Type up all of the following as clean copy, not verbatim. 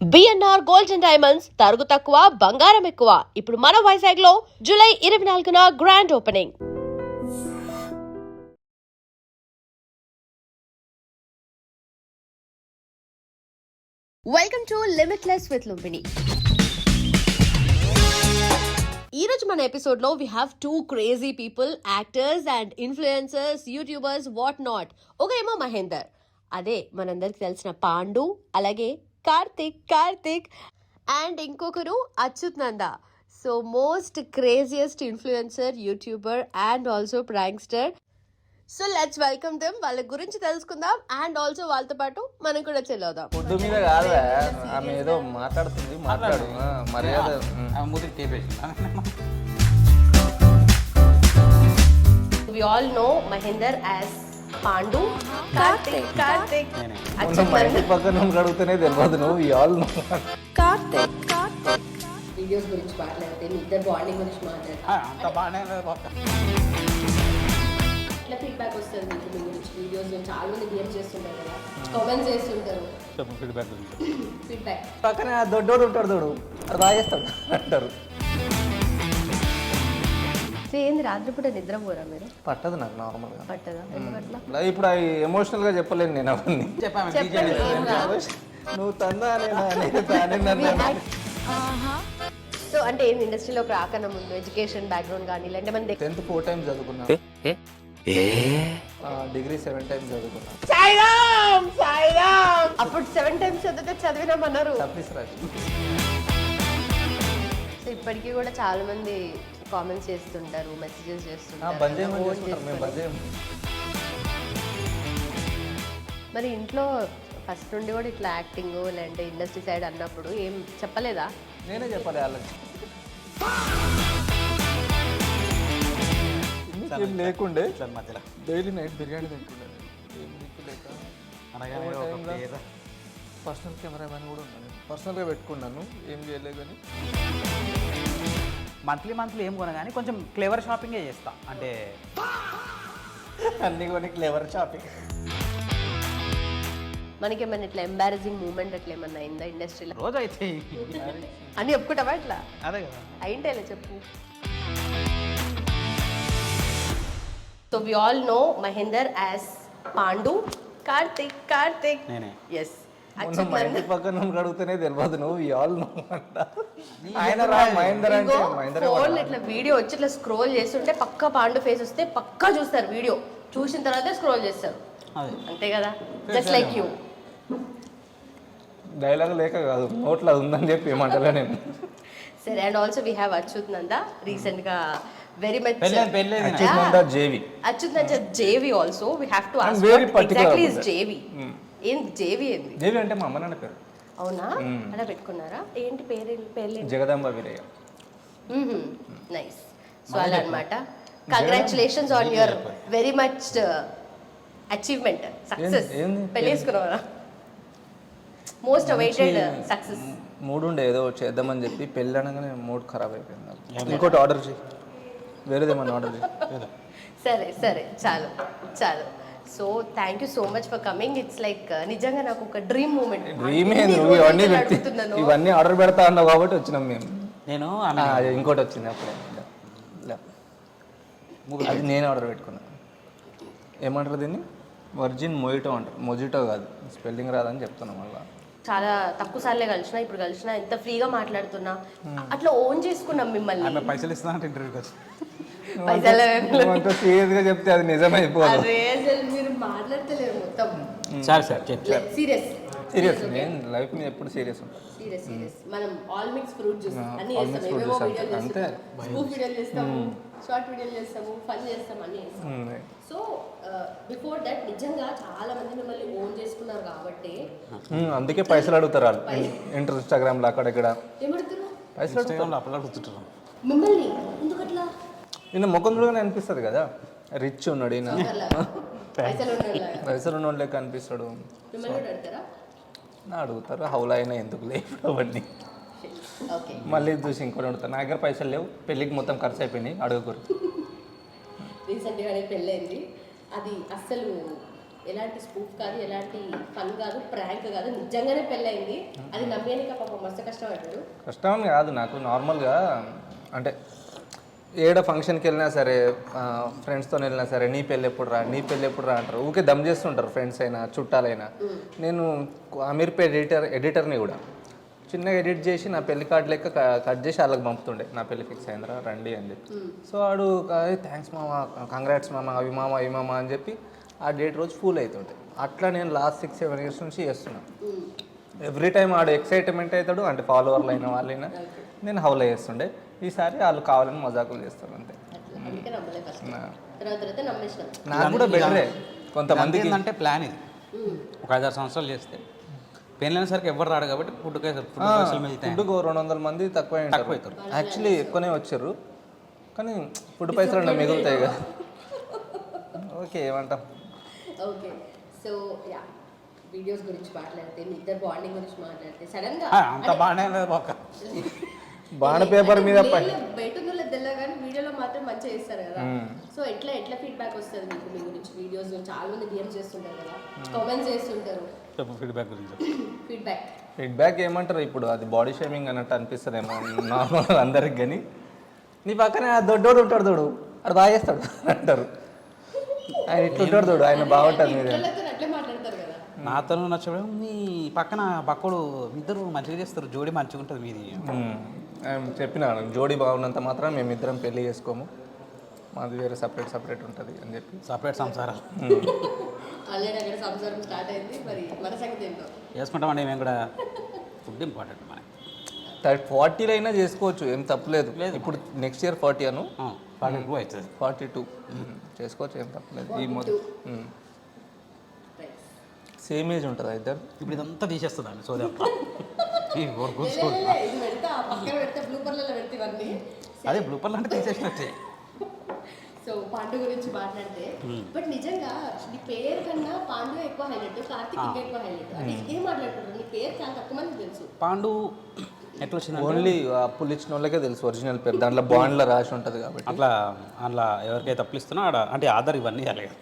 BNR gold and diamonds తరుగు తక్కువ బంగారం ఎక్కువ. ఇప్పుడు మన వైజాగ్ లో జూలై 24న grand opening. Welcome to limitless with Lumbini. ఈ రోజు మన ఎపిసోడ్ లో we have two crazy people, actors and influencers, youtubers, what not. ఒకరేమో మహేందర్, అదే మనందరికి తెలిసిన పాండు, అలాగే కార్తిక్ అండ్ ఇంకొకరు Achyut Nanda. So most craziest influencer, youtuber and also prankster. So let's welcome them. వాళ్ళ గురించి తెలుసుకుందాం అండ్ ఆల్సో వాళ్ళతో పాటు మనం కూడా చెల్లవుదాం. పొద్దు మీద కాదు, ఆమె ఏదో మాట్లాడుతుంది, మాట్లాడు మర్యాద. We all know Mahinder as Pandu, Karthik, మా ఇంటి పక్కన అడుగుతూనే తెలియదు నువ్వు ఇవాళ Karthik. వీడియోస్ గురించి మాట్లాడితే మీ ఇద్దరు బాండింగ్ గురించి మాట్లాడితే ఎట్లా ఫీడ్బ్యాక్ వస్తుంది మీకు మీ గురించి? వీడియోస్ చాలా మంది బిహేవ్ చేస్తుంటారు కదా, కామెంట్స్ చేస్తుంటారు. ఫీడ్బ్యాక్ పక్కన దొడ్డోడు ఉంటాడు, దొడు అది బాగా చేస్తాడు అంటారు. ఏంది రాత్రిపూట నిద్రపోరా మీరు? పట్టదు నాకు నార్మల్గా. పట్టదా? ఎందుకట్లా? ఇప్పుడు అవి ఎమోషనల్గా చెప్పలేను నేను అవన్నీ. నువ్వు తందా సో అంటే ఏంది, ఇండస్ట్రీలోకి రాకన్నా ముందు ఎడ్యుకేషన్ బ్యాక్గ్రౌండ్ కానీ లేదంటే మన 10th 4 times చదువుకున్నా, డిగ్రీ 7 times చదువుకున్నా. అప్పుడు 7 times చదివినామన్నారు. సర్వీస్ రాజు. సో ఇప్పటికీ కూడా చాలా మంది కామెంట్స్ చేస్తుంటారు, మెసేజెస్ బంద్ చేస్తుంటారు. మరి ఇంట్లో ఫస్ట్ నుండి కూడా ఇట్లా యాక్టింగ్ లేదంటే ఇండస్ట్రీ సైడ్ అన్నప్పుడు ఏం చెప్పలేదా? నేనే చెప్పాలి వాళ్ళకి. ఏం లేకుండే డైలీ నైట్ బిర్యానీ తింటుండే. ఏం లేక పర్సనల్ కెమెరామెన్ కూడా ఉన్నాను, పర్సనల్గా పెట్టుకున్నాను, ఏం చేయలేదు. కానీ మంత్లీ ఏం కొన కానీ కొంచెం క్లెవర్ షాపింగే చేస్తా. అంటే అన్నీ కొని క్లెవర్ షాపింగ్. మనకి ఏమన్నా ఇట్లా ఎంబారసింగ్ మూమెంట్ అట్లా ఏమన్నా అయిందా ఇండస్ట్రీలో? రోజు అయితే అని చెప్పుకుంటావా ఇట్లా? అదే కదా అయింటేలే చెప్పు. So we all know Mahender as Pandu, Karthik నేనే. ఎస్. మా ఇంటి పక్కన అడుగుతూనే తెలియదు నువ్వు ఇవాళ అంట. ఆయన రా మహేందర్ అంటే మహేందర్. ఫోన్ ఇట్లా వీడియో వచ్చి ఇట్లా స్క్రోల్ చేస్తుంటే పక్కా పాండు ఫేస్ వస్తే పక్కా చూస్తారు, వీడియో చూసిన తర్వాత స్క్రోల్ చేస్తారు. అంతే కదా, జస్ట్ లైక్ యూ. డైలాగ్ లేక కాదు, నోట్లో ఉందని చెప్పి ఏమంటలే నేను. సరే, and also we have Achyut Nanda. Recent గా very much Achyut Nanda JV also. We have to ask exactly is JV. ఏంది జేవి? ఏంది జేవి అంటే మా అమ్మ నాన్న పేరు. అవునా? అలా పెట్టుకున్నారా? ఏంటి పేరు? జగదాంబ వీరయ్య. నైస్. సో అలా అనమాట. Congratulations on your very much achievement, success. పెళ్లి చేసుకున్నారా? Most awaited success. మూడు ఉండే ఏదో చేద్దామని చెప్పి పెళ్ళి అనగానే మూడ్ ఖరాబ్ అయిపోయింది. ఇంకోటి ఆర్డర్ చేయి, వేరేదేమన్నా ఆర్డర్ చేయి. సరే చాలు. So thank you so much for coming. It's like నిజంగా నాకు ఒక డ్రీమ్ మూమెంట్. ఇవన్నీ ఆర్డర్ పెడతా అన్నావు కాబట్టి వచ్చినాం మేము. నేను ఇంకోటి వచ్చింది అప్పుడే, అది నేను ఆర్డర్ పెట్టుకున్నాను. ఏమంటారు దీన్ని? వర్జిన్ మొజిటో అంటారు, మొజిటో కాదు. స్పెల్లింగ్ రాదని చెప్తున్నాం. మళ్ళీ చాలా తక్కువ సార్లే కలిసిన, ఇప్పుడు కలిసిన ఎంత ఫ్రీగా మాట్లాడుతున్నా. అట్లా ఓన్ చేసుకున్నాం మిమ్మల్ని. పైసలు ఇస్తా అంటే ఇంటర్వ్యూకి వచ్చి సీరియస్ గా చెప్తే అది నిజమైపోదు. మీరు మాట్లాడతలేరు మొత్తం. సీరియస్ నేను లైఫ్ మీద ఎప్పుడు సీరియస్ ఉంటాను. సీరియస్. మనం ఆల్ మిక్స్ ఫ్రూట్ జ్యూస్ అన్ని చేస్తాం. ఏమేమో వీడియోలు చేస్తాం, స్కూప్ వీడియోలు చేస్తాము, షార్ట్ వీడియోలు చేస్తాము, ఫన్ చేస్తాం, అన్ని చేస్తాం. సో బిఫోర్ దట్ నిజంగా చాలా మంది మిమ్మల్ని ఓన్ చేసుకున్నారు కాబట్టి అందుకే పైసలు అడుగుతారు వాళ్ళు. ఇన్స్టాగ్రామ్ లో అక్కడ ఇక్కడ ఏమడుగుతారు? పైసలు అడుగుతుంటారు మిమ్మల్ని. ఎందుకట్లా? ఈయన ముఖం చూడగానే అనిపిస్తుంది కదా, రిచ్ ఉన్నాడు ఈయన, పైసలు ఉన్నోడు లెక్క అనిపిస్తాడు. నా అడుగుతారు హౌలా అయినా ఎందుకు లేవు అవన్నీ. మళ్ళీ చూసి ఇంకోటి అడుగుతారు, నా దగ్గర పైసలు లేవు, పెళ్ళికి మొత్తం ఖర్చు అయిపోయినాయి, అడుగుకోరు. రీసెంట్గానే పెళ్ళైంది, అది అస్సలు ఎలాంటి స్పూఫ్ కాదు, ఎలాంటి ఫన్ కాదు, ప్రాంక్ కాదు, నిజంగానే పెళ్ళయింది. అది నమ్మేనిక పాపం మస్తు కష్టపడ్డాడు. కష్టం కాదు, నాకు నార్మల్గా అంటే ఏడ ఫంక్షన్కి వెళ్ళినా సరే ఫ్రెండ్స్తో వెళ్ళినా సరే నీ పెళ్ళి ఎప్పుడు రా అంటారు. ఊకే దమ్ చేస్తుంటారు ఫ్రెండ్స్ అయినా చుట్టాలైనా. నేను అమీర్పేట్ ఎడిటర్ని కూడా చిన్నగా ఎడిట్ చేసి నా పెళ్లి కార్డు లెక్క కట్ చేసి వాళ్ళకి పంపుతుండే, నా పెళ్లి ఫిక్స్ అయిందిరా రండి అని చెప్పి. సో వాడు థ్యాంక్స్ మామ, కంగ్రాట్స్ మామ, అవి మామ అని చెప్పి ఆ డేట్ రోజు ఫుల్ అవుతుండే. అట్లా నేను లాస్ట్ 6-7 years నుంచి చేస్తున్నాను. ఎవ్రీ టైం ఆడు ఎక్సైట్మెంట్ అవుతాడు, అంటే ఫాలోవర్లు అయిన వాళ్ళైనా నేను హౌలో చేస్తుండే. ఈసారి వాళ్ళు కావాలని మజాకులు చేస్తారు అంతే. నాకు కూడా బెటరే. కొంతమంది ఏంటంటే ప్లాన్ ఇది ఒక 5-6 సంవత్సరాలు చేస్తే పెళ్ళైన సరికి ఎవరు రాడు కాబట్టి ఫుడ్ పైసలు మిగులుతాయి. ఫుడ్కు 200 మంది తక్కువ అవుతారు. యాక్చువల్లీ ఎక్కువనే వచ్చారు కానీ ఫుడ్ పైసలు మిగులుతాయి కదా. ఓకే ఏమంటాం. ఓకే సో యా, వీడియోస్ గురించి మాట్లాడితే, మీ ఇద్దరు బాండింగ్ గురించి మాట్లాడితే సడన్ గా అంత బాగానే ఒక బాణ పేపర్ మీద బయట తెల్లగానే వీడియోలో మాత్రం మంచిగా చేస్తారు కదా. సో ఎట్లా ఫీడ్బ్యాక్ వస్తుంది మీకు మీ గురించి? వీడియోస్ చాలా మంది డిఎం చేస్తుంటారు కదా, కామెంట్స్ చేస్తుంటారు. ఫీడ్బ్యాక్ గురించి ఫీడ్బ్యాక్ ఏమంటారు ఇప్పుడు, అది బాడీ షేమింగ్ అన్నట్టు అనిపిస్తుందేమో నార్మల్ అందరికి. కానీ నీ పక్కన దొడ్డోడు ఉంటాడు, తోడు అది బాగా చేస్తాడు అంటారు. ఆయన ఇట్లుంటాడు తోడు, ఆయన బాగుంటుంది. మీరు అట్లే మాట్లాడతారు కదా. నాతో నచ్చడం మీ పక్కన బక్కడు ఇద్దరు మంచిగా చేస్తారు, జోడి మంచిగా ఉంటుంది మీది. చెప్పినాను జోడీ బాగున్నంత మాత్రం మేమిద్దరం పెళ్లి చేసుకోము, మాది వేరే సపరేట్ ఉంటుంది అని చెప్పి. సపరేట్ సంసారాలు ఆల్రెడీ అక్కడ సంసారం స్టార్ట్ అయింది. మరి మన సంగతి ఏంటో చేసుకుంటామండి మేము కూడా. ఫుడ్ ఇంపార్టెంట్ మనకి. 40 అయినా చేసుకోవచ్చు, ఏం తప్పులేదు. ఇప్పుడు నెక్స్ట్ ఇయర్ 40 అను 42 అవుతుంది. 42 చేసుకోవచ్చు, ఏం తప్పలేదు. ఈ మొదలు సేమ్ ఏజ్ ఉంటుందా ఇద్దరు? ఇప్పుడు ఇదంతా తీసేస్తుందండి సోదా. అదే బ్లూపర్లు అంటే తీసేసినట్టే. సో పాండు గురించి మాట్లాడితే, బట్ నిజంగా నీ పేరు కన్నా పాండు ఎక్కువ హైలైట్, కార్తిక్ ఇంకా ఎక్కువ హైలైట్. అది ఏం మాట్లాడుకుంటారు? నీ పేరు చాలా తక్కువ మంది తెలుసు. పాండు ఎట్లా వచ్చింది? ఓన్లీ అప్పులు ఇచ్చిన వాళ్ళకే తెలుసు ఒరిజినల్ పేరు, దాంట్లో బాండ్లో రాసి ఉంటుంది కాబట్టి. అట్లా ఎవరికైతే అప్పులు ఇస్తున్నా అంటే ఆధార్ ఇవన్నీ అలాగే.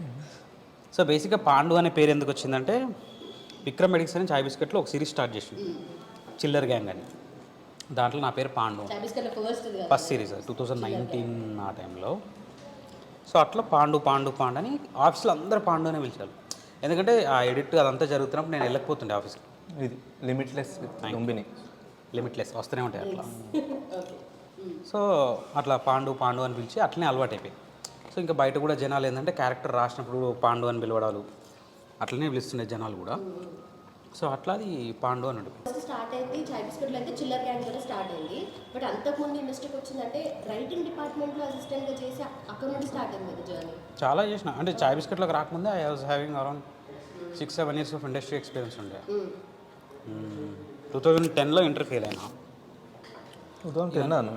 సో బేసిక్గా పాండు అనే పేరు ఎందుకు వచ్చిందంటే, విక్రమ్ ఎడిక్స్ అని చాయ్ బిస్కెట్లో ఒక సిరీస్ స్టార్ట్ చేసింది, చిల్లర్ గ్యాంగ్ అని. దాంట్లో నా పేరు పాండు, ఫస్ట్ సిరీస్ 2019 ఆ టైంలో. సో అట్లా పాండు అని ఆఫీస్లో అందరూ పాండు అనే పిలిచారు. ఎందుకంటే ఆ ఎడిట్ అదంతా జరుగుతున్నప్పుడు నేను వెళ్ళకపోతుండే ఆఫీస్కి. ఇది లిమిట్లెస్ వస్తూనే ఉంటాయి అట్లా. సో అట్లా పాండు అని పిలిచి అట్లనే అలవాటు అయిపోయింది. సో ఇంకా బయట కూడా జనాలు ఏంటంటే క్యారెక్టర్ రాసినప్పుడు పాండు అని పిలవడాలు అట్లనే పిలుస్తుండే జనాలు కూడా. సో అట్లా అది పాండు అని ఉంటుంది. స్టార్ట్ అయింది చాయ్ బిస్కెట్లో అయితే చిల్లర్ గ్యాంగ్ కూడా స్టార్ట్ అయింది. బట్ అంతకుముందు ఇండస్ట్రీకి వచ్చిందంటే రైటింగ్ డిపార్ట్మెంట్లో అసిస్టెంట్గా చేసి అక్కడ నుండి స్టార్ట్ అయింది కదా జర్నీ. చాలా చేసిన, అంటే చాయ్ బిస్కెట్లోకి రాకముందే I was having around 6-7 years of industry experience ఉండే. 2010లో ఇంటర్ ఫెయిల్ అయినా. 2010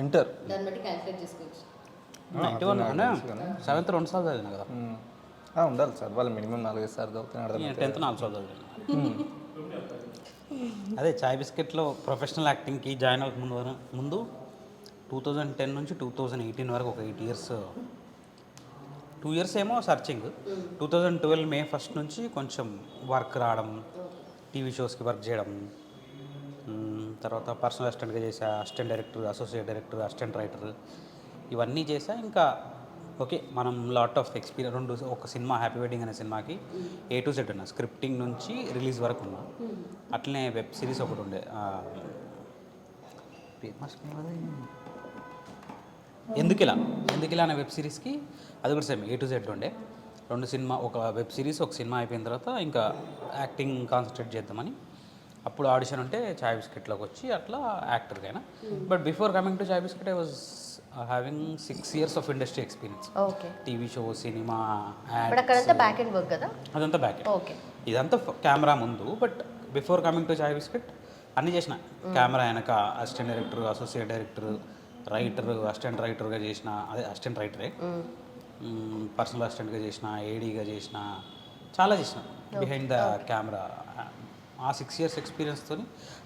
ఇంటర్ దాన్ని బట్టి క్యాలిక్యులేట్ చేసుకోవచ్చు. 7th 2 సార్లు చదివినా కదా. ఉండాలి సార్, వాళ్ళు మినిమం 4-5 సార్లు చదువుతాను. 10th 4 సార్లు చదివాను. అదే చాయ్ బిస్కెట్లో ప్రొఫెషనల్ యాక్టింగ్కి జాయిన్ అవ్వక ముందు 2010 నుంచి 2018 వరకు ఒక 8 years, 2 years ఏమో సర్చింగ్. 2012 May 1st నుంచి కొంచెం వర్క్ రావడం, టీవీ షోస్కి వర్క్ చేయడం, తర్వాత పర్సనల్ అసిస్టెంట్గా చేసా, assistant director, associate director, assistant writer, ఇవన్నీ చేసా. ఇంకా ఓకే మనం లాట్ ఆఫ్ ఎక్స్పీరియన్స్. ఒక సినిమా హ్యాపీ వెడ్డింగ్ అనే సినిమాకి A to Z ఉన్నా, స్క్రిప్టింగ్ నుంచి రిలీజ్ వరకు ఉన్నా. అట్లనే వెబ్ సిరీస్ ఒకటి ఉండే, ఎందుకిలా అనే వెబ్ సిరీస్కి అది కూడా సేమ్ A to Z ఉండే. 2 సినిమా, ఒక వెబ్ సిరీస్, ఒక సినిమా అయిపోయిన తర్వాత ఇంకా యాక్టింగ్ కాన్సన్ట్రేట్ చేద్దామని అప్పుడు ఆడిషన్ ఉంటే చాయ్ బిస్కెట్లోకి వచ్చి అట్లా యాక్టర్కైనా. But before coming to Chai Biscuit I was having 6 years of industry experience. TV show, సినిమా, బ్యాక్ అండ్ వర్క్ కదా, అదంతా బ్యాక్ అండ్. ఇదంతా కెమెరా ముందు. But before coming to Chai Biscuit అన్నీ చేసిన. కెమెరా వెనక assistant director, associate director, writer, assistant రైటర్గా చేసిన, అదే అసిస్టెంట్ రైటరే, పర్సనల్ అసిస్టెంట్గా చేసిన, ఏడీగా చేసిన, చాలా చేసిన బిహైండ్ ద కెమెరా. ఆ 6 years ఎక్స్పీరియన్స్తో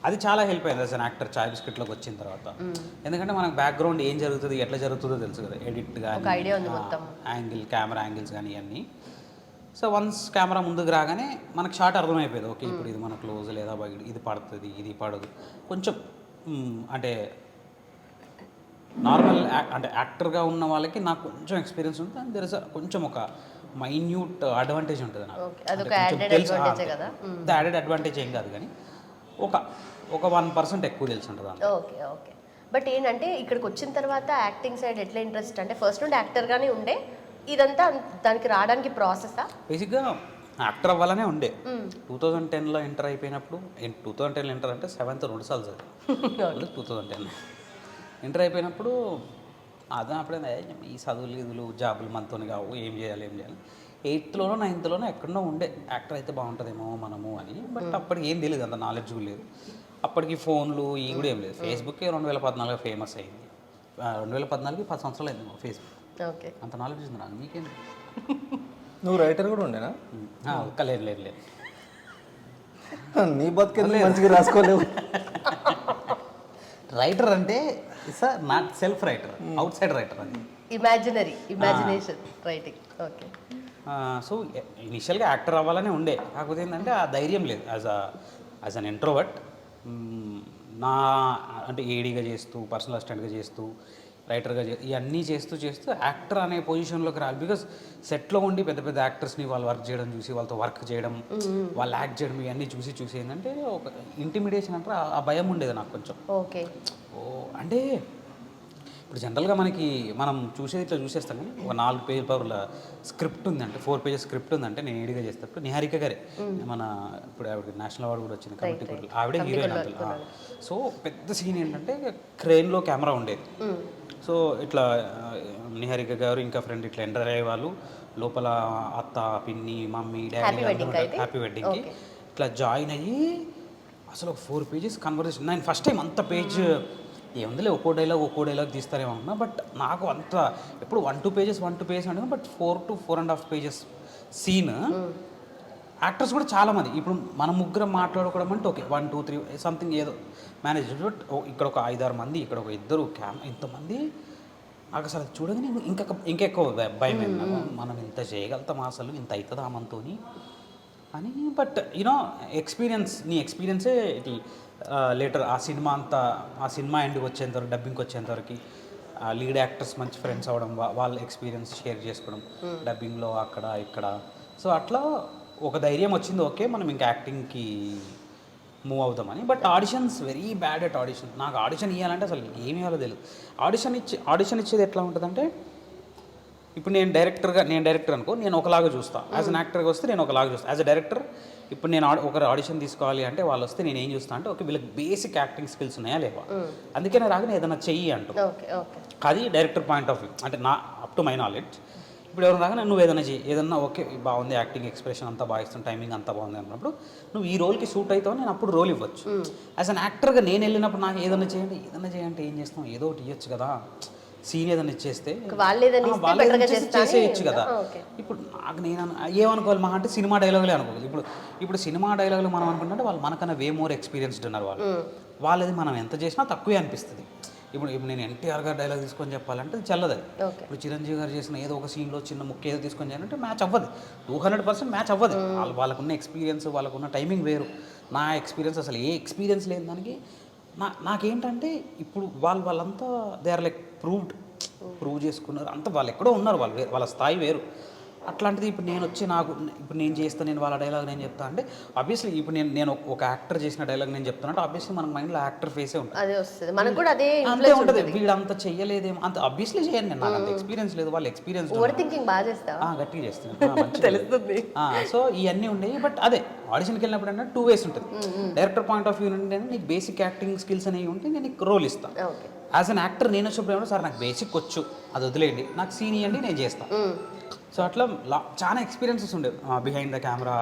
అది చాలా హెల్ప్ అయింది యాజ్ అన్ యాక్టర్ చాయ్ బిస్కెట్లోకి వచ్చిన తర్వాత. ఎందుకంటే మనకు బ్యాక్గ్రౌండ్ ఏం జరుగుతుంది, ఎట్లా జరుగుతుందో తెలుసు కదా, ఎడిట్ కానీ, యాంగిల్, కెమెరా యాంగిల్స్ కానీ ఇవన్నీ. సో వన్స్ కెమెరా ముందుకు రాగానే మనకు షార్ట్ అర్థమైపోయేది, ఓకే ఇప్పుడు ఇది మన క్లోజ్ లేదా బయట ఇది పడుతుంది ఇది పడదు కొంచెం. అంటే నార్మల్ అంటే యాక్టర్గా ఉన్న వాళ్ళకి నాకు కొంచెం ఎక్స్పీరియన్స్ ఉంటుంది, అండ్ దెర్ ఇస్ కొంచెం ఒక మైన్యూట్ అడ్వాంటేజ్ ఉంటుంది నాకు. యాడెడ్ అడ్వాంటేజ్ ఏం కాదు కానీ ఒక 1% ఎక్కువ తెలిసి ఉంటుంది. Okay okay. బట్ ఏంటంటే ఇక్కడికి వచ్చిన తర్వాత యాక్టింగ్ సైడ్ ఎట్లా ఇంట్రెస్ట్, అంటే ఫస్ట్ నుండి యాక్టర్గానే ఉండే, ఇదంతా దానికి రావడానికి ప్రాసెసా? బేసిక్గా యాక్టర్ అవ్వాలనే ఉండే. 2010లో ఎంటర్ అయిపోయినప్పుడు, 2010లో ఎంటర్ అంటే 7th 2 సార్లు సార్ 2010 ఎంటర్ అయిపోయినప్పుడు అదే అప్పుడే ఈ చదువులు ఇదులు జాబులు మనతో కావు, ఏం చేయాలి 8th లోనో 9th ఎక్కడో ఉండే యాక్టర్ అయితే బాగుంటుందేమో మనము అని. బట్ అప్పటికి ఏం తెలియదు, అంత నాలెడ్జ్ కూడా లేదు. అప్పటికి ఫోన్లు ఈ కూడా ఏం లేదు. ఫేస్బుక్ 2014 ఫేమస్ అయింది. 2014కి 10 సంవత్సరాలు అయింది ఫేస్బుక్. ఓకే, అంత నాలెడ్జ్ ఉంది నాకు. మీకేం? నువ్వు రైటర్ కూడా ఉండేనా? ఒక్క లేదు. నీ బతుకెళ్ళి మంచిగా రాసుకోలేవు. రైటర్ అంటే it's not self writer, outside writer అది. Imagination writing. ఓకే. సో ఇనిషియల్గా యాక్టర్ అవ్వాలనే ఉండే, కాకపోతే ఏంటంటే ఆ ధైర్యం లేదు. యాజ్ అన్ ఇంట్రోవర్ట్ నా అంటే ఏడీగా చేస్తూ, పర్సనల్ అసిస్టెంట్గా చేస్తూ, రైటర్గా ఇవన్నీ చేస్తూ యాక్టర్ అనే పొజిషన్లోకి రాలి. బికాస్ సెట్లో ఉండి పెద్ద పెద్ద యాక్టర్స్ని వాళ్ళు వర్క్ చేయడం చూసి, వాళ్ళతో వర్క్ చేయడం, వాళ్ళు యాక్ట్ చేయడం ఇవన్నీ చూసి ఏంటంటే ఒక ఇంటిమిడేషన్ అంటే ఆ భయం ఉండేది నాకు కొంచెం. ఓకే. అంటే ఇప్పుడు జనరల్గా మనం ఇట్లా చూసేస్తాం కానీ ఒక 4 పేపర్ల స్క్రిప్ట్ ఉందంటే, 4 పేజెస్ స్క్రిప్ట్ ఉందంటే నేను ఏడిగా చేస్తాను. నిహారిక గారే మన ఇప్పుడు ఆవిడ నేషనల్ అవార్డు కూడా వచ్చింది కమిటీ కూడా, ఆవిడే హీరోయిన్ అందులో. సో పెద్ద సీన్ ఏంటంటే క్రేన్లో కెమెరా ఉండేది. సో ఇట్లా నిహారిక గారు ఇంకా ఫ్రెండ్ ఇట్లా ఎంటర్ అయ్యే వాళ్ళు, లోపల అత్త పిన్ని మమ్మీ డాడీ హ్యాపీ వెడ్డింగ్కి ఇట్లా జాయిన్ అయ్యి అసలు 4 పేజెస్ కన్వర్జేషన్. నేను ఫస్ట్ టైం అంత పేజ్ ఏముందిలే ఒక్కో డైలాగ్ తీస్తారేమో అనుకున్నా. బట్ నాకు అంత ఎప్పుడు 1-2 పేజెస్ అంటే, but 4 to 4.5 pages scene. Actors కూడా చాలామంది, ఇప్పుడు మన ముగ్గురం మాట్లాడుకోవడం అంటే ఓకే 1, 2, 3 సంథింగ్ ఏదో మేనేజ్. బట్ ఇక్కడ ఒక 5-6 మంది, ఇక్కడ ఒక 2 ఇంతమంది నాకు అసలు చూడగానే ఇంకెక్కువ భయం ఏంటన్నా, మనం ఇంత చేయగలుగుతాం అసలు, ఇంత అవుతుందా మనతోని అని. బట్ యూనో నీ ఎక్స్పీరియన్సే ఇట్లా లేటర్ ఆ సినిమా ఎండ్కి వచ్చేంతవరకు, డబ్బింగ్కి వచ్చేంతవరకు లీడ్ యాక్టర్స్ మంచి ఫ్రెండ్స్ అవ్వడం, వాళ్ళ ఎక్స్పీరియన్స్ షేర్ చేసుకోవడం డబ్బింగ్లో అక్కడ ఇక్కడ. సో అట్లా ఒక ధైర్యం వచ్చింది, ఓకే మనం ఇంకా యాక్టింగ్కి మూవ్ అవుతామని. But auditions very bad at audition. నాకు ఆడిషన్ ఇవ్వాలంటే అసలు ఏమి ఇవ్వాలో తెలియదు. ఆడిషన్ ఇచ్చేది ఎట్లా ఉంటుందంటే, ఇప్పుడు నేను డైరెక్టర్ అనుకో, నేను ఒకలాగా చూస్తాను. యాజ్ అన్ యాక్టర్గా వస్తే నేను ఒకలాగా చూస్తాను. యాజ్ అ డైరెక్టర్ ఇప్పుడు నేను ఒకరు ఆడిషన్ తీసుకోవాలి అంటే వాళ్ళు వస్తే నేను ఏం చూస్తాను అంటే, ఓకే వీళ్ళకి బేసిక్ యాక్టింగ్ స్కిల్స్ ఉన్నాయా లేవా, అందుకనే రాగానే ఏదైనా చెయ్యి అంటూ. అది డైరెక్టర్ పాయింట్ ఆఫ్ వ్యూ, అంటే నా అప్ టు మై నాలెడ్జ్. ఇప్పుడు ఎవరు రాగానే నువ్వు ఏదైనా చెయ్యి, ఏదన్నా ఓకే బాగుంది యాక్టింగ్ ఎక్స్ప్రెషన్ అంతా బాగా ఇస్తాను, టైమింగ్ అంతా బాగుంది అన్నప్పుడు నువ్వు ఈ రోల్కి సూట్ అవుతావు, నేను అప్పుడు రోల్ ఇవ్వచ్చు. యాజ్ అన్ యాక్టర్గా నేను వెళ్ళినప్పుడు నాకు ఏదైనా చేయంటే ఏం చేస్తాం, ఏదో ఒకటి ఇవ్వచ్చు కదా, సీన్ ఏదైనా ఇచ్చేస్తే చేసేయచ్చు కదా. ఇప్పుడు నాకు నేను ఏమనుకోవాలి మా అంటే సినిమా డైలాగులే అనుకోవాలి. ఇప్పుడు సినిమా డైలాగులు మనం అనుకుంటే వాళ్ళు మనకన్నా వే మోర్ ఎక్స్పీరియన్స్డ్ ఉన్నారు. వాళ్ళది మనం ఎంత చేసినా తక్కువే అనిపిస్తుంది. ఇప్పుడు నేను ఎన్టీఆర్ గారు డైలాగ్ తీసుకొని చెప్పాలంటే చల్లదు. ఇప్పుడు చిరంజీవి గారు చేసిన ఏదో ఒక సీన్లో చిన్న ముక్క ఏదో తీసుకొని చేయాలంటే మ్యాచ్ అవ్వదు, 200% మ్యాచ్ అవ్వదు. వాళ్ళకున్న ఎక్స్పీరియన్స్, వాళ్ళకున్న టైమింగ్ వేరు. నా ఎక్స్పీరియన్స్ అసలు ఏ ఎక్స్పీరియన్స్ లేని దానికి నాకేంటంటే ఇప్పుడు వాళ్ళంతా దే ఆర్ లైక్ ప్రూవ్ చేసుకున్నారు అంతా, వాళ్ళు ఎక్కడో ఉన్నారు, వాళ్ళ స్థాయి వేరు. అట్లాంటిది ఇప్పుడు నేను చేస్తాను, నేను వాళ్ళ డైలాగ్ నేను చెప్తాను అంటే ఆబ్వియస్లీ ఇప్పుడు నేను ఒక యాక్టర్ చేసిన డైలాగ్ నేను చెప్తాను అంటే ఆబ్వియస్లీ మన మైండ్లో యాక్టర్ ఫేసే ఉంటుంది, అంతే ఉంటుంది. వీళ్ళంతా చెయ్యలేదేమో అంత ఆబ్వియస్లీ చేయండి. నేను నాకు అంత ఎక్స్పీరియన్స్ లేదు, వాళ్ళు ఎక్స్పీరియన్స్ గట్టిగా చేస్తాను. సో ఇవన్నీ ఉండేవి. బట్ అదే ఆడిషన్కి వెళ్ళినప్పుడు అంటే 2 ways ఉంటుంది. డైరెక్టర్ పాయింట్ ఆఫ్ వ్యూ నుండి నీకు బేసిక్ యాక్టింగ్ స్కిల్స్ అనేవి ఉంటే నేను నీకు రోల్ ఇస్తాను. యాజ్ అన్ యాక్టర్ నేను వచ్చినప్పుడు ఏమన్నా సార్ నాకు బేసిక్ వచ్చు, అది వదిలేయండి, నాకు సీన్ ఇవ్వండి, నేను చేస్తాను. సో అట్లా చాలా ఎక్స్పీరియన్సెస్ ఉండే బిహైండ్ ద కెమెరా.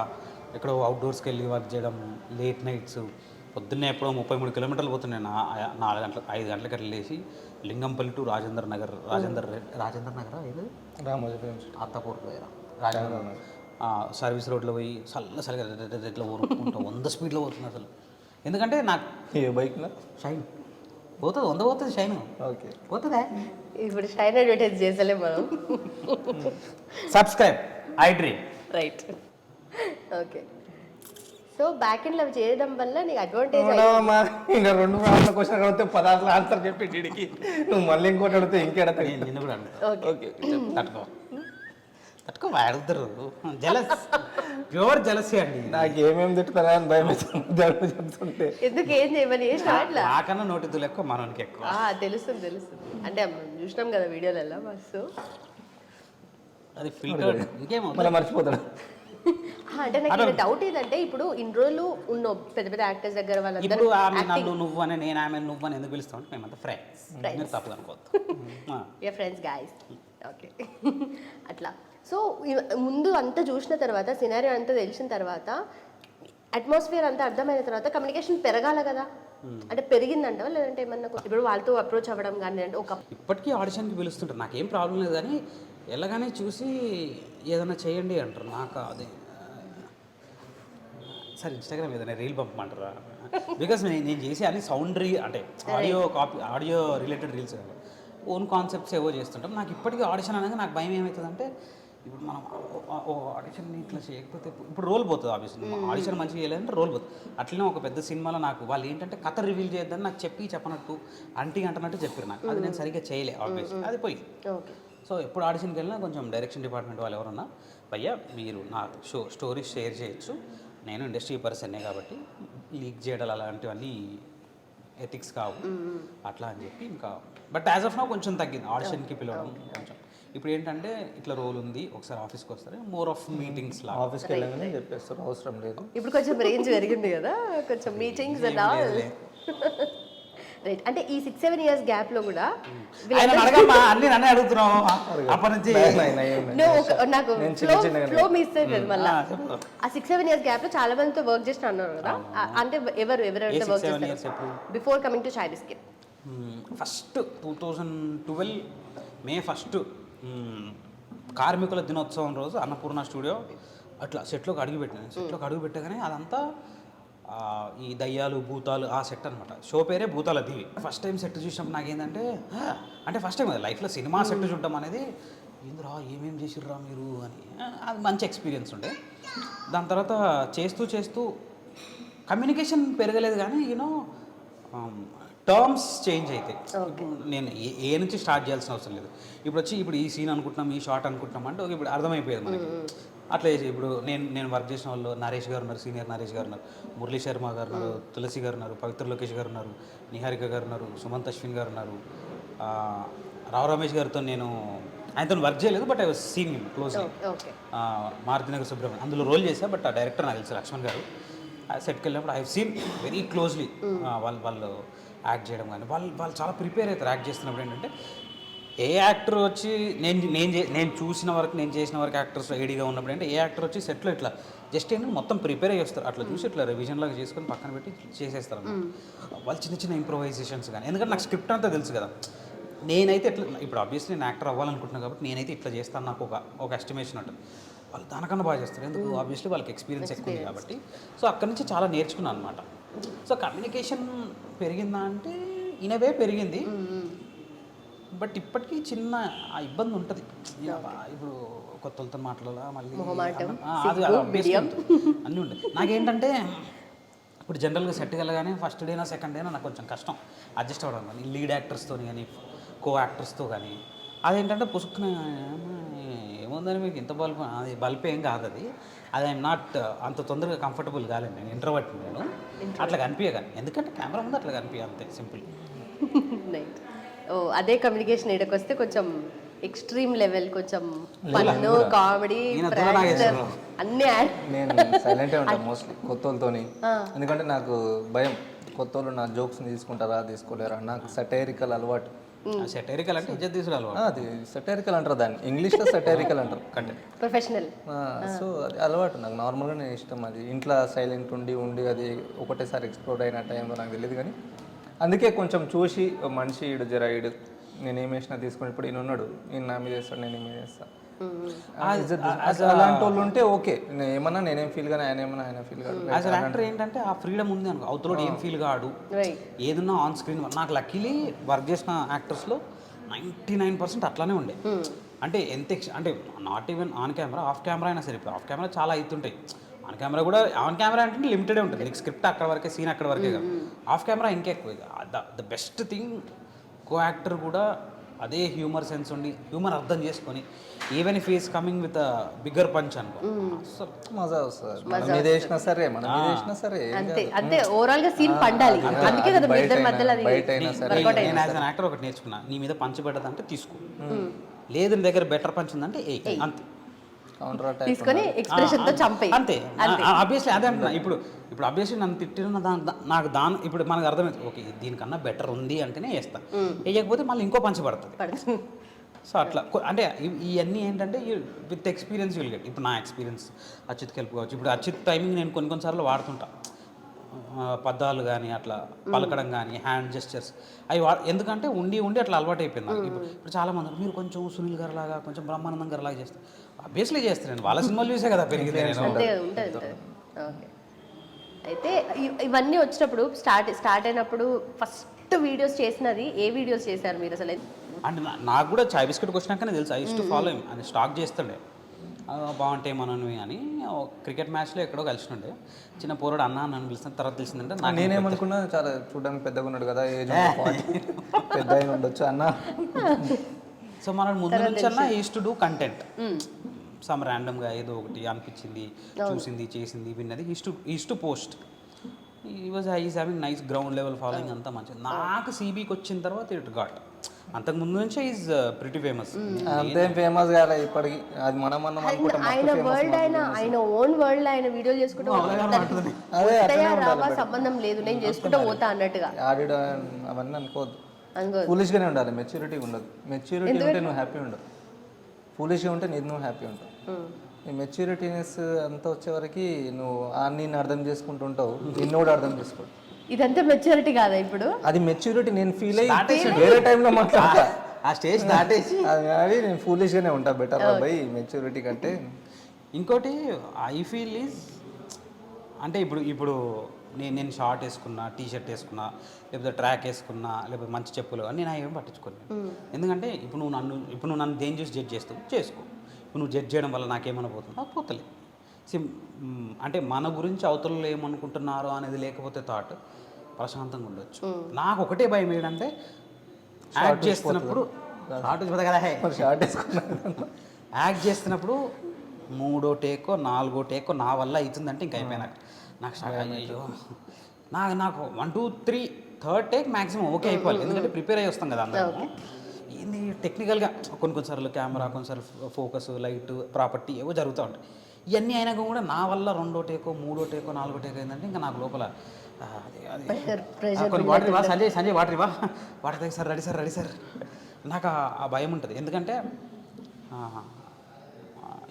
ఎక్కడో అవుట్డోర్స్కి వెళ్ళి వర్క్ చేయడం, లేట్ నైట్స్, పొద్దున్నే ఎప్పుడో 33 కిలోమీటర్లు పోతున్నాయి. 4 గంటలకు 5 గంటలకు అట్లా లేచి లింగంపల్లి టు రాజేంద్ర నగర్ ఏది అత్తాపూర్ రాజేంద్ర నగర్ సర్వీస్ రోడ్లో పోయి చల్లగా ఇట్లా ఊరుకుంటాం 100 స్పీడ్లో పోతుంది అసలు. ఎందుకంటే నాకు బైక్లో షైన్ పోతుంది, 100 పోతుంది షైన్. ఓకే పోతుందా? ఇప్పుడు షైన్ అడ్వర్టైజ్ చేసలే మనం. Subscribe I dream. Right. Okay. So back end love చేయడం వల్ల నీకు అడ్వాంటేజ్ ఇంకా 2 మార్కుల క్వశ్చన్ అడిగితే 10 ఆన్సర్ చెప్పి వీడికి నువ్వు మళ్ళీ ఇంకోటి అడిగితే ఇంకేడతా. నిన్ను కూడా ఓకే. తట్టుకో వాడుతారు జలస్, ప్యూర్ జలసీ అండి. నాకు ఏమేమి తిట్టుతారా అని భయం చెప్తుంటే ఎందుకు ఏం చేయమని అట్లా నాకన్నా నోటితులు ఎక్కువ మనకి ఎక్కువ. తెలుస్తుంది అంటే చూసినాం కదా వీడియోలలో మస్తు. అది ఫిల్టర్ ఇంకేమో మళ్ళీ మర్చిపోతాడు. అంటే నాకు డౌట్ ఏంటంటే ఇప్పుడు ఇన్ని రోజులు ఉన్న పెద్ద పెద్ద యాక్టర్స్ దగ్గర వాళ్ళందరూ ఇప్పుడు ఆమె నన్ను నువ్వు అని నేను ఆమె నువ్వు అని ఎందుకు పిలుస్తాం అంటే మేమంతా ఫ్రెండ్స్. మీరు తప్పుగా అనుకోవద్దు. Friends guys. ఓకే. అట్లా. సో ముందు అంతా చూసిన తర్వాత సినారియో అంతా తెలిసిన తర్వాత అట్మాస్ఫియర్ అంతా అర్థమైన తర్వాత కమ్యూనికేషన్ పెరగాల కదా, అంటే పెరిగిందంట లేదంటే ఏమన్నా ఇప్పుడు వాళ్ళతో అప్రోచ్ అవ్వడం కానీ అంటే ఒక ఇప్పటికీ ఆడిషన్కి పిలుస్తుంటారు, నాకేం ప్రాబ్లం లేదు. కానీ ఎలాగానే చూసి ఏదైనా చేయండి అంటారు. నాకు అది సార్ ఇన్స్టాగ్రామ్ ఏదైనా రీల్ పంపమంటారా, బికాస్ నేను చేసి అన్ని సౌండ్ అంటే ఆడియో రిలేటెడ్ రీల్స్ కదా, ఓన్ కాన్సెప్ట్స్ ఏవో చేస్తుంటాం. నాకు ఇప్పటికీ ఆడిషన్ అనేది నాకు భయం ఏమవుతుందంటే ఇప్పుడు మనం ఆడిషన్ ఇట్లా చేయకపోతే ఇప్పుడు రోల్ పోతుంది. ఆబ్వియస్లీ ఆడిషన్ మంచిగా చేయలేదంటే రోల్ పోతుంది. అట్లనే ఒక పెద్ద సినిమాలో నాకు వాళ్ళు ఏంటంటే కథ రివీల్ చేయొద్దని నాకు చెప్పనట్టు అంటున్నట్టు చెప్పారు నాకు. అది నేను సరిగ్గా చేయలే ఆబ్వియస్లీ, అది పోయి. సో ఎప్పుడు ఆడిషన్కి వెళ్ళినా కొంచెం డైరెక్షన్ డిపార్ట్మెంట్ వాళ్ళు ఎవరన్నా భయ్యా మీరు నా స్టోరీస్ షేర్ చేయొచ్చు, నేను ఇండస్ట్రీ పర్సన్నే కాబట్టి లీక్ చేయడం అలాంటివన్నీ ఎథిక్స్ కావు అట్లా అని చెప్పి ఇంకా. బట్ యాజ్ ఆఫ్ నౌ కొంచెం తగ్గింది ఆడిషన్కి పిలవడం కొంచెం. ఇప్పుడు ఏంటంటే ఇట్లా రోల్ ఉంది ఒకసారి ఆఫీస్కి వస్తారు, మోర్ ఆఫ్ మీటింగ్స్ లా ఆఫీస్కి వెళ్ళగానే చెప్పేస్తారు, అవసరం లేదు. ఇప్పుడు కొంచెం రేంజ్ పెరిగింది కదా, కొంచెం మీటింగ్స్ రైట్. అంటే ఈ 6-7 years గ్యాప్ లో కూడా అన్ని నన్నే అడుగుతున్నావు అప్పటి నుంచి నాకు ఫ్లో మిస్ అయిపోయింది మళ్ళీ. ఆ 6-7 years గ్యాప్ లో చాలా మందితో వర్క్ చేసిన అన్నారు కదా, అంటే ఎవరైతే వర్క్ చేస్తారు before coming to Chai biscuit? First 2012 May 1 కార్మికుల దినోత్సవం రోజు అన్నపూర్ణ స్టూడియో అట్లా సెట్లోకి అడుగుపెట్టాను. సెట్లోకి అడుగు పెట్టగానే అదంతా ఈ దయ్యాలు భూతాలు ఆ సెట్ అనమాట. షో పేరే భూతాల దీవి. ఫస్ట్ టైం సెట్ చూసినప్పుడు నాకేంటంటే అంటే ఫస్ట్ టైం లైఫ్లో సినిమా సెట్ చూడటం అనేది ఏందిరా ఏమేం చేసిర్రా మీరు అని, అది మంచి ఎక్స్పీరియన్స్ ఉండే. దాని తర్వాత చేస్తూ కమ్యూనికేషన్ పెరగలేదు కానీ యూనో టర్మ్స్ చేంజ్ అవుతాయి. ఇప్పుడు నేను ఏ నుంచి స్టార్ట్ చేయాల్సిన అవసరం లేదు. ఇప్పుడు ఈ సీన్ అనుకుంటున్నాం, ఈ షార్ట్ అనుకుంటున్నాం అంటే ఇప్పుడు అర్థమైపోయేది మనకి. అట్లా ఇప్పుడు నేను వర్క్ చేసిన వాళ్ళు నరేష్ గారు ఉన్నారు, సీనియర్ నరేష్ గారు ఉన్నారు, మురళీ శర్మ గారు ఉన్నారు, తులసి గారు ఉన్నారు, పవిత్ర లోకేష్ గారు ఉన్నారు, నిహారిక గారు ఉన్నారు, సుమంత్ అశ్విన్ గారు ఉన్నారు. రావు రమేష్ గారితో నేను ఆయనతో వర్క్ చేయలేదు, but I was seen him closely. Maruthi Nagar Subrahmanyam అందులో రోల్ చేశా, బట్ ఆ డైరెక్టర్ నాకు తెలుసు లక్ష్మణ్ గారు. సెట్కి వెళ్ళినప్పుడు ఐ సీన్ వెరీ క్లోజ్లీ వాళ్ళు యాక్ట్ చేయడం కానీ వాళ్ళు చాలా ప్రిపేర్ అవుతారు యాక్ట్ చేస్తున్నప్పుడు. ఏంటంటే ఏ యాక్టర్ వచ్చి నేను చూసిన వరకు నేను చేసిన వరకు యాక్టర్స్ ఐడిగా ఉన్నప్పుడు అంటే ఏ యాక్టర్ వచ్చి సెట్లో ఇట్లా జస్ట్ ఏంటంటే మొత్తం ప్రిపేర్ అయ్యి వస్తారు. అట్లా చూసి ఇట్లా రివిజన్ లాగా చేసుకొని పక్కన పెట్టి చేసేస్తారు అన్నమాట. వాళ్ళు చిన్న ఇంప్రొవైజేషన్స్ కానీ, ఎందుకంటే నాకు స్క్రిప్ట్ అంతా తెలుసు కదా. నేనైతే ఎట్లా ఇప్పుడు ఆబ్వియస్లీ నేను యాక్టర్ అవ్వాలనుకుంటున్నాను కాబట్టి నేనైతే ఇట్లా చేస్తాను, నాకు ఒక ఎస్టిమేషన్ ఉంటుంది. వాళ్ళు దానికన్నా బాగా చేస్తారు, ఎందుకు ఆబ్వియస్లీ వాళ్ళకి ఎక్స్పీరియన్స్ ఎక్కువ ఉంది కాబట్టి. సో అక్కడి నుంచి చాలా నేర్చుకున్నాను అనమాట. సో కమ్యూనికేషన్ పెరిగిందా అంటే ఇన్ ఏ వే పెరిగింది, బట్ ఇప్పటికీ చిన్న ఆ ఇబ్బంది ఉంటుంది. ఇప్పుడు కొత్తలతో మాట్లాడాలా మళ్ళీ అది అన్నీ ఉంటాయి. నాకేంటంటే ఇప్పుడు జనరల్గా సెట్ వెళ్ళగానే ఫస్ట్ డేనా సెకండ్ డేనా నాకు కొంచెం కష్టం అడ్జస్ట్ అవ్వడం కానీ, లీడ్ యాక్టర్స్తో కానీ కో యాక్టర్స్తో కానీ. అదేంటంటే పుసుక్కున ఏముందని మీకు ఇంత బల్బ్, అది బల్బ్ ఏం కాదు, అది ఐఎమ్ నాట్ అంత తొందరగా కంఫర్టబుల్ కాలేదు. నేను ఇంట్రోవర్ట్, నేను అట్లా కనిపించగాను, ఎందుకంటే కెమెరా ముందు అట్లా కనిపించాలి అంతే, సింపుల్. అదే కమ్యూనికేషన్ ఇక్కడికి వస్తే కొంచెం ఎక్స్ట్రీమ్ లెవెల్, కొంచెం ఫన్, కామెడీ, అన్ని యాడ్. నేను సైలెంటే ఉంటాను మోస్ట్లీ కొత్తోళ్ళతోని, ఎందుకంటే నాకు భయం కొత్తోళ్ళు నా జోక్స్ని తీసుకుంటారా తీసుకోలేరా. నాకు సటైరికల్ అలవాటు. సెటైరికల్ అంటే ఇజ్జత్ తీసుకురాలి, అది సెటైరికల్ అంటారు దాన్ని, ఇంగ్లీష్లో సెటైరికల్ అంటారు, కంటెంట్ ప్రొఫెషనల్. సో అది అలవాటు నాకు, నార్మల్గా నేను ఇష్టం. అది ఇంట్లో సైలెంట్ ఉండి అది ఒకటేసారి ఎక్స్ప్లోర్ అయిన టైంలో నాకు తెలియదు. కానీ అందుకే కొంచెం చూసి మనిషి ఈడు జర నేను వేసినా తీసుకుని, ఇప్పుడు ఈయన ఉన్నాడు, ఈయన నా మీద వేస్తాడు, నేను మీద వేస్తాను, అలాంటి వాళ్ళు ఉంటే ఓకే. ఏమన్నా నేనేం ఫీల్ కానీ ఆయన ఏమన్నా ఆయన ఫీల్ కాదు. యాజ్ అన్ యాక్టర్ ఏంటంటే ఆ ఫ్రీడమ్ ఉంది అనుకో, అవతలోడు ఏం ఫీల్ కాడు, ఏదన్నా ఆన్ స్క్రీన్. నాకు లక్కీలీ వర్క్ చేసిన యాక్టర్స్లో 99% అట్లానే ఉండే. అంటే అంటే not even on camera, of camera అయినా సరే. ఇప్పుడు ఆఫ్ కెమెరా చాలా అవుతుంటాయి, ఆన్ కెమెరా కూడా. ఆన్ కెమెరా అంటే లిమిటెడే ఉంటుంది, నీకు స్క్రిప్ట్ అక్కడ వరకే, సీన్ అక్కడ వరకే కదా. ఆఫ్ కెమెరా ఇంకెక్కువ. The best thing, co actor కూడా అదే హ్యూమర్ సెన్స్ ఉండి, హ్యూమర్ అర్థం చేసుకొని, even if is coming with bigger punch అనుకో, అసలు మజా వస్తుంది. మనం మీద వేసినా సరే, మనం మీద వేసినా సరే, అంతే అంతే ఓవరాల్ గా సీన్ పండాలి. అందుకే కదా మీ ఇద్దరి మధ్యలో అది బయట అయినా సరే. నేను యాజ్ అన్ యాక్టర్ ఒకటి నేర్చుకున్నా, నీ మీద పంచ్ పెట్టదంటే తీసుకో, లేదు నీ దగ్గర బెటర్ పంచ్ ఉందంటే అంతే, కౌంటర్ అటాక్ తీసుకొని ఎక్స్ప్రెషన్ తో చంపేయి. అంతే. ఆబ్వియస్లీ అదే అంటున్నా. ఇప్పుడు ఆబ్వియస్లీ నన్ను తిట్టిన నాకు ఇప్పుడు మనకు అర్థమైంది, ఓకే దీనికన్నా బెటర్ ఉంది అంటేనే వేస్తా, వేయకపోతే మళ్ళీ ఇంకో పంచ పడుతుంది. సో అట్లా అంటే ఇవన్నీ ఏంటంటే విత్ ఎక్స్పీరియన్స్ విల్ గెట్. ఇప్పుడు నా ఎక్స్పీరియన్స్ అచ్యుత్కి వెళ్ళిపోవచ్చు. ఇప్పుడు అచ్యుత్ టైమింగ్ నేను కొన్నిసార్లు వాడుతుంటా, పద్దాలు కానీ అట్లా పలకడం కానీ, హ్యాండ్ జెస్చర్స్ అవి ఎందుకంటే ఉండి అట్లా అలవాటు అయిపోయింది నాకు. ఇప్పుడు చాలామంది మీరు కొంచెం సునీల్ గారు లాగా, కొంచెం బ్రహ్మానందం గారు లాగా చేస్తారు. ఆబ్వియస్లీ చేస్తాను, వాళ్ళ సినిమాలు చూసే కదా పెరిగింది నేను. అయితే ఇవన్నీ వచ్చినప్పుడు స్టార్ట్ అయినప్పుడు ఫస్ట్ వీడియోస్ చేసినది ఏ వీడియోస్ చేశారు మీరు అసలు? అంటే నాకు కూడా చాయ్ బిస్కెట్కి వచ్చినాకనే తెలుసు, I use to follow him. అని స్టాక్ చేస్తుండే, బాగుంటాయి మనవి అని. క్రికెట్ మ్యాచ్లో ఎక్కడో కలిసినుండే, చిన్న పోరాడు అన్న నన్ను పిలిచిన తర్వాత తెలిసిందంటే నాకు. నేనేమనుకున్నా చాలా చూడడానికి పెద్దగా ఉన్నాడు కదా, ఏజ్ పెద్ద అయిన ఉండొచ్చు అన్న. సో మన ముందు నుంచి అన్న use to do content, some ర్యాండమ్గా ఏదో ఒకటి అనిపించింది, చూసింది, చేసింది, విన్నది is to post. Is having nice ground level following, అంతా మంచిది. నాకు సిబికి వచ్చిన తర్వాత ఇట్ గాట్, అంతకు ముందు నుంచే ఈజ్ ప్రిటీ ఫేమస్. అంతేం ఫేమస్ కాలే ఇప్పటికి, అది మనం ఆయన వరల్డ్, ఆయన ఓన్ వరల్డ్ ఆయన వీడియోలు చేసుకుంటూ సంబంధం లేదు, నేను చేసుకుంటూ పోతా అన్నట్టుగా. ఆడిడ అవన్నీ అనుకోవద్దు, ఫూలిష్ గానే ఉండాలి, మెచ్యూరిటీ ఉండదు. మెచ్యూరిటీ ఉంటే నువ్వు హ్యాపీ ఉండవు, ఫూలిష్గా ఉంటే నువ్వు హ్యాపీ ఉంటావు. ఈ మెచ్యూరిటీనెస్ అంతా వచ్చేవరకు నువ్వు నేను అర్థం చేసుకుంటుంటావు, నిన్ను కూడా అర్థం చేసుకోడు. ఇదంతా మెచ్యూరిటీ కాదా ఇప్పుడు? అది మెచ్యూరిటీ నేను ఫీల్ అయ్యి వేరే టైంలో మాట్లాడతా, ఆ స్టేజ్ దాటేసి అది నేను ఫూలిష్గానే ఉంటా. బెటర్ అబ్బాయి మెచ్యూరిటీ కంటే. ఇంకోటి ఐ ఫీల్ ఈజ్ అంటే ఇప్పుడు నేను షార్ట్ వేసుకున్నా, టీ షర్ట్ వేసుకున్నా, లేకపోతే ట్రాక్ వేసుకున్నా, లేకపోతే మంచి చెప్పులు అని నేను ఏం పట్టించుకోను. ఎందుకంటే ఇప్పుడు నువ్వు నన్ను దేని చూసి జడ్జ్ చేస్తావు, చేసుకో. ఇప్పుడు నువ్వు జడ్జ్ చేయడం వల్ల నాకేమైనా పోతుందా, పోతలే. అంటే మన గురించి అవతలలో ఏమనుకుంటున్నారో అనేది లేకపోతే థాట్, ప్రశాంతంగా ఉండొచ్చు. నాకు ఒకటే భయం ఏంటంటే యాక్ట్ చేస్తున్నప్పుడు యాక్ట్ చేస్తున్నప్పుడు 3వ టేకో 4వ టేకో నా వల్ల అవుతుందంటే ఇంక అయిపోయినాక నాకు అయ్యో నాకు 1 2 3 థర్డ్ టేక్ మ్యాక్సిమం ఓకే అయిపోవాలి. ఎందుకంటే ప్రిపేర్ అయ్యి వస్తాం కదా అందరం. ఏంది టెక్నికల్గా కొన్నిసార్లు కెమెరా, కొన్నిసార్లు ఫోకస్, లైట్, ప్రాపర్టీ ఏవో జరుగుతూ ఉంటాయి. ఇవన్నీ అయినాక కూడా నా వల్ల 2వ టేకో 3వ టేకో 4వ టేకో ఏంటంటే ఇంకా నాకు లోపల కొన్ని వాటర్ ఇవ్వ, సంజయ్ వాటర్ ఇవ్వ, వాటర్ తాగి సార్ రెడీ సార్ నాకు ఆ భయం ఉంటుంది. ఎందుకంటే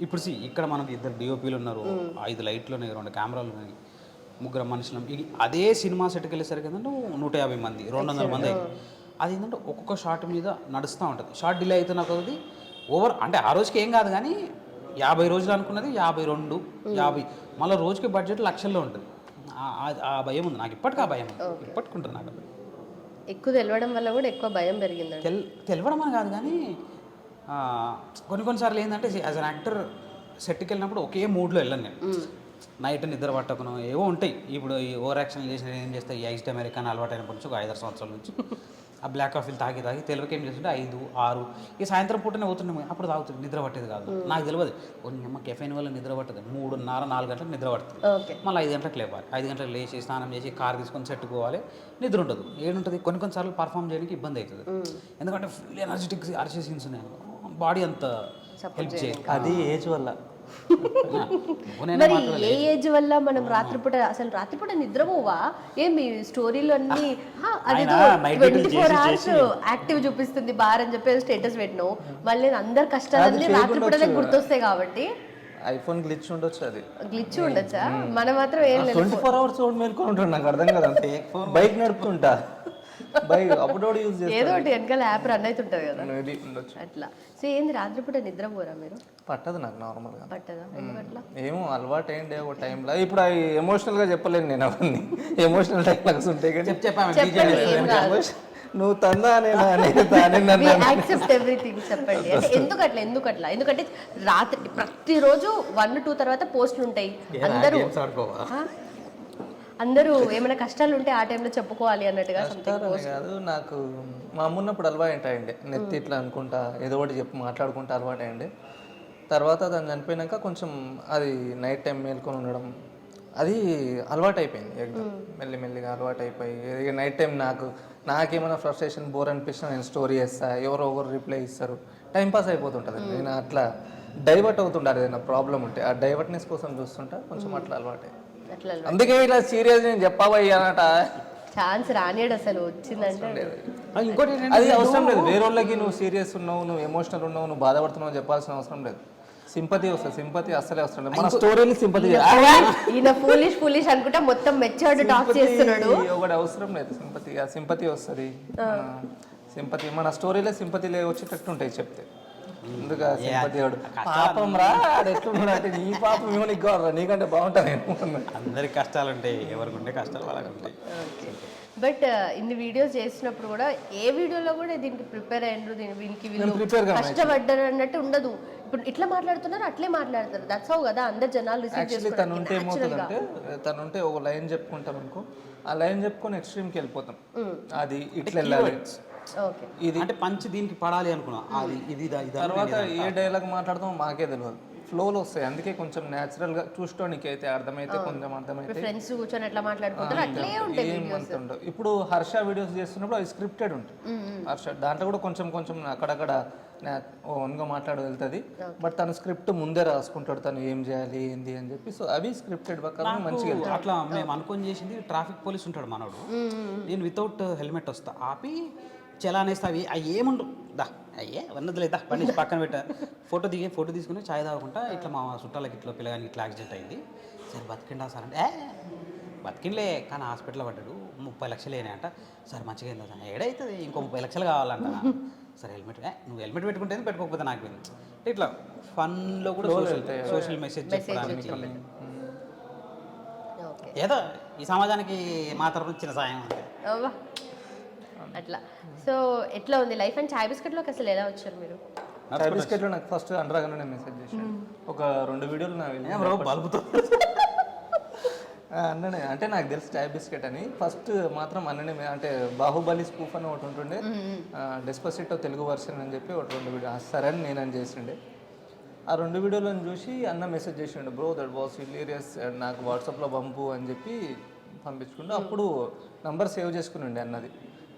ఇప్పుడు ఇక్కడ మనకి 2 డిఓపీలు ఉన్నారు, 5 లైట్లు ఉన్నాయి, 2 కెమెరాలు ఉన్నాయి, 3 మనుషులు. అదే సినిమా సెట్కి వెళ్ళేసరికి ఏంటంటే 150 మంది 200 మంది అయింది. అది ఏంటంటే ఒక్కొక్క షాట్ మీద నడుస్తూ ఉంటుంది. షార్ట్ డిలే అవుతున్న కొద్ది ఓవర్ అంటే ఆ రోజుకి ఏం కాదు, కానీ 50 రోజులు అనుకున్నది 52, 50, మళ్ళీ రోజుకి బడ్జెట్ లక్షల్లో ఉంటుంది. ఆ భయం ఉంది నాకు ఇప్పటికీ, ఆ భయం ఇప్పటికి ఉంటుంది నాకు. ఎక్కువ తెలవడం వల్ల కూడా ఎక్కువ భయం పెరిగింది. తెలవడం అని కాదు, కానీ కొన్నిసార్లు ఏంటంటే యాజ్ అన్ యాక్టర్ సెట్కి వెళ్ళినప్పుడు ఒకే మూడ్లో వెళ్ళను నేను. నైట్ నిద్ర పట్టకును ఏవో ఉంటాయి. ఇప్పుడు ఈ ఓవర్ యాక్షన్ చేసిన ఏం చేస్తాయి, ఈ ఐస్ట్ అమెరికాన్ అలవాటైనప్పటి నుంచి ఒక 5-6 సంవత్సరాల నుంచి ఆ బ్లాక్ కాఫీలు తాగి తెలియక ఏం చేస్తుంటే 5, 6 ఈ సాయంత్రం పూటనే పోతున్నాము. అప్పుడు తాగుతుంది, నిద్ర పట్టేది కాదు నాకు తెలియదు. కొన్ని అమ్మ కెఫైన్ వల్ల నిద్ర పట్టదు, 3:30, 4 గంటలకు నిద్ర పడుతుంది. మళ్ళీ 5 గంటలకు లేవాలి, 5 గంటలకు లేచి స్నానం చేసి కార్ తీసుకొని సెట్ పోవాలి, నిద్ర ఉంటుంది. ఏడుంటుంది. కొన్నిసార్లు పర్ఫామ్ చేయడానికి ఇబ్బంది అవుతుంది, ఎందుకంటే ఫుల్ ఎనర్జెటిక్ అరిచే సీన్స్ ఉన్నాయి, బాడీ అంత హెల్ప్ చేయదు. అది ఏజ్ వల్ల. మరి ఏ ఏజ్ వల్ల మనం రాత్రిపూట నిద్రపోవా? ఏమి స్టోరీలు అన్ని అదేదో 24 hours యాక్టివ్ చూపిస్తుంది బార్ అని చెప్పి స్టేటస్ పెట్టినావు. మళ్ళీ అందరు కష్టాలన్నీ రాత్రిపూటనే గుర్తొస్తాయి కాబట్టి ఐఫోన్ గ్లిచ్ ఉండొచ్చు, అది గ్లిచ్ ఉండొచ్చా? మనం మాత్రం ఏం లేదు, 24 hours మేల్కొని ఉంటాడు. నాకు అర్థం కదా, బైక్ నడుపుతుంటా, బైక్ అప్పుడు యూజ్ చేస్తా, ఏదో ఒకటి వెనకాల యాప్ రన్ అవుతుంటది కదా అట్లా. సో ఏంది రాత్రిపూట నిద్రపోరా మీరు? పట్టదు నాకు, నార్మల్గా పట్టదా? ఎందుకట్లా? ఏమో అలవాటు ఏంటి ఒక టైంలో. ఇప్పుడు అవి ఎమోషనల్గా చెప్పలేను నేను, అవన్నీ ఎమోషనల్ డైలాగ్స్ ఉంటాయి కానీ నువ్వు తందా నేను తానే నన్ను యాక్సెప్ట్ ఎవ్రీథింగ్ చెప్పండి. అంటే ఎందుకట్లా ఎందుకంటే రాత్రి ప్రతిరోజు 1-2 తర్వాత పోస్టులు ఉంటాయి. అందరూ ఏమైనా కష్టాలు ఉంటే ఆ టైంలో చెప్పుకోవాలి అన్నట్టుగా కష్టాలని కాదు, నాకు మా అమ్మ ఉన్నప్పుడు అలవాటు అయ్యండి. నెత్తి ఇట్లా అనుకుంటా ఏదో ఒకటి చెప్పి మాట్లాడుకుంటా అలవాటు అయ్యండి. తర్వాత దాన్ని చనిపోయినాక కొంచెం అది నైట్ టైం మేల్కొని ఉండడం అది అలవాటు అయిపోయింది. మెల్లిమెల్లిగా అలవాటు అయిపోయి ఇక నైట్ టైం నాకేమైనా ఫ్రస్ట్రేషన్ బోర్ అనిపించినా నేను స్టోరీ చేస్తా, ఎవరో ఒకరు రిప్లై ఇస్తారు, టైంపాస్ అయిపోతుంటుంది. నేను అట్లా డైవర్ట్ అవుతుంటారు ఏదైనా ప్రాబ్లం ఉంటే, ఆ డైవర్ట్నెస్ కోసం చూస్తుంటా కొంచెం అట్లా అలవాటు. అందుకే ఇలా సీరియస్ నేను చెప్పబోయానట. ఛాన్స్ రానియడు అసలు, వచ్చిందంటే ఇంకోటి అది అవసరం లేదు. వేరే వాళ్ళకి నువ్వు సీరియస్ ఉన్నావు, నువ్వు ఎమోషనల్ ఉన్నావు, నువ్వు బాధపడుతున్నావు చెప్పాల్సిన అవసరం లేదు. సింపతి వస్తుంది, సింపతి అస్సలే అవసరం లేదు. మన స్టోరీని సింపతి ఈయన ఫూలిష్ అనుకుంటా మొత్తం మెచ్యూర్డ్ టాక్ చేస్తున్నాడు. ఒకటి అవసరం లేదు, సింపతి వస్తుంది. సింపతి మన స్టోరీలో సింపతి వచ్చేటట్టు ఉంటాయి చెప్తే. ముందుగా సింపతి పాపం రా ఎట్లున్నాడు అంటే నీ పాపం ఏమో నీకు కావాలి, నీకంటే బాగుంటాను నేను. అందరికి కష్టాలు ఉంటాయి, ఎవరికి ఉంటే కష్టాలు వాళ్ళకి ఉంటాయి. బట్ ఇన్ని వీడియోస్ చేసినప్పుడు కూడా ఏ వీడియోలో కూడా దీనికి ప్రిపేర్ అయ్యారు, దీనికి వీళ్ళు కష్టపడ్డారు అన్నట్టు ఉండదు. ఇప్పుడు ఇట్లా మాట్లాడుతున్నారు అట్లే మాట్లాడతారు. దట్స్ హౌ కదా అందరు జనాలు రిసీవ్ చేసుకుంటారు. తనుంటే ఏమవుతుందంటే తనుంటే ఒక లైన్ చెప్పుకుంటాం అనుకో, ఆ లైన్ చెప్పుకొని ఎక్స్ట్రీమ్కి వెళ్ళిపోతాం. అది ఇట్లా వెళ్ళాలి, ఇది అంటే పంచి దీనికి పడాలి అనుకున్నా, అది ఇది తర్వాత ఏ డైలాగ్ మాట్లాడతామో మాకే తెలియదు, ఫ్లోలో వస్తాయి. అందుకే కొంచెం న్యాచురల్ గా చూసుకోనికి అయితే అర్థమైతే కొంచెం అర్థమైతే ఫ్రెండ్స్ కూర్చొని ఎట్లా మాట్లాడుకుంటారు అట్లే ఉంటాయి వీడియోస్. ఇప్పుడు హర్ష వీడియోస్ చేస్తున్నప్పుడు అది స్క్రిప్టెడ్ ఉంటుంది. హర్ష దాంట్లో కూడా కొంచెం అక్కడక్కడ ఓన్గా మాట్లాడి వెళ్తుంది. బట్ తన స్క్రిప్ట్ ముందే రాసుకుంటాడు, తను ఏం చేయాలి ఏంది అని చెప్పి. సో అవి స్క్రిప్టెడ్ ప్రకారం మంచిగా అట్లా మేము అనుకొని చేసింది. ట్రాఫిక్ పోలీస్ ఉంటాడు మనోడు, నేను వితౌట్ హెల్మెట్ వస్తా, ఆపి చలానేస్తా, అవి ఏముండవు, దా అయ్యే వన్నదిలేదా బండి పక్కన పెట్టా, ఫోటో తీసుకుని చాయ్ తాగకుండా ఇట్లా మా చుట్టాలకి ఇట్లా పిల్లగానికి ఇట్లా యాక్సిడెంట్ అయింది సార్, బతికిండా సార్ అంటే బతికిండలే కానీ హాస్పిటల్లో పడ్డాడు, 30 లక్షలు అయినాయంట సార్. మంచిగా అయిందా సార్? ఏడవుతుంది, ఇంకో 30 లక్షలు కావాలంట సార్. హెల్మెట్ నువ్వు హెల్మెట్ పెట్టుకుంటే పెట్టుకోకపోతే నాకు అంటే ఇట్లా ఫన్లో కూడా సోషల్ మెసేజ్ చెప్పడానికి ఏదో ఈ సమాజానికి మా తరఫున చిన్న సాయం అంతే అట్లా. సో ఎట్లా ఉంది లైఫ్ అండ్ చాయ్ బిస్కెట్లోకి అసలు ఎలా వచ్చారు మీరు? చాయ్ బిస్కెట్లో నాకు ఫస్ట్ అనరాగానే మెసేజ్ చేశాను. ఒక 2 వీడియోలు నా బల్బుతో అన్ననే, అంటే నాకు తెలుసు చాయ్ బిస్కెట్ అని. ఫస్ట్ మాత్రం అన్ననే, అంటే బాహుబలి స్పూఫ్ అని ఒకటి ఉంటుండే, డెస్పసిటో తెలుగు వర్షన్ అని చెప్పి ఒకటి 2 వీడియో సరే అని నేను చేసిండే. ఆ 2 వీడియోలను చూసి అన్న మెసేజ్ చేసిండు, బ్రో దట్ వాస్ హిలేరియస్, నాకు వాట్సాప్లో పంపు అని చెప్పి పంపించుకుంటూ అప్పుడు నంబర్ సేవ్ చేసుకుని అన్నది.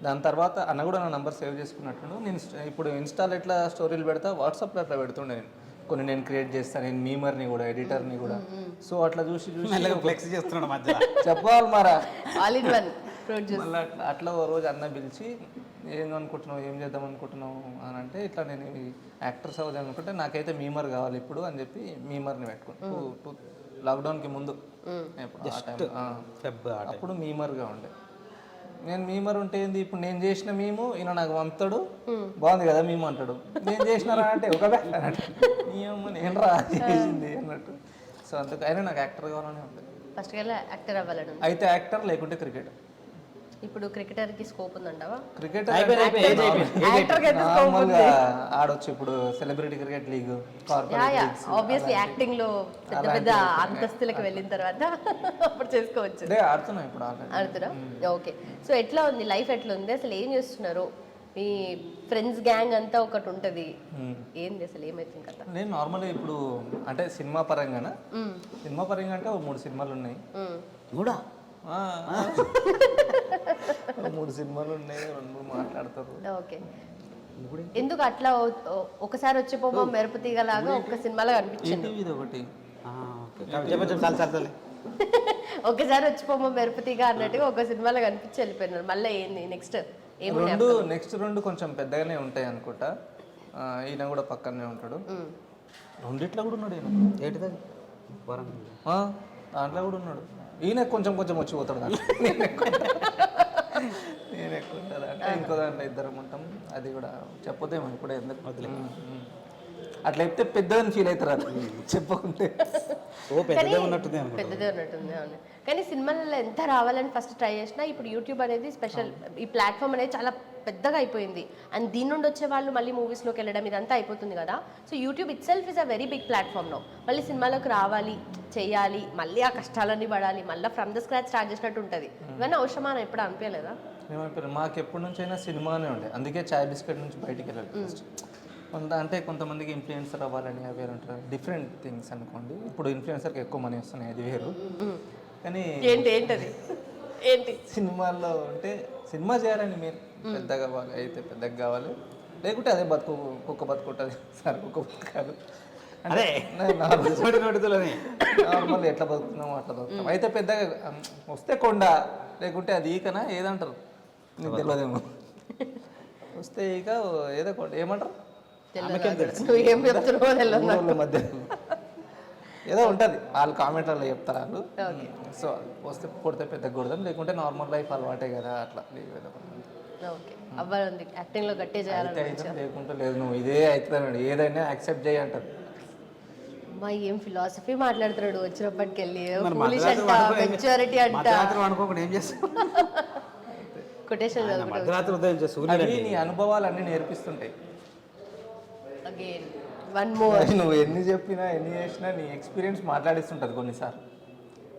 దాని తర్వాత అన్న కూడా నా నంబర్ సేవ్ చేసుకున్నట్టు. నేను ఇప్పుడు ఇన్స్టాలో ఎట్లా స్టోరీలు పెడతా, వాట్సాప్లో అట్లా పెడుతుండే. కొన్ని నేను క్రియేట్ చేస్తాను, నేను మీమర్ని కూడా ఎడిటర్ని కూడా. సో అట్లా చూసి ఫ్లెక్స్ చేస్తున్నాడు మధ్య చెప్పాలి మరా మళ్ళీ అట్లా ఓ రోజు అన్న పిలిచి ఏమనుకుంటున్నావు, ఏం చేద్దాం అనుకుంటున్నావు అని అంటే, ఇట్లా నేను యాక్టర్స్ అవ్వదు అనుకుంటే నాకైతే మీమర్ కావాలి ఇప్పుడు అని చెప్పి మీమర్ని పెట్టుకున్నాను. లాక్డౌన్కి ముందు అప్పుడు మీమర్గా ఉండే. నేను మీమర్ ఉంటే ఏంది, ఇప్పుడు నేను చేసిన మేము ఈయన నాకు పంపుతాడు, బాగుంది కదా మేము అంటాడు, నేను చేసినారా అంటే ఒక నేను రా చేసింది అన్నట్టు. సో అందుకు అయినా నాకు యాక్టర్ కావాలని ఉంటుంది. ఫస్ట్ యాక్టర్ అవ్వాలని అయితే యాక్టర్, లేకుంటే క్రికెటర్. ఇప్పుడు క్రికెటర్ కి స్కోప్ ఉందంటావా? క్రికెటర్ ఆడొచ్చు ఇప్పుడు, celebrity cricket league, obviously acting లో పెద్ద పెద్ద అంతస్తులకు వెళ్ళిన తర్వాత అప్పుడు చేసుకోవచ్చు. ఆడుతున్నా ఇప్పుడు, ఆడుతున్నా. ఓకే. సో ఎట్లా ఉంది లైఫ్, ఎట్లా ఉంది అసలు, ఏం చేస్తున్నారు? మీ ఫ్రెండ్స్ గ్యాంగ్ అంతా ఒకటి ఉంటది, ఏంది అసలు ఏమైతుంది కదా? నేను నార్మల్గా ఇప్పుడు అంటే సినిమా పరంగా అంటే 3 సినిమాలు ఉన్నాయి కూడా, 3 సినిమాలు ఉన్నాయి, 2 మాట్లాడతారు. ఓకే. ఎందుకు అట్లా ఒకసారి వచ్చిపోమో మెరుపు తీగలాగా ఒక సినిమాలో కనిపించింది. ఇది ఒకటి ఒకసారి వచ్చిపోమో మెరుపు తీగ అన్నట్టుగా ఒక సినిమాలో కనిపించి వెళ్ళిపోయినారు. మళ్ళీ ఏంది నెక్స్ట్? నెక్స్ట్ 2 కొంచెం పెద్దగానే ఉంటాయి అనుకుంటా. ఈయన కూడా పక్కనే ఉంటాడు. 2 కూడా ఉన్నాడు ఈయన. ఏంటిది? దాంట్లో కూడా ఉన్నాడు. ఈయన కొంచెం వచ్చి పోతాడు. నేను ఎక్కువ ఉంటుంది అంటే ఇంకో దాంట్లో 2 ఉంటాం. అది కూడా చెప్పొద్దేమో ఇప్పుడే ఎందుకు, అట్లా చెప్తే పెద్దదని ఫీల్ అవుతారు అది చెప్పకుంటే. ఓ పెద్దదే ఉన్నట్టుంది అనుకుంటా. పెద్దదే ఉన్నట్టుంది, అవును. కానీ సినిమాలలో ఎంత రావాలని ఫస్ట్ ట్రై చేసినా ఇప్పుడు యూట్యూబ్ అనేది స్పెషల్, ఈ ప్లాట్ఫామ్ అనేది చాలా పెద్దగా అయిపోయింది. అండ్ దీని నుండి వచ్చే వాళ్ళు మళ్ళీ మూవీస్లోకి వెళ్ళడం ఇదంతా అయిపోతుంది కదా. So YouTube itself is a very big platform no. మళ్ళీ సినిమాలోకి రావాలి, చేయాలి, మళ్ళీ ఆ కష్టాలన్నీ పడాలి, మళ్ళీ ఫ్రమ్ ద స్క్రాచ్ స్టార్ట్ చేసినట్టు ఉంటుంది. ఇవన్నీ అవసరమా అని ఎప్పుడు అనిపించలేదా? ఏమైపోయారు మాకు ఎప్పటి నుంచి అయినా సినిమానే ఉండే, అందుకే చాయ్ బిస్కెట్ నుంచి బయటికి వెళ్ళాలి ఫస్ట్. అంటే కొంతమందికి ఇన్ఫ్లుయెన్సర్ అవ్వాలని అవి ఉంటారు, డిఫరెంట్ థింగ్స్ అనుకోండి. ఇప్పుడు ఇన్ఫ్లుయెన్సర్కి ఎక్కువ మనీ వస్తున్నాయి, అది వేరు. కానీ ఏంటది ఏంటి సినిమాల్లో అంటే సినిమా చేయాలని మీరు పెద్దగా బాగా అయితే పెద్దగా కావాలి, లేకుంటే అదే బతుకు కుక్క బతుకుంటుంది సార్, కుక్క బతుకాలు అదే నార్మల్ ఎట్లా బతుకుతున్నామో అట్లా బతుకుతాం. అయితే పెద్దగా వస్తే కొండ, లేకుంటే అది ఈకనా ఏదంటారు నీకు తెలియదేమో, వస్తే ఈక ఏదో కొండ ఏమంటారు ఏం చెప్తున్నావో తెలియదు. ఊళ్ళో మధ్య ఏదో ఉంటుంది, వాళ్ళు కామెంట్లలో చెప్తారు వాళ్ళు. సో వస్తే కొడితే పెద్దగా కొడదాం, లేకుంటే నార్మల్ లైఫ్ అలవాటే కదా అట్లా ఓకే, అవ్వాలి యాక్టింగ్లో గట్టే చేయాలని. లేకుంటే లేదు, నువ్వు ఇదే అవుతుంది, ఏదైనా యాక్సెప్ట్ చేయంటారు. అమ్మా ఏం ఫిలాసఫీ మాట్లాడుతున్నాడు వచ్చినప్పటికెళ్ళి, మరి ఫూలిష్ అంట, మెచ్యూరిటీ అంట, మధ్యరాత్రి అనుకోకుండా ఏం చేస్తావు? కొటేషన్ మధ్యరాత్రి ఉదయం సూర్యుడు అవి నీ అనుభవాలన్నీ నేర్పిస్తుంటాయి. అగైన్ వన్ మోర్, నువ్వు ఎన్ని చెప్పినా ఎన్ని చేసినా నీ ఎక్స్పీరియన్స్ మాట్లాడిస్తుంటుంది కొన్నిసార్లు.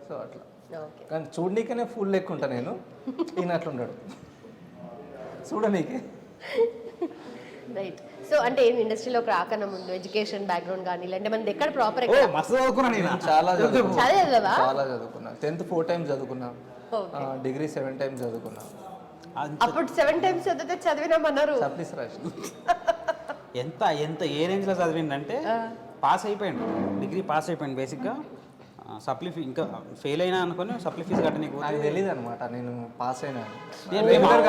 సో అట్లా ఓకే. కానీ చూడనీకనే ఫుల్ లెక్క ఉంటా నేను, ఈయన అట్లుంటాడు చూడనీకే. రైట్. సో అంటే ఏం ఇండస్ట్రీలోకి రాకన్నా ముందు ఎడ్యుకేషన్ బ్యాక్గ్రౌండ్ కానీ లేదంటే మనది ఎక్కడ ప్రాపర్ ఓ మస్తు చదువుకున్నా నేను. చాలా చదువుకున్నా, చదివేదా? చాలా చదువుకున్నా. 10th 4 times చదువుకున్నా, డిగ్రీ 7 times చదువుకున్నా. అప్పుడు 7 times చదివితే చదివినామన్నారు. సప్లీస్ రాసిన ఎంత ఎంత ఏ రేంజ్లో చదివిందంటే పాస్ అయిపోయాడు, డిగ్రీ పాస్ అయిపోయాడు. బేసిక్గా సప్లీ ఫీ ఇంకా ఫెయిల్ అయినా అనుకుని సప్లీ ఫీజు కట్టనీకు నాకు తెలియదు అనమాట, నేను పాస్ అయినా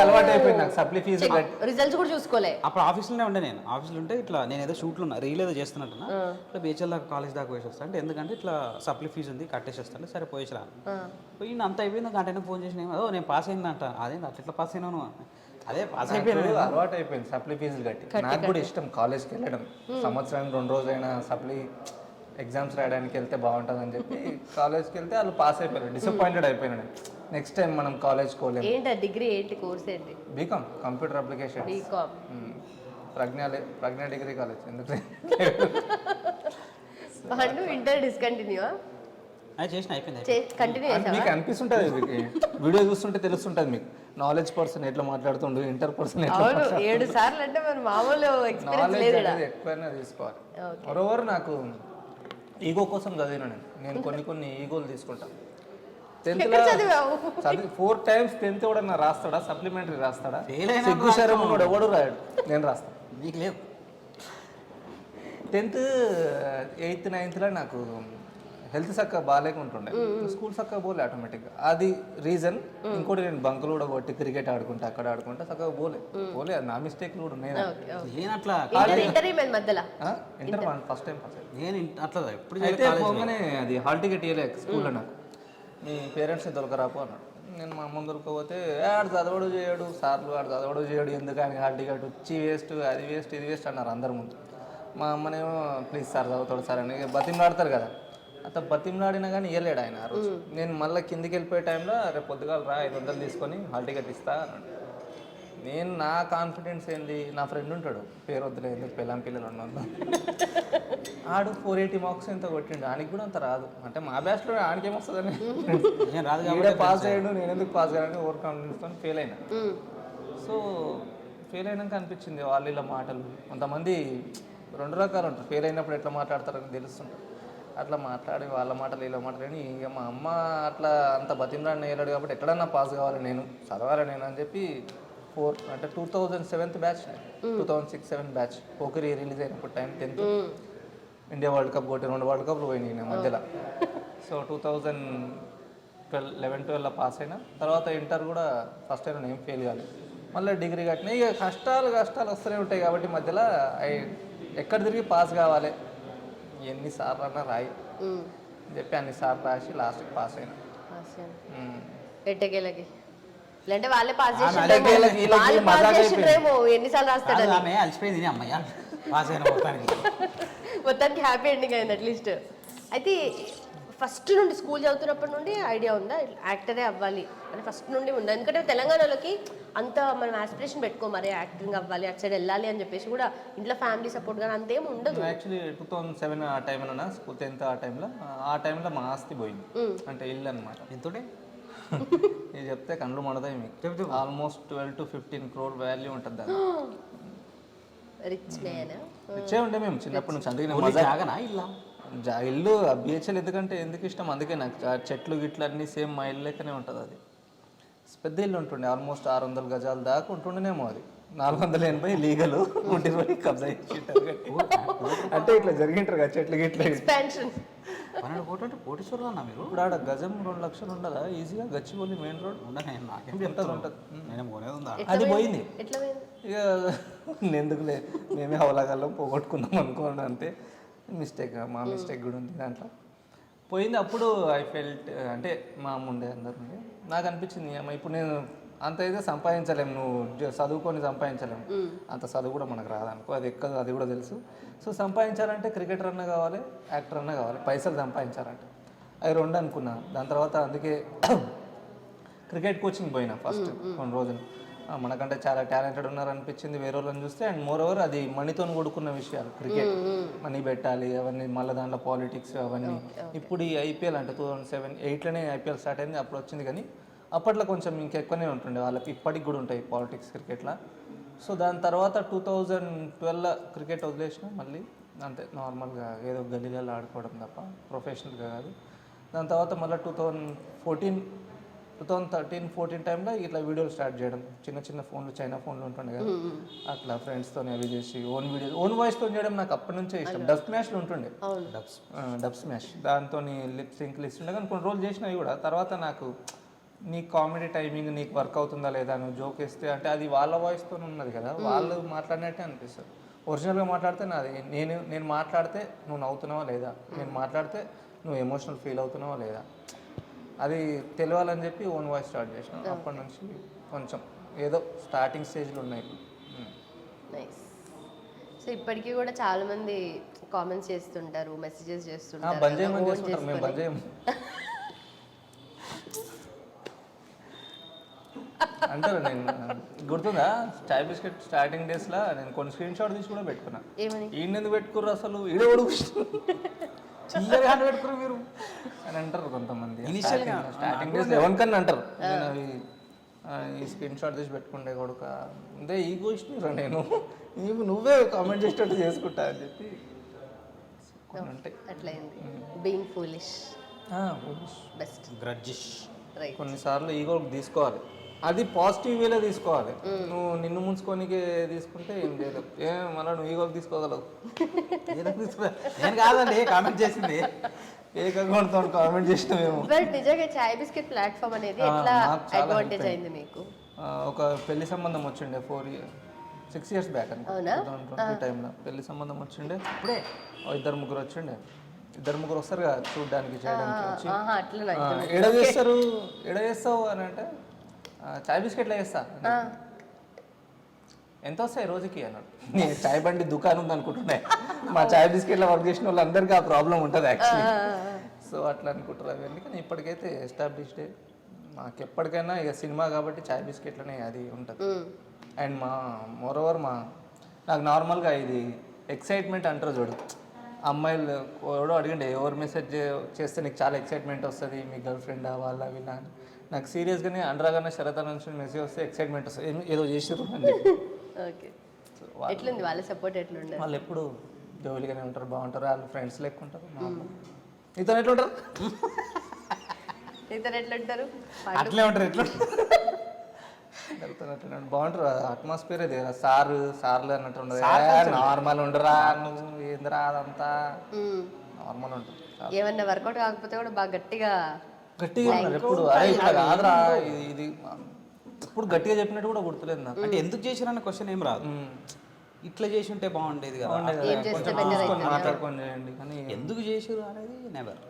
అలవాటు అయిపోయింది నాకు సప్లీ ఫీజు కట్టి. రిజల్ట్స్ కూడా చూసుకోలే. అప్పుడు ఆఫీస్లోనే ఉండే, నేను ఆఫీస్లో ఉంటే ఇట్లా నేను ఏదో షూట్లో ఉన్నా, రీల్ ఏదో చేస్తున్నట్టున్నా, ఇట్లా బీచల్ దాకా కాలేజ్ దాకా పోయేసి వస్తాను. అంటే ఎందుకంటే ఇట్లా సప్లీ ఫీజు ఉంది కట్టేసి వస్తాను, సరే పోయేసి రా పోయి అంత అయిపోయింది. గంటనే ఫోన్ చేసిన, ఓ నేను పాస్ అయిందంట. అదేంటి అట్లా పాస్ అయినాను? అదే పాస్ అయిపోయాను, అలవాటు అయిపోయింది సప్లీ ఫీజులు కట్టి. నాకు కూడా ఇష్టం కాలేజ్కి వెళ్ళడం, సంవత్సరానికి 2 రోజైనా సప్లీ ఎగ్జామ్స్ రాయడానికి వెళ్తే బాగుంటుంది అని చెప్పి కాలేజ్కి వెళ్తే వాళ్ళు పాస్ అయిపోయారు. డిసప్పాయింటెడ్ అయిపోయినాడు, నెక్స్ట్ టైం మనం కాలేజ్కి పోలేము. ఏంటి డిగ్రీ ఏంటి కోర్స్ ఏంటి? BCom computer application. BCom Pragna degree college. ఎందుకు ఇంటర్ డిస్కంటిన్యూ అది చేసిన అయిపోయింది. కంటిన్యూ మీకు అనిపిస్తుంటుంది, వీడియో చూస్తుంటే తెలుస్తుంటుంది మీకు నాలెడ్జ్ పర్సన్ ఎట్లా మాట్లాడుతుండు, ఇంటర్ పర్సన్ ఎట్లా. అవును 7 సార్లు అంటే మరి మామూలు ఎక్స్పీరియన్స్ లేదు. నాలెడ్జ్ ఎక్కువైనా తీసుకోవాలి. మరోవర్ నాకు ఈగో కోసం చదివిన నేను కొన్ని ఈగోలు తీసుకుంటాను. 4 times 10th కూడా నా రాస్తాడా, సప్లిమెంటరీ రాస్తాడా, సిగ్గు శరం కూడా ఎవడు రాయడు, నేను రాస్తాను. నీకు లేవు. 10th 8th 9thలో నాకు హెల్త్ చక్కగా బాగాలేకుంటుండే, స్కూల్ చక్కగా పోలే ఆటోమేటిక్గా. అది రీజన్. ఇంకోటి నేను బంకులు కూడా కొట్టి క్రికెట్ ఆడుకుంటా, అక్కడ ఆడుకుంటా చక్కగా పోలే. అది నా మిస్టేక్లు కూడా ఉన్నాయి. నేను అట్లా ఇంటర్ ఫస్ట్ టైం పాస్ నేను అట్లా ఎప్పుడు అయితే పోగానే అది హాల్ టికెట్ ఇవ్వలే స్కూల్లో. నాకు మీ పేరెంట్స్ని దొరకరాపు అన్నాడు. నేను మా అమ్మ దొరకపోతే ఆడు చదవడు చేయడు, సార్లు ఆడు చదవడు చేయడు, ఎందుకని హాల్ టికెట్ వచ్చి వేస్ట్, అది వేస్ట్, ఇది వేస్ట్ అన్నారు అందరి ముందు. మా అమ్మనేమో ప్లీజ్ సార్ చదువుతాడు సార్ అని బతిమలాడతారు కదా, అట్లా బతిమలాడినా కానీ ఇవ్వలేడు ఆయన ఆ రోజు. నేను మళ్ళీ కిందికి వెళ్ళిపోయే టైంలో రేపు పొద్దుగాల రా 500 తీసుకొని హాల్ టికెట్ ఇస్తా అన్నాడు. నేను నా కాన్ఫిడెన్స్ ఏంది, నా ఫ్రెండ్ ఉంటాడు పేరు వద్దులే ఎందుకు పిల్లలు ఉన్నది, ఆడు 480 మార్క్స్ ఎంత కొట్టిండు, ఆయనకి కూడా అంత రాదు. అంటే మా బ్యాచ్లో ఆయనకి ఏమొస్తుందని పాస్ అయ్యాడు, నేను ఎందుకు పాస్ అయ్యాను ఓవర్ కాన్ఫిడెన్స్తో ఫెయిల్ అయినా. సో ఫెయిల్ అయినాక అనిపించింది వాళ్ళు ఇలా మాటలు. కొంతమంది 2 రకాలు ఉంటారు, ఫెయిల్ అయినప్పుడు ఎట్లా మాట్లాడతారని తెలుస్తుంటారు. అట్లా మాట్లాడి వాళ్ళ మాటలు ఇలా మాట్లాడి ఇక మా అమ్మ అట్లా అంత బతిమలాడిన వేయలేడు కాబట్టి ఎక్కడన్నా పాస్ కావాలి నేను, చదవాలి నేను అని చెప్పి 2007 బ్యాచ్ 2006-7 బ్యాచ్ పోకిరి రిలీజ్ అయినప్పుడు time 10th India world cup కొట్టి 2 వరల్డ్ కప్లు పోయినాయి నేను మధ్యలో. సో 2011-12 పాస్ అయినా. తర్వాత ఇంటర్ కూడా ఫస్ట్ అయినా ఏం ఫెయిల్ కాలేదు. మళ్ళీ డిగ్రీ కట్టినా. ఇక కష్టాలు వస్తూనే ఉంటాయి కాబట్టి మధ్యలో ఎక్కడ తిరిగి పాస్ కావాలి, ఎన్నిసార్లు అన్నా రాయి చెప్పి అన్నిసార్లు రాసి లాస్ట్కి పాస్ అయినా. అంటే వాళ్ళే పాస్ చేసిండ్రేమో, ఎన్నిసార్లు రాస్తాడు. ఆమె అలసిపోయింది అమ్మయ్య పాస్ అయిన మొత్తానికి మొత్తానికి హ్యాపీ ఎండింగ్ అయింది అట్లీస్ట్. అయితే ఫస్ట్ నుండి స్కూల్ చదువుతున్నప్పటి నుండి ఐడియా ఉందా యాక్టరే అవ్వాలి అని ఫస్ట్ నుండి ఉందా? ఎందుకంటే తెలంగాణలోకి అంత మనం ఆస్పిరేషన్ పెట్టుకో మరి యాక్టింగ్ అవ్వాలి అటు సైడ్ వెళ్ళాలి అని చెప్పేసి కూడా ఇంట్లో ఫ్యామిలీ సపోర్ట్ కానీ అంతేం ఉండదు. యాక్చువల్లీ 2007 ఆ టైంలో స్కూల్ 10th ఆ టైంలో మా ఆస్తి పోయింది, అంటే ఇల్లు అనమాట. ఎంతోటే ఇది చెప్తే కళ్ళు మండతాయి మీకు. ఆల్మోస్ట్ 12 to 15 crore వాల్యూ ఉంటుంది దాన్ని. రిచ్ మ్యాన్ ఇచ్చే ఉండే మేము చిన్నప్పటి నుంచి. అందుకే ఓన్లీ జాగనా ఇల్లా? ఇల్లు బిహెచ్ఎల్ ఎందుకంటే ఇష్టం, అందుకే నాకు చెట్లు గిట్లు అన్నీ సేమ్ మా ఇల్లు లెక్కనే ఉంటుంది. అది పెద్ద ఇల్లు ఉంటుండే, ఆల్మోస్ట్ 600 గజాల దాకా ఉంటుండేనేమో. అది 480 లీగలు, 20 కబ్జా ఇచ్చింటారు. అంటే ఇట్లా జరిగింటారు కదా చెట్లు గిట్లు. ఎక్స్పాన్షన్ 12 కోట్లు కోటీశ్వరులు అన్న మీరు. ఇప్పుడు ఆడ గజం 2 లక్షలు ఉండదా ఈజీగా? గచ్చిబౌలి మెయిన్ రోడ్ నాకేం ఎంత చెప్తారు ఉంటుంది? నేను పోనేది ఉందా? అది పోయింది. ఎట్లా పోయింది? ఇక ఎందుకులే, మేమే హవలాగల్లం పోగొట్టుకున్నాం అనుకోండి, అంతే. మా మిస్టేక్ కూడా ఉంది దాంట్లో. పోయింది. అప్పుడు ఐ ఫెల్ట్, అంటే మా అమ్మ ఉండే అందరు ఉండే, నాకు అనిపించింది అమ్మ ఇప్పుడు నేను అంత అయితే సంపాదించలేము, నువ్వు చదువుకొని సంపాదించలేము, అంత చదువు కూడా మనకు రాదనుకో, అది ఎక్కదు, అది కూడా తెలుసు. సో సంపాదించాలంటే క్రికెటర్ అన్నా కావాలి, యాక్టర్ అన్నా కావాలి, పైసలు సంపాదించాలంటే. అవి 2 అనుకున్నా. దాని తర్వాత అందుకే క్రికెట్ కోచింగ్ పోయినా ఫస్ట్ కొన్ని రోజులు. మనకంటే చాలా టాలెంటెడ్ ఉన్నారు అనిపించింది వేరే వాళ్ళని చూస్తే. అండ్ మోర్ ఓవర్ అది మనీతో కూడుకున్న విషయాలు, క్రికెట్ మనీ పెట్టాలి అవన్నీ, మళ్ళీ దాంట్లో పాలిటిక్స్ అవన్నీ. ఇప్పుడు ఈ ఐపీఎల్ అంటే 2007-8లోనే ఐపీఎల్ స్టార్ట్ అయింది, అప్పుడు వచ్చింది. కానీ అప్పట్లో కొంచెం ఇంకెక్కువనే ఉంటుండే వాళ్ళకి, ఇప్పటికి కూడా ఉంటాయి పాలిటిక్స్ క్రికెట్లో. సో దాని తర్వాత 2012 క్రికెట్ వదిలేసిన మళ్ళీ, అంతే నార్మల్గా ఏదో గల్లీలలో ఆడుకోవడం తప్ప, ప్రొఫెషనల్గా కాదు. దాని తర్వాత మళ్ళీ 2013-14 టైంలో ఇట్లా వీడియోలు స్టార్ట్ చేయడం. చిన్న ఫోన్లు, చైనా ఫోన్లు ఉంటుండే కదా, అట్లా ఫ్రెండ్స్తో అవి చేసి ఓన్ వీడియోస్, ఓన్ వాయిస్తో చేయడం నాకు అప్పటి నుంచే ఇష్టం. డబ్ స్మాష్లు ఉంటుండే, డబ్ స్మాష్, దాంతో లిప్ సింక్లు ఇస్తుండే. కానీ కొన్ని రోజులు చేసినవి కూడా తర్వాత నాకు, నీ కామెడీ టైమింగ్ నీకు వర్క్ అవుతుందా లేదా, నువ్వు జోక్ వేస్తే అంటే అది వాళ్ళ వాయిస్తో ఉన్నది కదా, వాళ్ళు మాట్లాడినట్టే అనిపిస్తుంది. ఒరిజినల్గా మాట్లాడితే నాది, నేను మాట్లాడితే నువ్వు నవ్వుతున్నావా లేదా, నేను మాట్లాడితే నువ్వు ఎమోషనల్ ఫీల్ అవుతున్నావా లేదా, అది తెలియాలని చెప్పి ఓన్ వాయిస్ స్టార్ట్ చేసిన. అప్పటి నుంచి కొంచెం ఏదో స్టార్టింగ్ స్టేజ్లో ఉన్నాయి. నైస్. సో ఇప్పటికీ కూడా చాలా మంది కామెంట్స్ చేస్తుంటారు, మెసేజెస్ చేస్తుంటారు. బంద్ చేయమని చేస్తుంటారు, మేము బంద్ చేయము అంటారు. నేను గుర్తుందా చాయ్ బిస్కెట్ స్టార్టింగ్ డేస్లో నేను కొన్ని స్క్రీన్ షాట్ తీసి కూడా పెట్టుకున్నా. ఈయనెందుకు పెట్టుకుర్రు అసలు, ఈడ కూడా చిల్లర హ్యాండ్ పెట్టుకురు మీరు అని అంటారు కొంతమంది. స్టార్టింగ్ డేస్ ఎవరికన్నా అంటారు. నేను అవి ఈ స్క్రీన్ షాట్ తీసి పెట్టుకుంటే కొడుక అంటే ఈగో ఇష్టరా, నేను నీకు నువ్వే కామెంట్ చేసేటట్టు చేసుకుంటా అని చెప్పి ఉంటాయి. అట్లయింది బీయింగ్ ఫూలిష్, బెస్ట్ గ్రడ్జిష్. కొన్నిసార్లు ఈగో తీసుకోవాలి, అది పాజిటివ్ వేలో తీసుకోవాలి. నువ్వు నిన్ను ముంచుకోనికే తీసుకుంటే ఏం చేయలేవు. మళ్ళీ నువ్వు ఈగోకి తీసుకోగలవు. నేను కాదండి కామెంట్ చేసింది, ఫేక్ అకౌంట్తో కామెంట్ చేసినామేమో. బట్ నిజంగా చాయ్ బిస్కెట్ ప్లాట్ఫామ్ అనేది ఎట్లా అడ్వాంటేజ్ అయింది మీకు? ఒక పెళ్లి సంబంధం వచ్చిండే 6 years బ్యాక్ అని, 2020 టైంలో పెళ్లి సంబంధం వచ్చిండే. ఇప్పుడే 2-3 వచ్చిండే. 2-3 వస్తారు కదా చూడడానికి, చేయడానికి వచ్చి, ఎడ చేస్తావు అని అంటే చాయ్ బిస్కెట్లో వేస్తా. ఎంత వస్తాయి రోజుకి అన్నాడు. నేను చాయ్ బండి దుకాణం ఉంది అనుకుంటున్నా, మా చాయ్ బిస్కెట్లో వర్క్ చేసిన వాళ్ళందరికీ ఆ ప్రాబ్లం ఉంటుంది యాక్చువల్లీ. సో అట్లా అనుకుంటారు అవన్నీ. కానీ ఇప్పటికైతే ఎస్టాబ్లిష్డే. మాకు ఎప్పటికైనా ఇక సినిమా కాబట్టి చాయ్ బిస్కెట్లనే అది ఉంటుంది. అండ్ మోరోవర్ నాకు నార్మల్గా ఇది ఎక్సైట్మెంట్ అంటారు చూడు, అమ్మాయిలు ఎవడో అడిగిండే ఎవరు మెసేజ్ చేస్తే నీకు చాలా ఎక్సైట్మెంట్ వస్తుంది, మీ గర్ల్ ఫ్రెండ్ వాళ్ళ వీళ్ళ అని. నాకు సీరియస్గానే అనురాగానే శరత నుంచి మెసేజ్ వస్తే ఎక్సైట్మెంట్ వస్తుంది, ఏదో చేసిర్రు అని చెప్పి. ఎట్లుంది వాళ్ళ సపోర్ట్? ఎట్లుంది? వాళ్ళు ఎప్పుడు జోలిగానే ఉంటారు, బాగుంటారు, వాళ్ళు ఫ్రెండ్స్ లెక్క ఉంటారు. ఇతను ఎట్లుంటారు? ఇతను ఎట్లుంటారు? అట్లే ఉంటారు. బాగుంటారు. అట్మాస్ఫియర్ ఇది సార్లు అన్నట్టు ఉండదు, నార్మల్ ఉండరా నువ్వు ఏందిరా అదంతా నార్మల్ ఉంటుంది. ఏమన్నా వర్కౌట్ కాకపోతే కూడా బాగా గట్టిగా ఉన్నారు ఎప్పుడు. అరే ఇట్లా కాదురా ఇది ఇప్పుడు గట్టిగా చెప్పినట్టు కూడా గుర్తులేదు నాకు. అంటే ఎందుకు చేసిరన్న క్వశ్చన్ ఏం రాదు, ఇట్లా చేసి ఉంటే బాగుండేది కదా, కొంచెం మాట్లాడుకొని చేయండి. కానీ ఎందుకు చేసిరు అనేది నెవర్.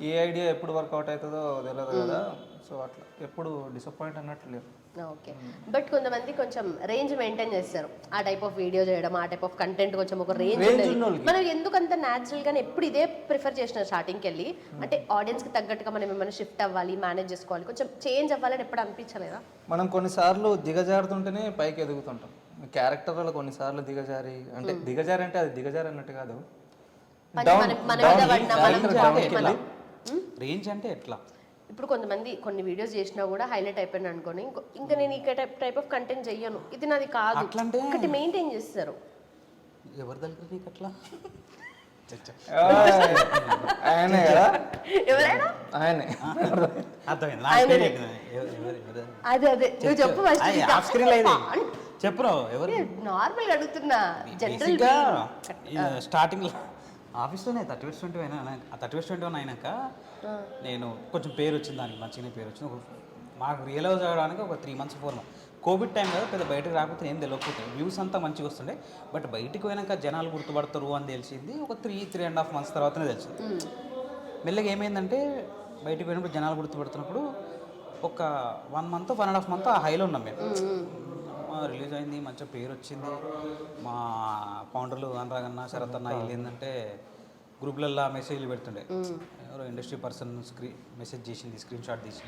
ఏ ఐడియా ఎప్పుడు వర్కౌట్ అవుతుందో తెలియదు కదా. సో అట్లా ఎప్పుడు డిసప్పాయింట్ అన్నట్లు లేదు. ఓకే, బట్ కొంతమంది కొంచెం రేంజ్ మెయింటైన్ చేస్తారు, ఆ టైప్ ఆఫ్ వీడియో చేయడం, ఆ టైప్ ఆఫ్ కంటెంట్ కొంచెం ఒక రేంజ్ మనం ఎందుకంత న్యాచురల్ గానే ఎప్పుడు ఇదే ప్రిఫర్ చేసిన స్టార్టింగ్కి వెళ్ళి, అంటే ఆడియన్స్ కి తగ్గట్టుగా మనం ఏమైనా షిఫ్ట్ అవ్వాలి, మేనేజ్ చేసుకోవాలి, కొంచెం చేంజ్ అవ్వాలని ఎప్పుడు అనిపించలేదా? మనం కొన్నిసార్లు దిగజారుతుంటేనే పైకి ఎదుగుతుంటాం. క్యారెక్టర్ వల్ల కొన్నిసార్లు దిగజారి, అంటే దిగజారి అంటే అది దిగజారి అన్నట్టు కాదు, రేంజ్ అంటే ఎట్లా? ఇప్పుడు కొంతమంది కొన్ని వీడియోస్ చేసినా కూడా హైలైట్ అయిపోయినా అనుకోని, ఇంకా నేను ఈ టైప్ ఆఫ్ కంటెంట్ చెయ్యను, ఇది నాది కాదు, అట్లంటే ఒకటి మెయింటైన్ చేస్తారు. ఎవరి దగ్గర నీకు అట్లా? ఆయనే కదా, ఎవరైనా ఆయనే. అర్థమైంది. అదే అదే నువ్వు చెప్పు చెప్పు ఎవరు నార్మల్ అడుగుతున్నా, జనరల్ స్టార్టింగ్ ఆఫీస్లోనే 30/20 అయినా 30/21 అయినాక నేను కొంచెం పేరు వచ్చింది, దానికి మంచిగానే పేరు వచ్చింది. మాకు రియలైజ్ అవ్వడానికి ఒక 3 months 4 months కోవిడ్ టైం కదా, పెద్ద బయటకు రాకపోతే ఏం తెలియకపోతుంది, వ్యూస్ అంతా మంచిగా వస్తుండే. బట్ బయటికి పోయినాక జనాలు గుర్తుపడతారు అని తెలిసింది ఒక 3.5 months తర్వాతనే తెలిసింది. మెల్లగా ఏమైందంటే బయటికి పోయినప్పుడు జనాలు గుర్తుపడుతున్నప్పుడు ఒక 1 month 1.5 months ఆ హైలో ఉన్నాం మేము. రిలీజ్ అయింది, మంచిగా పేరు వచ్చింది. మా ఫౌండర్లు అనురాగన్న శరత్ అన్న వీళ్ళు ఏంటంటే గ్రూప్లల్లో మెసేజ్లు పెడుతుండే, ఎవరో ఇండస్ట్రీ పర్సన్ మెసేజ్ చేసింది, స్క్రీన్ షాట్ తీసి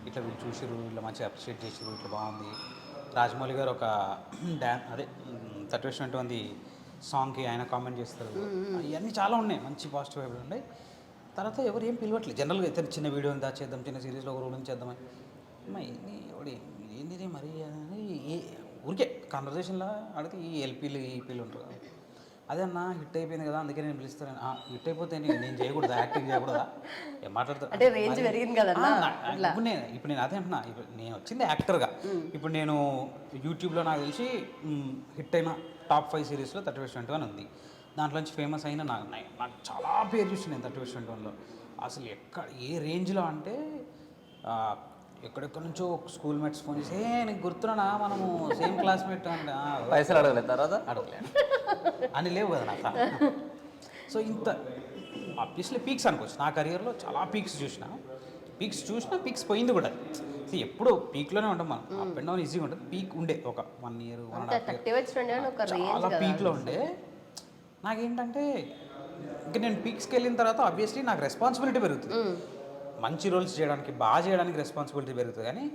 ఇట్లా వీళ్ళు చూసిరు, ఇట్లా మంచిగా అప్రిషియేట్ చేసిరు, ఇట్లా బాగుంది. రాజమౌళి గారు ఒక అదే 30/21 సాంగ్కి ఆయన కామెంట్ చేస్తారు, ఇవన్నీ చాలా ఉన్నాయి, మంచి పాజిటివ్ వైపు ఉన్నాయి. తర్వాత ఎవరు ఏం పిలవట్లేదు జనరల్గా, అయితే చిన్న వీడియో ఉందా చేద్దాం, చిన్న సిరీస్లో ఒక రోల్ చేద్దామని, ఎవడు ఏంది మరి ఊరికే కన్వర్జేషన్లో అడిగితే ఈ ఎల్పీలు ఈపీలు ఉంటారు. అదే అన్న హిట్ అయిపోయింది కదా అందుకే నేను పిలుస్తాను. హిట్ అయిపోతే నేను చేయకూడదా, యాక్టింగ్ చేయకూడదా, ఏం మాట్లాడతాను. ఇప్పుడు నేను అదే అంటున్నా, ఇప్పుడు నేను వచ్చింది యాక్టర్గా. ఇప్పుడు నేను యూట్యూబ్లో నాకు తెలిసి హిట్ అయిన టాప్ 5 సిరీస్లో 30/21 ఉంది. దాంట్లోంచి ఫేమస్ అయిన నాకు చాలా పేరు చూసి నేను 30/21లో అసలు ఏ రేంజ్లో అంటే ఎక్కడెక్కడ నుంచో స్కూల్ మేట్స్ ఫోన్ చేసి నీకు గుర్తున్నా మనము సేమ్ క్లాస్మేట్ అంటే పైసలు అడగలేదు తర్వాత అడగలేదు అని లేవు కదా నాకు. సో ఇంత ఆబ్వియస్లీ పీక్స్ అనుకోవచ్చు, నా కెరియర్లో చాలా పీక్స్ చూసినా పీక్స్ పోయింది కూడా. ఎప్పుడు పీక్లోనే ఉంటాం మనం, అప్ అండ్ డౌన్ ఈజీగా ఉంటుంది. పీక్ ఉండే ఒక 1 year 1.5 year చాలా పీక్లో ఉండే. నాకేంటంటే ఇంకా నేను పీక్స్కి వెళ్ళిన తర్వాత ఆబ్వియస్లీ నాకు రెస్పాన్సిబిలిటీ పెరుగుతుంది, మంచి రోల్స్ చేయడానికి బాగా చేయడానికి రెస్పాన్సిబిలిటీ పెరుగుతుంది. కానీ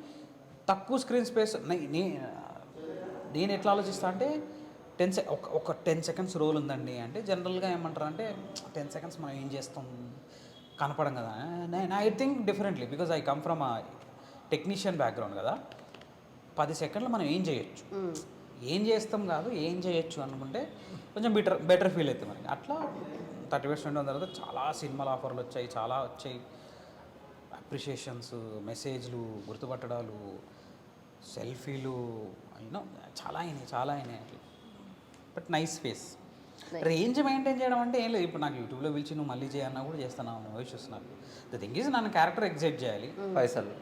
తక్కువ స్క్రీన్ స్పేస్ నేను ఎట్లా ఆలోచిస్తా అంటే 10 seconds రోల్ ఉందండి అంటే జనరల్గా ఏమంటారు అంటే 10 seconds మనం ఏం చేస్తాం కనపడం కదా. I think differently because I come from technician background కదా. 10 seconds మనం ఏం చేయొచ్చు, ఏం చేస్తాం కాదు ఏం చేయొచ్చు అనుకుంటే కొంచెం బెటర్ ఫీల్ అవుతుంది మనకి. అట్లా 30/21 తర్వాత చాలా సినిమాల ఆఫర్లు వచ్చాయి, చాలా వచ్చాయి, అప్రిషియేషన్స్, మెసేజ్లు, గుర్తుపట్టడాలు, సెల్ఫీలు, అయినా చాలా అయినాయి అట్లా. But nice face. Range maintain చేయడం అంటే ఏం లేదు, ఇప్పుడు నాకు యూట్యూబ్లో పిలిచి నువ్వు మళ్ళీ చేయన్నా కూడా చేస్తాను, విషెస్ నాకు. ద థింగ్ ఈజ్ నన్ను క్యారెక్టర్ ఎగ్జైట్ చేయాలి. పైసలు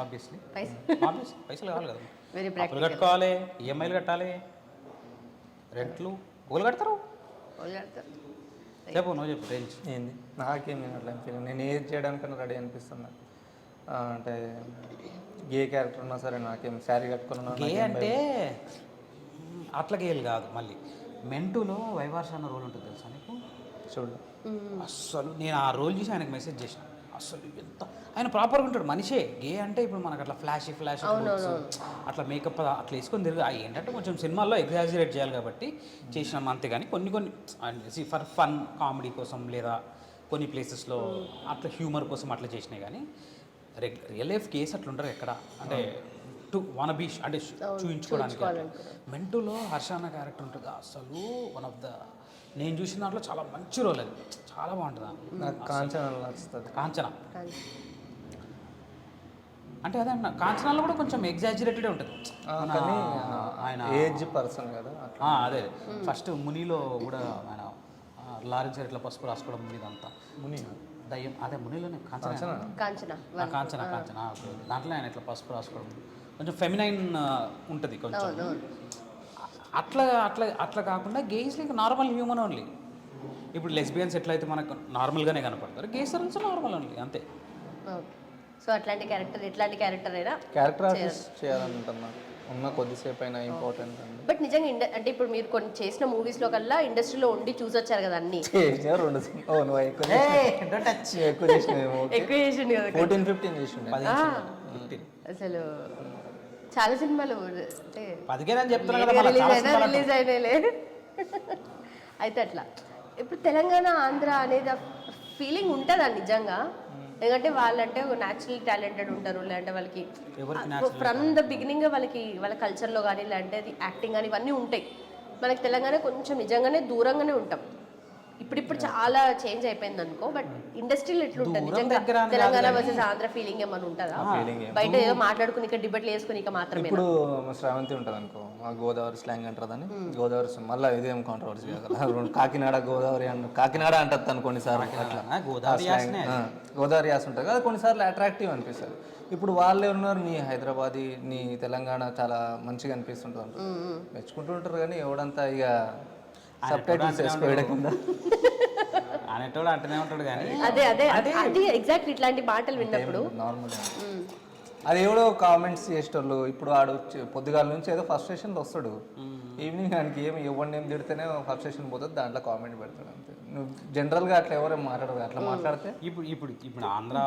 ఆబ్వియస్లీ పైసలు కావాలి కదా, అప్పులు కట్టుకోవాలి, ఈఎంఐలు కట్టాలి, రెంట్లు ఓళ్ళు కడతారు. చెప్పు నువ్వు చెప్పు రేంజ్ ఏంది. నాకేమి అట్లా ఫీలింగ్, నేను ఏది చేయడానికన్నా రెడీ అనిపిస్తుంది నాకు. అంటే గే క్యారెక్టర్ ఉన్నా సరే నాకేం శారీ కట్టుకున్నా. గే అంటే అట్లా గేలు కాదు, మళ్ళీ మెంటూలో వైవార్ష అన్న రోల్ ఉంటుంది తెలుసా నీకు? చూడు అస్సలు నేను ఆ రోల్ చూసి ఆయనకు మెసేజ్ చేసిన, అసలు ఎంత ఆయన ప్రాపర్గా ఉంటాడు మనిషే. గే అంటే ఇప్పుడు మనకు అట్లా ఫ్లాష్ అట్లా మేకప్ అట్లా వేసుకొని తిరిగి ఏంటంటే కొంచెం సినిమాల్లో ఎగ్జాజరేట్ చేయాలి కాబట్టి చేసినాం అంతే. కానీ కొన్ని ఫర్ ఫన్ కామెడీ కోసం లేదా కొన్ని ప్లేసెస్లో అట్లా హ్యూమర్ కోసం అట్లా చేసినాయి. కానీ రియల్ లైఫ్ కేసు అట్లా ఉంటారు ఎక్కడ అంటే బీష్ అంటే చూపించుకోవడానికి. మెంటూలో హర్ష అన్న క్యారెక్టర్ ఉంటుంది, అసలు వన్ ఆఫ్ ద నేను చూసిన దాంట్లో చాలా మంచి రోల్, అది చాలా బాగుంటుంది. నాకు కాంచన నచ్చుతుంది. కాంచన అంటే అదే అన్న, కాంచనాలో కూడా కొంచెం ఎగ్జాజరేటెడ్ ఉంటుంది. ఆయన ఏజ్ పర్సన్ కదా. అదే ఫస్ట్ మునిలో కూడా ఆయన లారెన్స్ ఇట్లా పసుపు రాసుకోవడం ఇదంతా ముని దయ్యం, అదే మునిలోనే కాంచన దాంట్లో ఆయన ఇట్లా పసుపు రాసుకోవడం కొంచెం ఫెమినైన్ ఉంటుంది కొంచెం. అట్లా కాకుండా gays like normal human only. ఇప్పుడు లెస్బియన్స్ ఎట్లయితే మనకు నార్మల్గానే కనపడతారు, గేస్ ఆల్సో నార్మల్ ఓన్లీ అంతే. సో అట్లాంటి క్యారెక్టర్ ఎట్లాంటి క్యారెక్టర్ అయినా క్యారెక్టర్ ఆర్టిస్ట్ చేయాలనుకుంటున్నా, ఉన్న కొద్దిసేపు అయినా ఇంపార్టెంట్ అండి. బట్ నిజంగా అంటే ఇప్పుడు మీరు కొన్ని చేసిన మూవీస్లో కల్లా ఇండస్ట్రీలో ఉండి చూసొచ్చారు కదా అన్ని. చేసిన 2 ఓ నువ్వు ఎక్కువ ఎక్కువ చేసినావు. ఎక్కువ చేసిండు కదా 14-15 చేసిండే. అసలు చాలా సినిమాలు అంటే 15 చెప్తున్నా కదా మళ్ళా చాలా సినిమాలు రిలీజ్ అయినాయిలే. అయితే అట్లా ఇప్పుడు తెలంగాణ ఆంధ్ర అనేది ఫీలింగ్ ఉంటుందా నిజంగా? ఎందుకంటే వాళ్ళంటే న్యాచురల్ టాలెంటెడ్ ఉంటారు, లేదంటే వాళ్ళకి ఫ్రమ్ ద బిగినింగ్ వాళ్ళ కల్చర్లో కానీ లేదంటే యాక్టింగ్ కానీ ఇవన్నీ ఉంటాయి. మనకి తెలంగాణ కొంచెం నిజంగానే దూరంగానే ఉంటాం. ఇప్పుడు చాలా చేంజ్ అయిపోయింది అనుకో, బట్ ఇండస్ట్రీలో ఎట్లుంటుంది నిజంగా తెలంగాణ వర్సెస్ ఆంధ్ర ఫీలింగ్ ఏమైనా ఉంటుందా? బయట ఏదో మాట్లాడుకుని ఇక్కడ డిబేట్లు వేసుకుని మాత్రమే. ఇప్పుడు శ్రావంతి ఉంటుంది అనుకో, ఆ గోదావరి స్లాంగ్ అంటారని గోదావరి మళ్ళీ ఇదేం కాంట్రవర్సీ కదా, కాకినాడ గోదావరి కాకినాడ అంటది అనుకోండి కొన్నిసార్లు, అట్లా గోదావరి యాస ఉంటుంది కదా, కొన్నిసార్లు అట్రాక్టివ్ అనిపిస్తుంది. ఇప్పుడు వాళ్ళు ఉన్నారు, నీ హైదరాబాదీ నీ తెలంగాణ చాలా మంచిగా అనిపిస్తుంటుంది అనుకో, మెచ్చుకుంటుంటారు. కానీ ఎవడంతా ఇక అనేటోడు అంటూనే ఉంటాడు. కానీ అదే ఎగ్జాక్ట్ ఇట్లాంటి మాటలు విన్నప్పుడు నార్మల్ అది ఎవడో కామెంట్స్ చేసేటోళ్ళు. ఇప్పుడు ఆడు పొద్దుగాల నుంచి ఏదో ఫస్ట్ స్టేషన్లో వస్తాడు, ఈవినింగ్ ఆయనకి ఎవరిని ఏం తిడితేనే ఫస్ట్ స్టేషన్ పోతుంది, దాంట్లో కామెంట్ పెడతాడు అంతే. నువ్వు జనరల్గా అట్లా ఎవరేం మాట్లాడదు, అట్లా మాట్లాడితే ఇప్పుడు ఆంధ్ర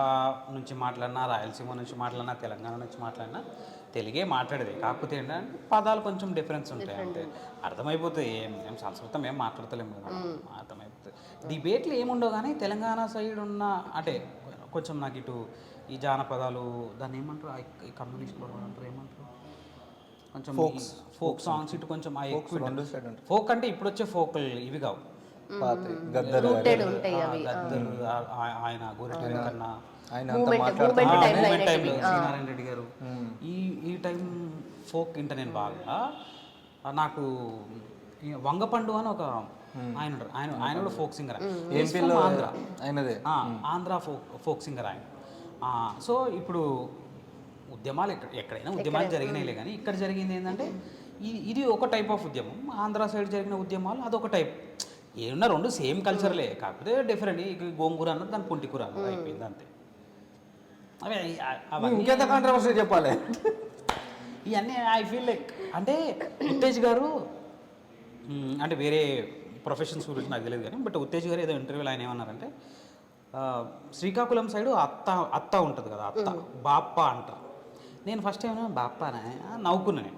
నుంచి మాట్లాడినా, రాయలసీమ నుంచి మాట్లాడినా, తెలంగాణ నుంచి మాట్లాడినా తెలుగే మాట్లాడేది. కాకపోతే ఏంటంటే పదాలు కొంచెం డిఫరెన్స్ ఉంటాయి అంటే అర్థమైపోతుంది. ఏం సంస్కృతం ఏం మాట్లాడతలేము కదా, అర్థమైపోతుంది. డిబేట్లు ఏముండవు. కానీ తెలంగాణ సైడ్ ఉన్న అంటే కొంచెం నాకు ఇటు ఈ జానపదాలు దాన్ని ఏమంటారు, ఈ కమ్యూనిస్ట్లో అంటారు ఏమంటారు, కొంచెం ఫోక్ సాంగ్స్ ఇటు కొంచెం ఫోక్ అంటే ఇప్పుడు వచ్చే ఫోక్ ఇవి కావు, గద్దరు ఆయన గోరెట్ల కన్నా ఆయన శ్రీనారాయణ రెడ్డి గారు ఈ టైం ఫోక్ ఇంట నేను బాగా. నాకు వంగపండు అని ఒక ఆయన ఉంటారు, ఆయన కూడా folk singer, Andhra folk singer ఆయన. సో ఇప్పుడు ఉద్యమాలు ఎక్కడైనా ఉద్యమాలు జరిగినాయిలే, కానీ ఇక్కడ జరిగింది ఏంటంటే ఇది ఒక టైప్ ఆఫ్ ఉద్యమం. ఆంధ్ర సైడ్ జరిగిన ఉద్యమాలు అదొక టైప్. ఏమన్నా 2 సేమ్ కల్చర్లే, కాకపోతే డిఫరెంట్. గోంగూర అన్నది దాని పుంటికూర అన్నది అయిపోయింది అంతే. ఇంకెంత కాంట్రవర్సీ చెప్పాలి. ఇవన్నీ ఐ ఫీల్ లైక్ అంటే ఉత్తేజ్ గారు అంటే వేరే ప్రొఫెషన్స్ గురించి నాకు తెలియదు కానీ, బట్ ఉత్తేజ్ గారు ఏదో ఇంటర్వ్యూలో ఆయన ఏమన్నారంటే శ్రీకాకుళం సైడు అత్త ఉంటుంది కదా, అత్త బాప్ప అంటారు. నేను ఫస్ట్ ఏమన్నా బాప్పనే నవ్వుకున్నాను.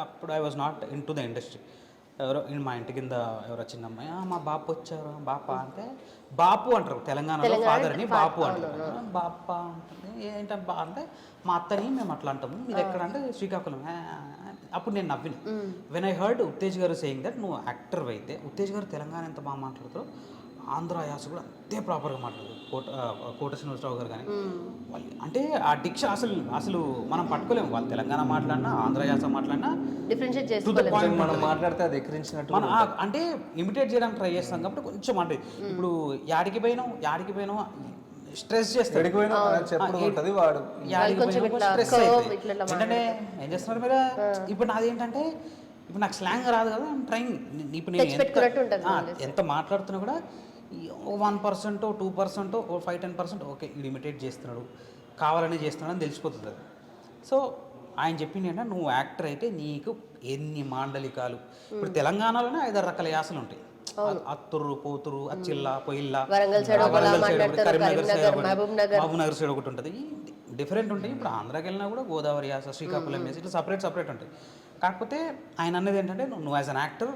అప్పుడు I was not in to the industry. ఎవరో మా ఇంటి కింద ఎవరో చిన్న అమ్మాయి మా బాపు వచ్చారు బాప అంటే బాపు అంటారు, తెలంగాణలో ఫాదర్ని బాపు అంటారు. బాప ఉంటుంది ఏంటంటే అంటే మా అత్తని మేము అట్లా అంటాము, మీరు ఎక్కడ అంటే శ్రీకాకుళం. అప్పుడు నేను నవ్విన. వెన్ ఐ హర్డ్ ఉత్తేజ్ గారు సేయింగ్ దట్ నువ్వు యాక్టర్ అయితే, ఉత్తేజ్ గారు తెలంగాణ ఎంత బాగా మాట్లాడతారో ఆంధ్ర యాస కూడా అంతే ప్రాపర్గా మాట్లాడతారు. కోట శ్రీనివాసరావు గారు కానీ వాళ్ళు అంటే ఆ డిక్ష అసలు మనం పట్టుకోలేము. వాళ్ళు తెలంగాణ మాట్లాడినా ఆంధ్ర యాస మాట్లాడినా మనం మాట్లాడితే అది ఎక్కిరించినట్టు మనం అంటే ఇమిటేట్ చేయడానికి ట్రై చేస్తాం. కాబట్టి కొంచెం అంటే ఇప్పుడు యాడికి పోయినాం స్ట్రెస్ చేస్తాడు, ఏంటంటే ఏం చేస్తున్నారు మీరు. ఇప్పుడు నాది ఏంటంటే ఇప్పుడు నాకు స్లాంగ్ రాదు కదా, ట్రైన్. ఇప్పుడు నేను ఎంత మాట్లాడుతున్నా కూడా 1%, 2%, 5-10% ఓకే ఇది ఇమిటేట్ చేస్తున్నాడు, కావాలని చేస్తున్నాడు అని తెలిసిపోతుంది అది. సో ఆయన చెప్పింది ఏంటంటే నువ్వు యాక్టర్ అయితే నీకు ఎన్ని మాండలికాలు. ఇప్పుడు తెలంగాణలోనే 5-6 రకాల యాసలు ఉంటాయి. అత్తురు, పోతురు, అచ్చిల్ల, పొయిల్ల, కరీంనగర్ సైడ్ ఒకటి ఉంటుంది, డిఫరెంట్ ఉంటాయి. ఇప్పుడు ఆంధ్రాకి వెళ్ళినా కూడా గోదావరి యాస, శ్రీకాకుళం యాస ఇట్లా సపరేట్ ఉంటాయి. కాకపోతే ఆయన అన్నది ఏంటంటే నువ్వు యాజ్ అన్ యాక్టర్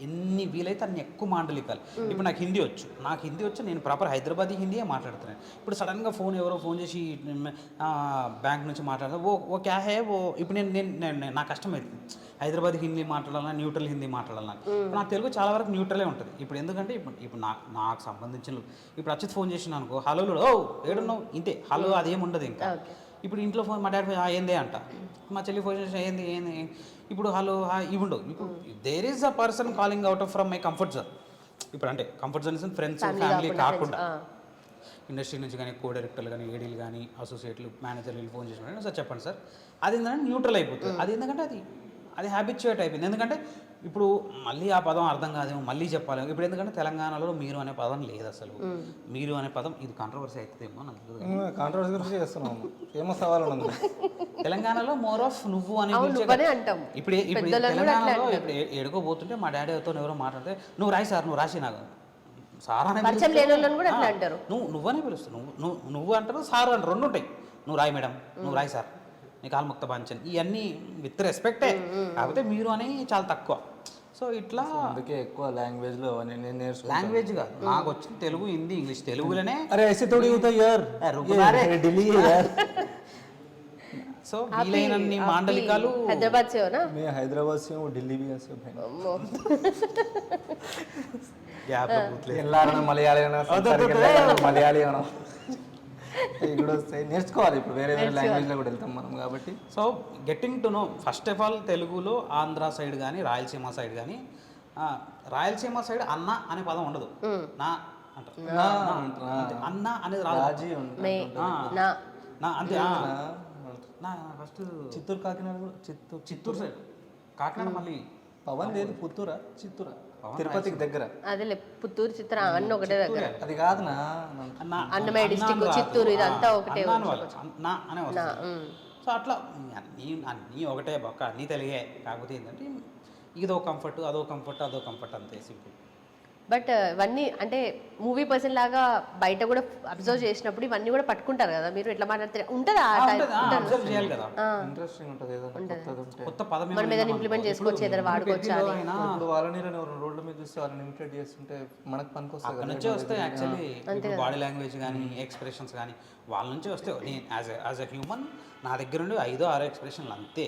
ఎన్ని వీలైతే అన్ని ఎక్కువ మాండలికాలు. ఇప్పుడు నాకు హిందీ వచ్చు, నేను ప్రాపర్ హైదరాబాదీ హిందీయే మాట్లాడుతున్నాను. ఇప్పుడు సడన్గా ఎవరో ఫోన్ చేసి బ్యాంక్ నుంచి మాట్లాడతా ఓ క్యా హే ఓ, ఇప్పుడు నేను నాకు కష్టమైంది హైదరాబాదీ హిందీ మాట్లాడాలన్నా న్యూట్రల్ హిందీ మాట్లాడాలన్నా. ఇప్పుడు నాకు తెలుగు చాలా వరకు న్యూట్రలే ఉంటుంది. ఇప్పుడు ఎందుకంటే ఇప్పుడు నాకు సంబంధించిన ఇప్పుడు అచ్యుత్ ఫోన్ చేసిన అనుకో హలో ఓ ఏడున్నావు ఇంతే హలో అదేం ఉండదు. ఇంకా ఇప్పుడు ఇంట్లో ఫోన్ మా డాడీ ఏందే అంట, మా చెల్లి ఫోన్ చేసిన ఏంది ఇప్పుడు హలో ఇవి ఉండవు. ఇప్పుడు there is a person calling out of from my comfort zone. ఇప్పుడు అంటే comfort zone is friends family కాకుండా ఇండస్ట్రీ నుంచి కానీ కో డైరెక్టర్లు కానీ ఏడీలు కానీ అసోసియేట్లు మేనేజర్లు ఫోన్ చేసిన సార్ చెప్పండి సార్, అది ఏంటంటే న్యూట్రల్ అయిపోతుంది. అది ఎందుకంటే అది హ్యాబిచ్యుయేట్ అయిపోయింది. ఎందుకంటే ఇప్పుడు మళ్ళీ ఆ పదం అర్థం కాదేమో, మళ్ళీ చెప్పాలి. ఇప్పుడు ఎందుకంటే తెలంగాణలో మీరు అనే పదం లేదు అసలు. మీరు అనే పదం ఇది కాంట్రవర్సీ అవుతుందేమో నాకు తెలియదు. కాంట్రవర్సీ గురించి చేస్తున్నాము, ఫేమస్ అవ్వాలని. తెలంగాణలో మోర్ ఆఫ్ నువ్వు అని నువ్వనే అంటాం. ఇప్పుడు తెలంగాణలో ఇప్పుడు ఎడుకోబోతుంటే మా డాడీ తో ఎవరో మాట్లాడితే నువ్వు రాయి సార్, నువ్వు రాసి నాకు సార్ అనే పరిచయం లేని వాళ్ళని కూడా అట్లా అంటారు. నువ్వనే పిలుస్తావు, నువ్వు అంటారు, సార్ అంటారు, రెండు ఉంటాయి. నువ్వు రాయి మేడం, నువ్వు రాయి సార్, నీ కాలు ముక్త బాంచన్, ఇవన్నీ విత్ రెస్పెక్టే. కాకపోతే మీరు అని చాలా తక్కువ. సో ఇట్లా అందుకే ఎక్కువ లాంగ్వేజ్లో నేను నేర్చుకున్నాను. లాంగ్వేజ్ కాదు, నాకు వచ్చిన తెలుగు, హిందీ, ఇంగ్లీష్. తెలుగులోనే అరే ऐसे थोड़ी होता यार, ये दिल्ली है यार. సో వీలైనన్ని మాండలికాలు. హైదరాబాద్ से हो ना? मैं हैदराबाद से हूँ, दिल्ली भी है सब है. ಎಲ್ಲಾರಣ ಮಲಯಾಳಿ మలయాళీ అనం ఇక్కడ వస్తాయి, నేర్చుకోవాలి. ఇప్పుడు వేరే వేరే లాంగ్వేజ్లో కూడా వెళ్తాం మనం కాబట్టి. So getting to know first of all తెలుగులో ఆంధ్ర సైడ్ కానీ రాయలసీమ సైడ్ కానీ, రాయలసీమ సైడ్ అన్న అనే పదం ఉండదు. నా అంటారు, అన్న అనేది రాజీ నా అంతే. నా ఫస్ట్ చిత్తూరు కాకినాడ కూడా చిత్తూరు సైడ్, కాకినాడ మళ్ళీ పవన్ లేదు, పుత్తూరా చిత్తూరా, తిరుపతికి దగ్గర. అదే పుత్తూరు చిత్తూరు అన్న ఒకటే దగ్గర. అది కాదునా, అన్నమయ్య డిస్ట్రిక్ట్, చిత్తూరు ఇదంతా ఒకటే నా అనే వస్తుంది. సో అట్లా అన్నీ ఒకటే బొక్క, అన్నీ తెలుగే. కాకపోతే ఏంటంటే ఇదో కంఫర్ట్, అదో కంఫర్ట్, అదో కంఫర్ట్, అంతే సింపుల్. బట్ ఇవన్నీ అంటే మూవీ పర్సన్ లాగా బయట కూడా అబ్జర్వ్ చేసినప్పుడు ఇవన్నీ కూడా పట్టుకుంటారు కదా మీరు, ఎట్లా మాట్లాడితే ఉంటుందా? అబ్జర్వ్ చేయాలి కదా, ఇంట్రెస్టింగ్ ఉంటుంది. కొత్త పదం మనం ఏదైనా ఇంప్లిమెంట్ చేసుకోవచ్చు, ఏదైనా వాడుకోవచ్చు. ఇప్పుడు వాళ్ళని రోడ్ల మీద చూస్తే వాళ్ళని ఇమిటేట్ చేస్తుంటే మనకు పనికి వస్తుంది. అక్కడ నుంచే వస్తాయి యాక్చువల్లీ. బాడీ లాంగ్వేజ్ కానీ ఎక్స్ప్రెషన్స్ కానీ వాళ్ళ నుంచే వస్తాయి. నేను యాజ్ ఎ హ్యూమన్ నా దగ్గర నుండి 5-6 ఎక్స్ప్రెషన్లు అంతే.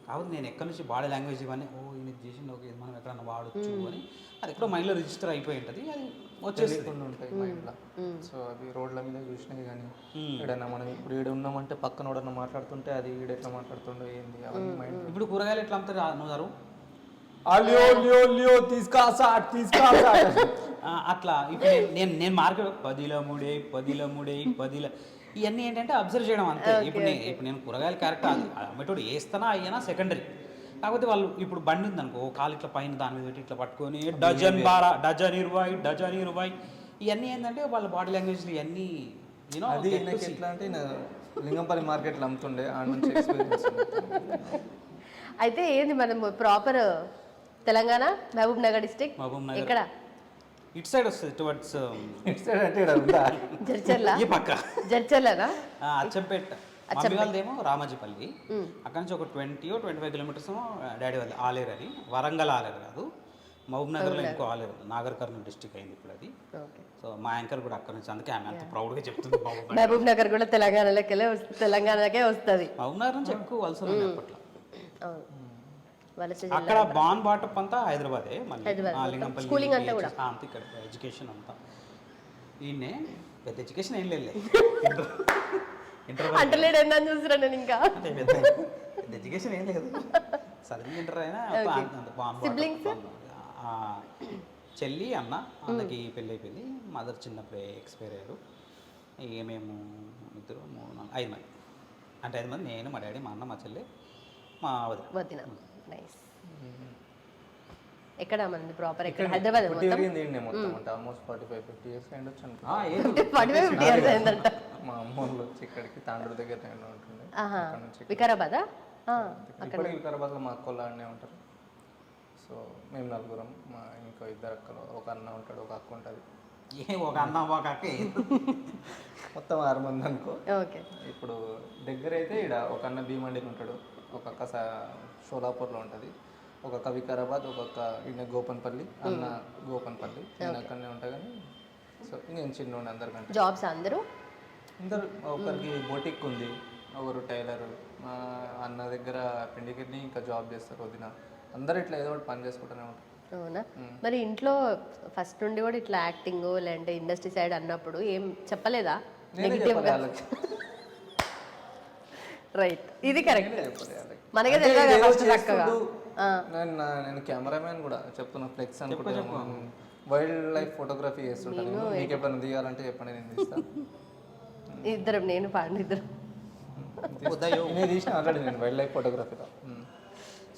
కాబట్టి నేను ఎక్కడి నుంచి బాడీ లాంగ్వేజ్ ఇవన్నీ ఇది చేసింది, ఓకే ఇది మనం ఎక్కడన్నా వాడచ్చు అని అది ఎక్కడో మైండ్లో రిజిస్టర్ అయిపోయి ఉంటుంది, అది వచ్చేస్తుంది ఉంటాయి మైండ్లో. సో అవి రోడ్ల మీద చూసినవి కానీ ఏడన్నా మనం ఇప్పుడు ఈడ ఉన్నామంటే పక్కన ఎవడన్నా మాట్లాడుతుంటే అది ఈడ ఎట్లా మాట్లాడుతుండో ఏంది అవన్నీ మైండ్. ఇప్పుడు కూరగాయలు ఎట్లా అమ్ముతారు నువ్వు అట్లా. ఇప్పుడు నేను మార్కెట్ 10ల 3 10ల 3 10ల ఇవన్నీ ఏంటంటే అబ్జర్వ్ చేయడం అంతే. ఇప్పుడు నేను కూరగాయల క్యారెక్టర్ అమ్మేటోడు వేస్తానా అయ్యానా సెకండరీ. కాకపోతే వాళ్ళు ఇప్పుడు బండి ఉందనుకో, కాలు ఇట్లా పైన దాని మీద పెట్టి ఇట్లా పట్టుకొని డజన్ 20 ఇవన్నీ ఏంటంటే వాళ్ళ బాడీ లాంగ్వేజ్ ఇవన్నీ యూనో. అది ఎట్లా అంటే లింగంపల్లి మార్కెట్లో అమ్ముతుండే ఆ నుంచి ఎక్స్పీరియన్స్. అయితే ఏంది మనం ప్రాపర్ తెలంగాణ మహబూబ్ నగర్ డిస్ట్రిక్ట్ ఎక్కడ? ఇటు సైడ్ వస్తుంది టువర్డ్స్ జడ్చర్ల. ఈ పక్క జడ్చర్లనా? అచ్చంపేట. మమ్మీ వాళ్ళదేమో రామాజీపల్లి. అక్కడ నుంచి ఒక 20-25 కిలోమీటర్స్ ఏమో డాడీ వాళ్ళది ఆలేరు. అది వరంగల్ ఆలేరు కాదు, మహబూబ్ నగర్లో ఇంకో ఆలేరు, నాగర్ కర్నూలు డిస్ట్రిక్ట్ అయింది ఇప్పుడు అది. సో మా యాంకర్ కూడా అక్కడ నుంచి, అందుకే ఆమె అంత ప్రౌడ్గా చెప్తుంది. మహబూబ్ నగర్ కూడా తెలంగాణకే వస్తుంది. మహబూబ్ నగర్ నుంచి ఎక్కువ వలసలు అప్పట్లో. అక్కడ బాన్ బాటప్ అంతా హైదరాబాదే. మళ్ళీ లింగంపల్లి అంతా ఇక్కడ ఎడ్యుకేషన్ అంతా ఈయనే. పెద్ద ఎడ్యుకేషన్ ఏం లేదు, అంటలేడు ఏందని చూసిరా నేను. ఇంకా పెద్ద ఎడ్యుకేషన్ ఏం లేదు, చదివి ఇంటర్ అయినా. చెల్లి అన్న, అన్నకి పెళ్ళి అయిపోయింది. మదర్ చిన్నప్పుడే ఎక్స్పైర్ అయ్యారు. ఇక మేము 2, 3, 4, 5 మంది. అంటే 5 మంది, నేను, మా డాడీ, మా అన్న, మా చెల్లి, మా వదిన. నైస్. ఎక్కడ మనది ప్రాపర్ ఎక్కడ? హైదరాబాద్ మొత్తం ఆల్మోస్ట్ 45-50 ఇయర్స్ అయ్యొచ్చు అనుకో. మా అమ్మ వాళ్ళు వచ్చి ఇక్కడికి తాండూరు దగ్గర ఉంటుండే. వికారాబాదా? ఇప్పటికి వికారాబాద్లో మా అక్క వాళ్ళు ఆడనే ఉంటారు. సో మేము 4, మా ఇంకో 2 అక్కలు, ఒక అన్న ఉంటాడు, ఒక అక్క ఉంటుంది. ఒక అన్న ఒక అక్క, మొత్తం 6 మంది అనుకో. ఓకే. ఇప్పుడు దగ్గర అయితే ఇక్కడ ఒక అన్న భీమండిలో ఉంటాడు, ఒక అక్క షోలాపూర్లో ఉంటుంది, ఒక అక్క వికారాబాద్, ఒక అక్క ఈయన గోపన్పల్లి, అన్న గోపన్పల్లి. నేను అక్కడనే ఉంటా. కానీ సో నేను చిన్న అందరికంటే జాబ్స్ అందరూ ఒకరికి బొటిక్ ఉంది, ఒకరు టైలర్, మా అన్న దగ్గర పిండికిని ఇంకా జాబ్ చేస్తారు వదిన. అందరు ఇట్లా ఏదో ఒకటి పని చేసుకుంటూనే ఉంటారు. అవునా? మరి ఇంట్లో ఫస్ట్ నుండి కూడా ఇట్లా యాక్టింగ్ లేదంటే ఇండస్ట్రీ సైడ్ అన్నప్పుడు ఏం చెప్పలేదా నెగిటివ్గా? రైట్, ఇది కరెక్ట్. మనకే తెలియదు. నేను కెమెరామెన్ కూడా చెప్తున్నా, ఫ్లెక్స్ అనుకుంటా, వైల్డ్ లైఫ్ ఫోటోగ్రఫీ చేస్తుంటాను. మీకు ఎప్పుడైనా దిగాలంటే చెప్పండి, నేను తీస్తాను. ఇద్దరం, నేను పాడిన ఇద్దరం తీసిన ఆల్రెడీ నేను వైల్డ్ లైఫ్ ఫోటోగ్రఫీలో.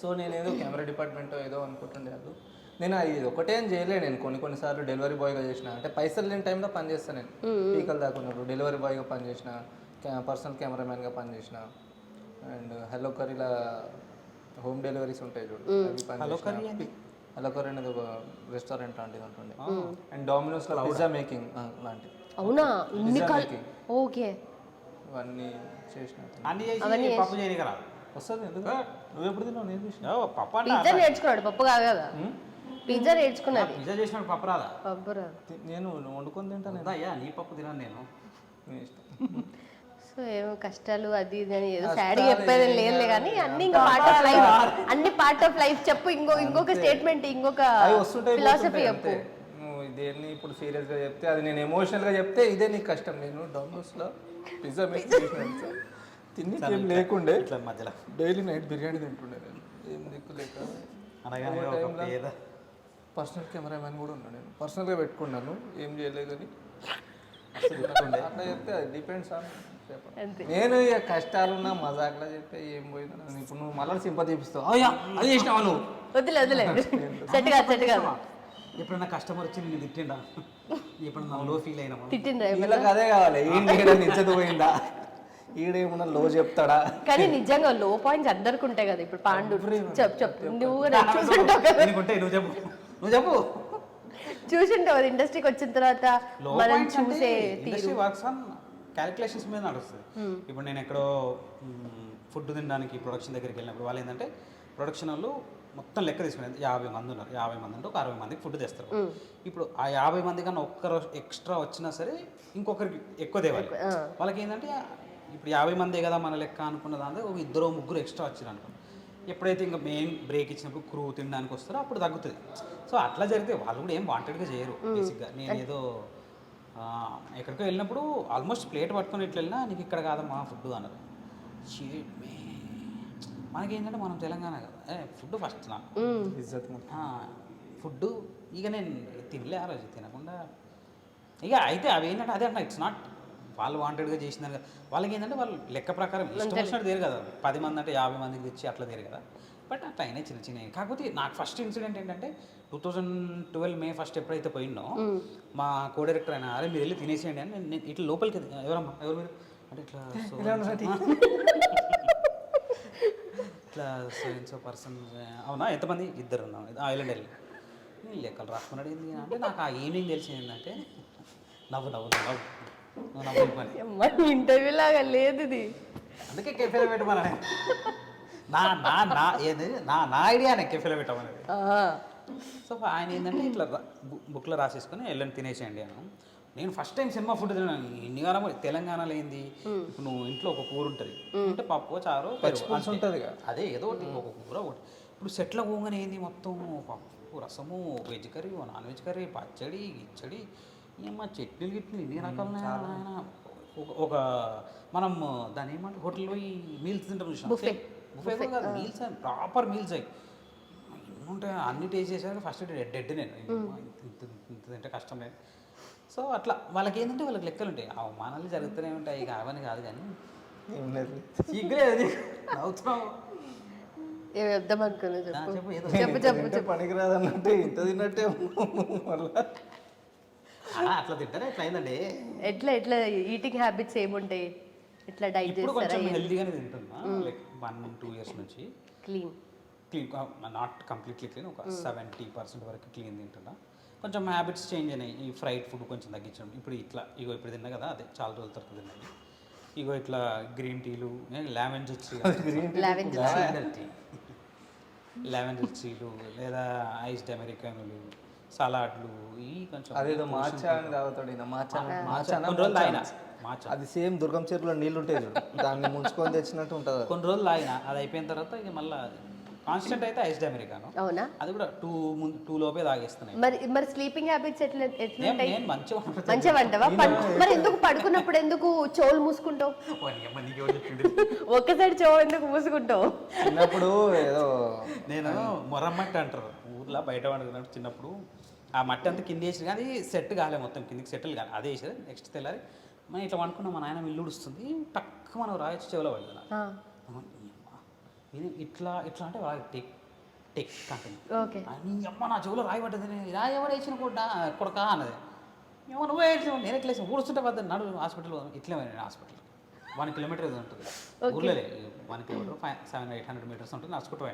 సో నేను ఏదో కెమెరా డిపార్ట్మెంట్ ఏదో అనుకుంటుండే వాళ్ళు. నేను ఇది ఒకటే అని చేయలే. నేను కొన్నిసార్లు డెలివరీ బాయ్గా చేసిన, అంటే పైసలు లేని టైంలో పని చేస్తాను. నేను పీకలు దాకున్నప్పుడు డెలివరీ బాయ్గా పనిచేసిన, పర్సనల్ కెమెరామ్యాన్గా పనిచేసిన, అండ్ హలో కర్రీలా హోమ్ డెలివరీస్ ఉంటాయి చూడు, అవి పనిచేసిన. హలో కర్రీ అనేది ఒక రెస్టారెంట్ లాంటిది ఉంటుండే. అండ్ డామినోస్లో పిజ్జా మేకింగ్ లాంటివి. అవునా? ఓకే, ఇవన్నీ చేసిన. అన్ని చేసి పప్పు చేయని కదా వస్తుంది. ఎందుకు నువ్వు ఎప్పుడు తిన్నావు? నేను చూసిన పప్పు అంటే పిజ్జా నేర్చుకున్నాడు, పప్పు కాదు కదా. పిజ్జా నేర్చుకున్నది, పిజ్జా చేసినప్పుడు పప్పు రాదా? పప్పు రాదు. నేను వండుకొని తింటాను. అయ్యా నీ పప్పు తిన్నాను నేను. నీ ఇష్టం. సో ఏమో కష్టాలు అది ఇది అని ఏదో సాడ్ చెప్పేది లేదులే కానీ అన్ని ఇంకా పార్ట్ ఆఫ్ లైఫ్, అన్ని పార్ట్ ఆఫ్ లైఫ్ చెప్పు. ఇంకొక స్టేట్మెంట్, ఇంకొక ఫిలాసఫీ చెప్పు. నువ్వు దేన్ని ఇప్పుడు సీరియస్గా చెప్తే అది, నేను ఎమోషనల్గా చెప్తే ఇదే నీకు కష్టం. నేను డొమినోస్లో పిజ్జా మేక్ చేసిన తిని ఏం లేకుండే, ఇట్లా మధ్యలో డైలీ నైట్ బిర్యానీ తింటుండే నేను, ఏం దిక్కు లేక. అనగానే పర్సనల్ కెమెరామ్యాన్ కూడా ఉన్నాను నేను, పర్సనల్గా పెట్టుకున్నాను, ఏం చేయలేదు కానీ అట్లా చెప్తే అది డిపెండ్స్ ఆన్. నేను ఇక కష్టాలున్నా మజాక్లా చెప్తే ఏం పోయిందో. ఇప్పుడు నువ్వు మళ్ళీ సింపతి చూపిస్తావు, అయ్యా అది చేసినావా నువ్వు. వదిలే సెట్ కాదు. ఎప్పుడన్నా కస్టమర్ వచ్చి నేను తిట్టిండా? ఎప్పుడన్నా లో ఫీల్ అయినా? తిట్టిండ్రా? వీళ్ళకి అదే కావాలి, ఏంటి నిచ్చత పోయిందా, ఈడేమన్నా లో చెప్తాడా. కానీ నిజంగా లో పాయింట్స్ అందరికి ఉంటాయి కదా. ఇప్పుడు పాండు చెప్పు, నువ్వు కూడా చూసుంటావు కదా. నువ్వు చెప్పు చూసింటావు కదా ఇండస్ట్రీకి వచ్చిన తర్వాత మనం చూసే ఇండస్ట్రీ వర్క్స్ ఆన్ క్యాలిక్యులేషన్స్ మీద నడుస్తుంది. ఇప్పుడు నేను ఎక్కడో ఫుడ్ తినడానికి ప్రొడక్షన్ దగ్గరికి వెళ్ళినప్పుడు వాళ్ళు ఏంటంటే ప్రొడక్షన్ వాళ్ళు మొత్తం లెక్క తీసుకునేది 50 మంది ఉన్నారు, 50 మంది అంటే ఒక 60 మందికి ఫుడ్ తెస్తారు. ఇప్పుడు ఆ 50 మంది కన్నా ఒక్కరు ఎక్స్ట్రా వచ్చినా సరే ఇంకొకరికి ఎక్కువ తేవాలి. వాళ్ళకి ఏంటంటే ఇప్పుడు 50 మందే కదా మన లెక్క అనుకున్న దాంట్లో ఒక 2-3 ఎక్స్ట్రా వచ్చారు అనుకో, ఎప్పుడైతే ఇంకా మెయిన్ బ్రేక్ ఇచ్చినప్పుడు క్రూ తినడానికి వస్తారో అప్పుడు తగ్గుతుంది. సో అట్లా జరిగితే వాళ్ళు కూడా ఏం వాంటెడ్గా చేయరు. బేసిక్గా నేను ఏదో ఎక్కడికో వెళ్ళినప్పుడు ఆల్మోస్ట్ ప్లేట్ పట్టుకొని ఇట్లా వెళ్ళినా, నీకు ఇక్కడ కాదమ్మా ఫుడ్ అన్నారు. మనకేంటంటే మనం తెలంగాణ కదా, ఫుడ్ ఫస్ట్ నాకు ఫుడ్. ఇక నేను తినలే ఆ రోజు, తినకుండా ఇక అయితే అవి ఏంటంటే అదే అన్న, ఇట్స్ నాట్ వాళ్ళు వాంటెడ్గా చేసినారు కదా. వాళ్ళకి ఏంటంటే వాళ్ళు లెక్క ప్రకారం ఇష్టం వచ్చినట్టు తీరు కదా. 10 మంది అంటే 50 మందికి తెచ్చి అట్లా తీరు కదా. బట్ అట్లా అయినా చిన్న చిన్న. కాకపోతే నాకు ఫస్ట్ ఇన్సిడెంట్ ఏంటంటే 2012 May 1 ఎప్పుడైతే పోయినో, మా కో డైరెక్టర్ అయినా అరే మీరు వెళ్ళి తినేసేయండి అని నేను ఇట్లా లోపలికి, ఎవరమ్మా ఎవరు మీరు అంటే ఇట్లా ఇట్లా సో పర్సన్ అవునా ఎంతమంది 2 ఉన్నాం ఐలాండ్ వెళ్ళి లెక్కలు రాసుకున్నాడు. ఏంటి అంటే నాకు ఆ ఈవినింగ్ తెలిసింది ఏంటంటే నవ్వు ఇంటర్వ్యూ లాగా లేదు ఇది. అందుకే కెఫేలో పెట్టమని ఏది నా ఐడియానే కెఫేలో పెట్టమనేది. సో ఆయన ఏంటంటే ఇట్లా బుక్లో రాసేసుకొని వెళ్ళండి తినేసేయండి అని. నేను ఫస్ట్ టైం సినిమా ఫుడ్ తిన్నాను. ఇన్నిగానో తెలంగాణలో ఏంది, ఇప్పుడు నువ్వు ఇంట్లో ఒక కూర ఉంటుంది అంటే పప్పు చారు ఉంటుంది, అదే ఏదో ఒకటి ఒక కూర ఒకటి. ఇప్పుడు సెట్లో పోగానే ఏంది మొత్తం పప్పు రసము, veg curry, non veg curry, పచ్చడి గిచ్చడి, ఏమన్నా చట్నీలు గిట్నీలు ఇన్ని రకాలైన ఒక మనం దాని ఏమంటే హోటల్లో పోయి మీల్స్ తింటాం చూసాం. బుఫే కూడా కాదు, మీల్స్ అని ప్రాపర్ మీల్స్ అయ్యి ఉంటాయి. అన్ని టేస్ట్ చేశాక ఫస్ట్ డెడ్ నేను ఇంత తింటే కష్టం లేదు. సో అట్లా వాళ్ళకి ఏంటంటే వాళ్ళకి లెక్కలు ఉంటాయి, అవమానాలు జరుగుతూనే ఉంటాయి. ఇక అవన్నీ కాదు కానీ ఏం లేదు, అవుతున్నావు ఏమి చెప్దాం అనుకున్నా చెప్పు. పనికిరాదు అన్నట్టు ఇంత తిన్నట్టే అట్లా తింటారా ఎట్లా అయిందండి. ఎట్లా ఈటింగ్ హ్యాబిట్స్ ఏముంటాయి, ఎట్లా డైట్ ఇప్పుడు కొంచెం చేస్తారా? హెల్తీగానే తింటున్నా, లైక్ 1-2 years నుంచి. క్లీన్ నాట్ కంప్లీట్లీ క్లీన్, ఒక 70% వరకు క్లీన్ తింటున్నా. కొంచెం హ్యాబిట్స్ చేంజ్ అయినాయి. ఈ ఫ్రైడ్ ఫుడ్ కొంచెం తగ్గించడం. ఇప్పుడు ఇట్లా ఇప్పుడు తిన్నా కదా, అదే చాలా రోజుల తర్వాత తిన్నాయి. ఇట్లా గ్రీన్ టీలు, లావెండర్ టీలు లేదా ఐస్డ్ అమెరికన్లు, సలాడ్లు, ఈ కొంచెం అదేదో మాచా అని తాగుతాడు. మాచా అది సేమ్ దుర్గం చెరువులో నీళ్ళు ఉంటాయి చూడు, దాన్ని ముంచుకొని తెచ్చినట్టు ఉంటుంది. కొన్ని రోజులు తాగిన, అది అయిపోయిన తర్వాత ఇక మళ్ళీ కాన్స్టెంట్ అయితే ఐస్డ్ అమెరికాను. అవునా? అది కూడా 2 లోపే తాగేస్తున్నాయి. మరి స్లీపింగ్ హ్యాబిట్స్ ఎట్లుంటాయి? నేను మంచిగా వంటవా? మరి ఎందుకు పడుకున్నప్పుడు ఎందుకు చెవులు మూసుకుంటావు? ఒక్కసారి చెవు ఎందుకు మూసుకుంటావు? చిన్నప్పుడు ఏదో నేను మొరమ్మట్టి అంటారు ఊర్లో బయట వండుకున్నప్పుడు. చిన్నప్పుడు ఆ మట్టి అంతా కింద వేసి అది సెట్ కాలే, మొత్తం కిందికి సెటిల్ కాలే. అదే వేసేది. నెక్స్ట్ తెల్లారి మనం ఇట్లా వండుకున్నాం, మా నాయన ఇల్లు ఉడుస్తుంది, టక్కు మనం రాయొచ్చు చెవులో పడుతున్నా. ఇది ఇట్లా ఇట్లా అంటే వాళ్ళకి టెక్ టెక్ కంపెనీ ఓకే. నీ అమ్మ నా చెవులో రాయి పడ్డది రాయి ఎవరు వేసిన కొడకా అన్నది ఏమో నువ్వే వేసావు నేను ఎట్లా వేసాను ఊడుస్తుంటే పద్ద నడు హాస్పిటల్ ఇట్లే పోయినా హాస్పిటల్ 1 కిలోమీటర్ ఏదో ఉంటుంది ఊర్లో 1 కిలోమీటర్ 700-800 మీటర్స్ ఉంటుంది నడుచుకుంటూ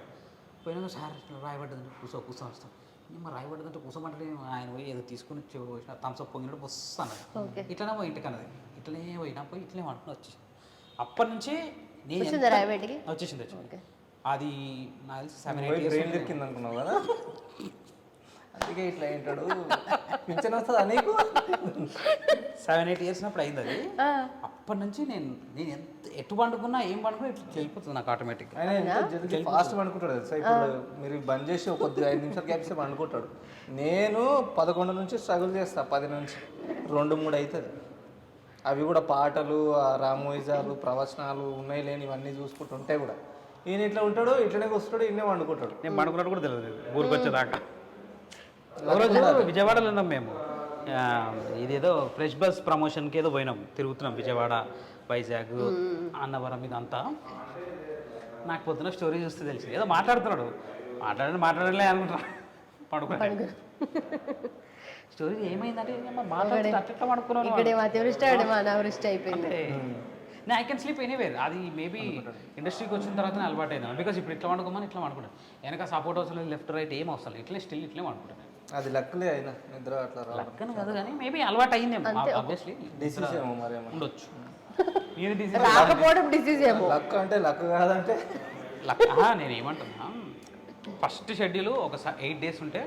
పోయినా సార్ ఇట్లా రాయి పడ్డదంటే కూర్చొని వస్తాం ఏమో రాయి పడ్డదంటే కూర్చోమంటే ఆయన పోయి ఏదో తీసుకుని చెవులు పోసిన థమ్స్అప్ పొంగినట్టు వస్తాను ఇట్లనే పోయి ఇంటికి అన్నది ఇట్లనే పోయినా పోయి ఇట్లనే అంటున్నా వచ్చి అప్పటి నుంచి నేను వచ్చేసింది అది నాకు తెలిసి 7-8 బ్రెయిన్ లెక్కింది అనుకున్నావు కదా అందుకే ఇట్లా ఏంటాడు పింఛన్ వస్తుందా నీకు 7-8 ఇయర్స్ అప్పుడు అయింది అది అప్పటి నుంచి నేను ఎంత ఎటు పండుకున్నా ఏం పండుకున్నా ఇట్లా వెళ్ళిపోతుంది నాకు ఆటోమేటిక్ ఆయన ఫాస్ట్ పండుకుంటాడు తెలుసా ఇప్పుడు మీరు బంద్ చేసి ఒక కొద్దిగా 5 నిమిషాలు గ్యాప్ ఇస్తే పండుకుంటాడు నేను 11 నుంచి స్ట్రగుల్ చేస్తా 10 నుంచి 2-3 అవుతుంది అవి కూడా పాటలు రామోయిజాలు ప్రవచనాలు ఉన్నాయి లేని ఇవన్నీ చూసుకుంటుంటే కూడా ఈయన ఇట్లా ఉంటాడు ఇట్లనే వస్తాడు ఈయనే వండుకుంటాడు నేను పండుకున్నట్టు కూడా తెలియదు ఊరికి వచ్చేదాకా ఒకరోజు విజయవాడలో ఉన్నాం మేము ఇదేదో ఫ్రెష్ బస్ ప్రమోషన్కి ఏదో పోయినాం తిరుగుతున్నాం విజయవాడ వైజాగ్ అన్నవరం ఇదంతా నాకు పొద్దున స్టోరీ చూస్తే తెలిసి ఏదో మాట్లాడుతున్నాడు మాట్లాడలే అనుకుంటున్నా పడుకున్నాడు స్టోరీ ఏమైందంటే మాట్లాడుతూ అట్లా పడుకున్నాను నేను ఐ కెన్ స్లీప్ ఎనీవేర్ అది మేబీ ఇండస్ట్రీకి వచ్చిన తర్వాత అలవాటు అయినా బికాస్ ఇప్పుడు ఇట్లా వండుకోమని ఇట్లా వండుకుంటాను వెనక సపోర్ట్ అవసరం లెఫ్ట్ రైట్ ఏం అవసరం ఇట్లే స్టిల్ ఇట్లే వండుకుంటాను అది లక్లే అయినా నిద్ర అట్లా లక్కను కాదు కానీ మేబీ అలవాటు అయిందేమో ఆబ్వియస్లీ డిసీజ్ ఏమో మరేమో ఉండొచ్చు లక్ అంటే లక్ కాదంటే లక్ నేను ఏమంటున్నా ఫస్ట్ షెడ్యూల్ ఒక 8 డేస్ ఉంటే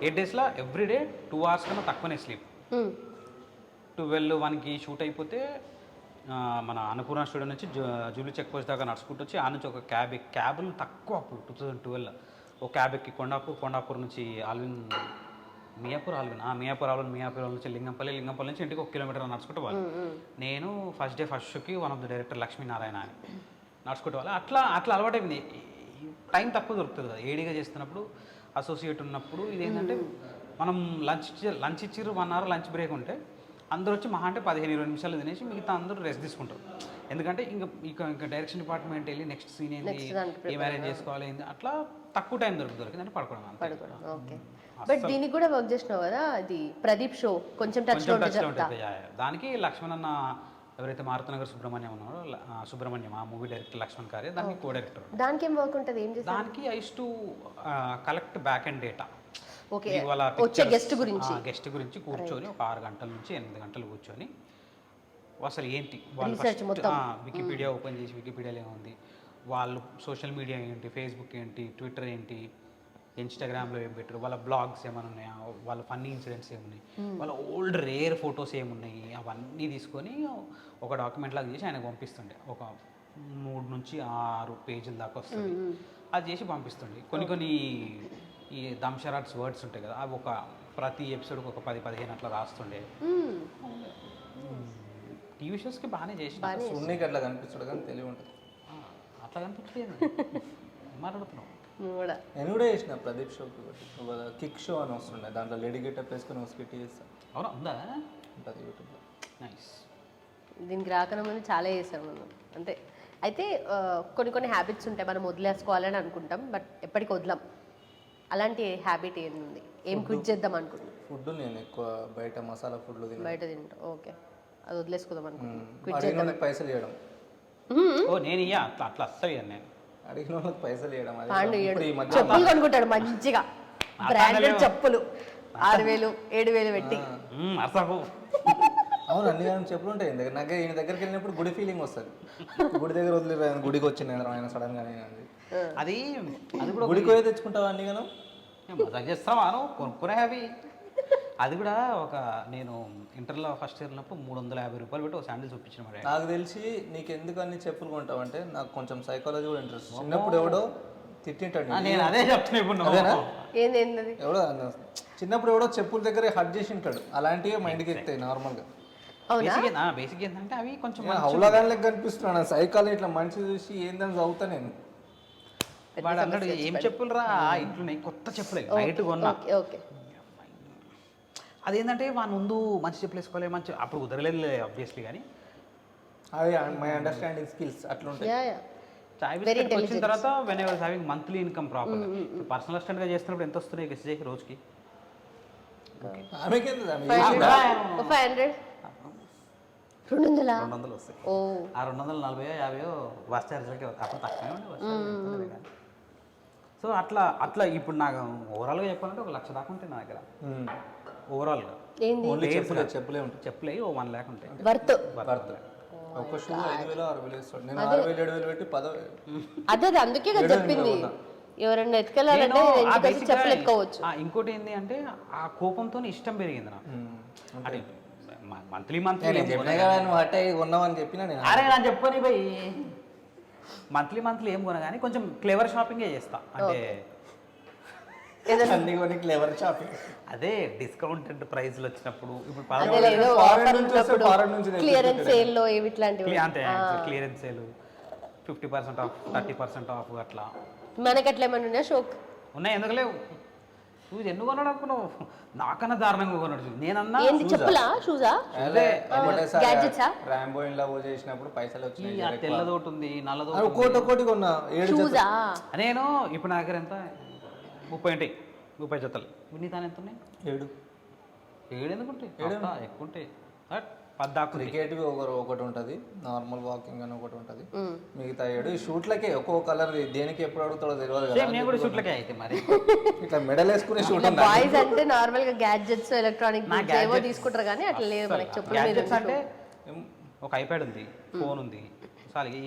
8 డేస్లో ఎవ్రీడే 2 hours కన్నా తక్కువనే స్లీప్ 12-1కి షూట్ అయిపోతే మన అన్నపూర్ణ స్టూడియో నుంచి జూబ్లీ చెక్ పోస్ట్ దాకా నడుచుకుంటూ వచ్చి ఆ నుంచి ఒక క్యాబులు తక్కువ అప్పుడు 2012 ఒక క్యాబ్ ఎక్కి కొండాపూర్ నుంచి మియాపూర్ నుంచి లింగంపల్లి నుంచి ఇంటికి 1 కిలోమీటర్ నడుచుకుంటూ వాళ్ళు నేను ఫస్ట్ డే ఫస్ట్ షోకి one of the director Lakshminarayana అని నడుచుకుంటూ వాళ్ళు అట్లా అలవాటైంది టైం తక్కువ దొరుకుతుంది కదా ఏడీగా చేస్తున్నప్పుడు అసోసియేట్ ఉన్నప్పుడు ఇదేంటంటే మనం లంచ్ ఇచ్చిర్రు 1 hour లంచ్ బ్రేక్ ఉంటే అందరూ వచ్చి మహా అంటే 15-20 నిమిషాలు తినేసి మిగతా అందరూ రెస్ట్ తీసుకుంటారు ఎందుకంటే ఇంకా డైరెక్షన్ డిపార్ట్మెంట్ వెళ్ళి నెక్స్ట్ సీన్ ఏంటి ఏం అరేంజ్ చేసుకోవాలి ఏంటి అట్లా తక్కువ టైం దొరుకుతుంది అంటే పడుకోవడం ఓకే. బట్ దీనికి కూడా వర్క్ చేసినావు కదా అది ప్రదీప్ షో కొంచెం టచ్ లో ఉంటుంది దానికి లక్ష్మణ్ అన్న ఎవరైతే మారుతనగర్ సుబ్రహ్మణ్యం ఉన్నారో సుబ్రహ్మణ్యం ఆ మూవీ డైరెక్టర్ లక్ష్మణ్ కార్య దానికి కో డైరెక్టర్ దానికి ఏం వర్క్ ఉంటుంది ఏం చేస్తారు దానికి ice to collect back and data okay వచ్చే గెస్ట్ గురించి కూర్చొని ఒక 6 గంటల నుంచి 8 గంటలు కూర్చొని అసలు ఏంటి వికీపీడియా ఓపెన్ చేసి వికీపీడియాలో ఏముంది వాళ్ళు సోషల్ మీడియా ఏంటి ఫేస్బుక్ ఏంటి ట్విట్టర్ ఏంటి ఇన్స్టాగ్రామ్లో ఏం పెట్టారు వాళ్ళ బ్లాగ్స్ ఏమైనా ఉన్నాయా వాళ్ళ ఫన్నీ ఇన్సిడెంట్స్ ఏమున్నాయి వాళ్ళ ఓల్డ్ రేర్ ఫొటోస్ ఏమున్నాయి అవన్నీ తీసుకొని ఒక డాక్యుమెంట్ లాగా చేసి ఆయనకు పంపిస్తుండే ఒక 3 నుంచి 6 పేజీల దాకా వస్తుంది అది చేసి పంపిస్తుండే కొన్ని ఈ దంషరాట్స్ వర్డ్స్ ఉంటాయి కదా అవి ప్రతి ఎపిసోడ్కి ఒక 10-15 అట్లా రాస్తుండే టీవీ షోస్కి బాగానే చేసి అట్లా కనిపిస్తాడు కానీ తెలివి ఉంటుంది అట్లా కనిపించలేదు మాట్లాడుతున్నావు నేను కూడా చేసిన ప్రదీప్ షోకి కిక్ షో అని వస్తుండే దాంట్లో లేడీ గెటప్ వేసుకొని స్కిట్ చేస్తాను అవునా ఉందా ఉంటుంది యూట్యూబ్లో నైస్ దీనికి రాకనే ముందు చాలా చేసాం మనం అంతే అయితే కొన్ని హ్యాబిట్స్ ఉంటాయి మనం వదిలేసుకోవాలని అనుకుంటాం బట్ ఎప్పటికి వదలం అలాంటి హ్యాబిట్ ఏంది ఏం క్విట్ చేద్దాం అనుకుంటున్నాం ఫుడ్ నేను ఎక్కువ బయట మసాలా ఫుడ్లు బయట తింటాం ఓకే అది వదిలేసుకుందాం అనుకుంటున్నాం పైసలు ఇవ్వడం నేను అట్లా వస్తాయి నేను అడిగిన వాళ్ళకి పైసలు ఇవ్వడం చెప్పులు కొనుక్కుంటాడు మంచిగా బ్రాండెడ్ చెప్పులు 6,000-7,000 పెట్టి అవును అన్ని చెప్పులు ఉంటాయి నాకు ఈయన దగ్గరికి వెళ్ళినప్పుడు గుడి ఫీలింగ్ వస్తుంది గుడి దగ్గర వదిలేదు గుడికి వచ్చింది ఆయన సడన్ గానే అది కూడా గుడికి పోయి తెచ్చుకుంటావా అన్ని గాను చేస్తావా కొనుక్కునే అవి అది కూడా నేను ఇంటర్లో ఫస్ట్ ఇయర్ ఉన్నప్పుడు 350 రూపాయలు పెట్టి ఒక శాండిల్ చూపించిన మరి నాకు తెలిసి నీకు ఎందుకు అన్ని చెప్పులు కొంటావు అంటే నాకు కొంచెం సైకాలజీ కూడా ఇంట్రెస్ట్ చిన్నప్పుడు ఎవడో తిట్టింటాడు నేను అదే చెప్తున్నా ఎవడో చిన్నప్పుడు ఎవడో చెప్పుల దగ్గర హట్ చేసి ఉంటాడు అలాంటివి మైండ్కి ఎక్కుతాయి నార్మల్గా బేసిక్ ఏంటంటే అవి కొంచెం హౌలాగానే కనిపిస్తున్నాను సైకాలజీ ఇట్లా మనిషి చూసి ఏందని చదువుతా నేను వాడు అన్నాడు ఏం చెప్పులు రా ఇంట్లో కొత్త చెప్పులే నైట్ కొన్నా అదేంటంటే వాని ముందు మంచి చెప్పులు వేసుకోవాలి మంచి అప్పుడు కుదరలేదు ఆబ్వియస్లీ కానీ అవి మై అండర్స్టాండింగ్ స్కిల్స్ అట్లా ఉంటాయి చాయ్ బిస్కెట్ వచ్చిన తర్వాత when I was having monthly income proper. Personal అసిస్టెంట్గా చేస్తున్నప్పుడు ఎంత వస్తున్నాయి ఎస్జేకి రోజుకి? ఆమెకి ఎంత? 500 200 200 వస్తాయి. ఆ 240 50 బస్ ఛార్జీలకే అప్పుడు తక్కువే ఉండే. సో అట్లా అట్లా ఇప్పుడు నాకు ఓవరాల్గా చెప్పాలంటే 1 లక్ష దాకా ఉంటాయి నా దగ్గర ఓవరాల్గా. ఏంది ఓన్లీ చెప్పులే ఉంటాయి. చెప్పులే 1 లాక్ ఉంటాయి వర్త్. ఒక షూ 5,000 6,000 ఇస్తాడు. నేను 6,000 7,000 పెట్టి 10,000. అదే అందుకే కదా చెప్పింది, ఎవరన్నా ఎత్తుకెళ్ళాలంటే చెప్పులు ఎత్తుకోవచ్చు. ఇంకోటి ఏంటి అంటే ఆ కోపంతో ఇష్టం పెరిగింది నాకు. అంటే మంత్లీ మంత్లీ అంటే ఉన్నామని చెప్పినా నేను. అరే నేను చెప్పని పోయి మంత్లీ ఏం కొన కానీ కొంచెం క్లెవర్ షాపింగే చేస్తా. అంటే అన్ని కొని క్లెవర్ షాపింగ్. అదే డిస్కౌంటెడ్ ప్రైస్లు వచ్చినప్పుడు ఇప్పుడు క్లియరెన్స్ సేల్ లో ఏవి ఇట్లాంటివి అంతే క్లియరెన్స్ సేల్ 50% ఆఫ్ 30% ఆఫ్ అట్లా మనకి అట్లా ఏమైనా ఉన్నాయా షోక్? ఉన్నాయి. ఎందుకు లేవు? షూస్ ఎందుకు కొన్నాడు అనుకున్నావు? నాకన్నా దారుణంగా కొన్నాడు. నేనన్నా ఏంది చెప్పులా షూజా గ్యాడ్జెట్సా? రాంబో ఇన్లా చేసినప్పుడు పైసలు వచ్చినాయి. తెల్లదోటి ఉంది, నల్లదోటి ఒకటి కొన్నా. షూజా నేను ఇప్పుడు నా దగ్గర ఎంత 30 ఉంటాయి, 30 జతలు. నీ తాను ఎంత ఉన్నాయి? 7 ఎందుకు ఉంటాయి? ఎక్కువ ఉంటాయి. 10 క్రికెట్ ఒకటి ఉంటుంది, నార్మల్ వాకింగ్ అని ఒకటి ఉంటుంది, మిగతా 7 ఈ షూట్లకే ఒక్కో కలర్. దేనికి ఎప్పుడు అడుగుతాడో తెలియదు కదా. నేను కూడా షూట్లకే అయితే మరి ఇట్లా మెడల్ వేసుకునే షూట్. బాయ్స్ అంటే నార్మల్ గా గ్యాడ్జెట్స్ ఎలక్ట్రానిక్ ఏవో తీసుకుంటారు కానీ అట్లా లేదు మనకి. చెప్పులు అంటే ఒక ఐప్యాడ్ ఉంది, ఫోన్ ఉంది,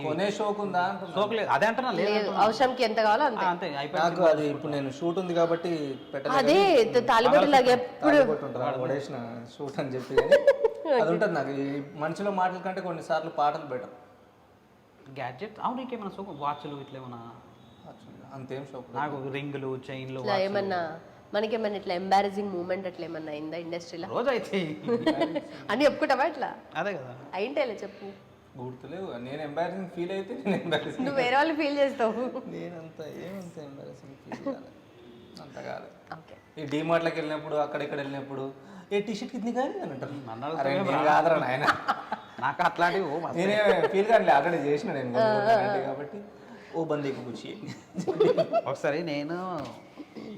కొనే షోక్ ఉందా? షోక్ లేదు, అదే అంటున్నా. లేదు, అవసరంకి ఎంత కావాలో అంతే. నాకు అది ఇప్పుడు నేను షూట్ ఉంది కాబట్టి అదే తాలిబొట్టు లాగా ఎప్పుడు పడేసిన షూట్ అని చెప్పి అది ఉంటుంది నాకు. ఈ మనిషిలో మాటల కంటే కొన్నిసార్లు పాటలు బెటర్. గ్యాడ్జెట్ అవును. నీకేమైనా షోక్? వాచ్లు ఇట్లా ఏమన్నా? అంతేం షోక్ నాకు రింగులు, చైన్లు ఏమన్నా మనకేమన్నా ఇట్లా ఎంబారసింగ్ మూమెంట్ అట్లా ఏమన్నా అయిందా ఇండస్ట్రీలో? రోజు అయితే అని చెప్పుకుంటావా ఇట్లా? అదే కదా అయింటేలే చెప్పు. గుర్తులేవు. నేను ఎంబారసింగ్ ఫీల్ అయితే నేను ఎంబారసింగ్. నువ్వు వేరే వాళ్ళు ఫీల్ చేస్తావు. నేనంత ఏమంత ఎంబారసింగ్ ఫీల్ కాలేదు, అంత కాలేదు. ఈ డీమార్ట్లోకి వెళ్ళినప్పుడు అక్కడిక్కడ వెళ్ళినప్పుడు ఏ టీ షర్ట్ కింద కానీ అని అంటారు. కాదరా నాయన, నాకు అట్లాంటివి నేనే ఫీల్ కానీ ఆల్రెడీ చేసిన నేను కాబట్టి ఓ బందీకి కూర్చి. ఒకసారి నేను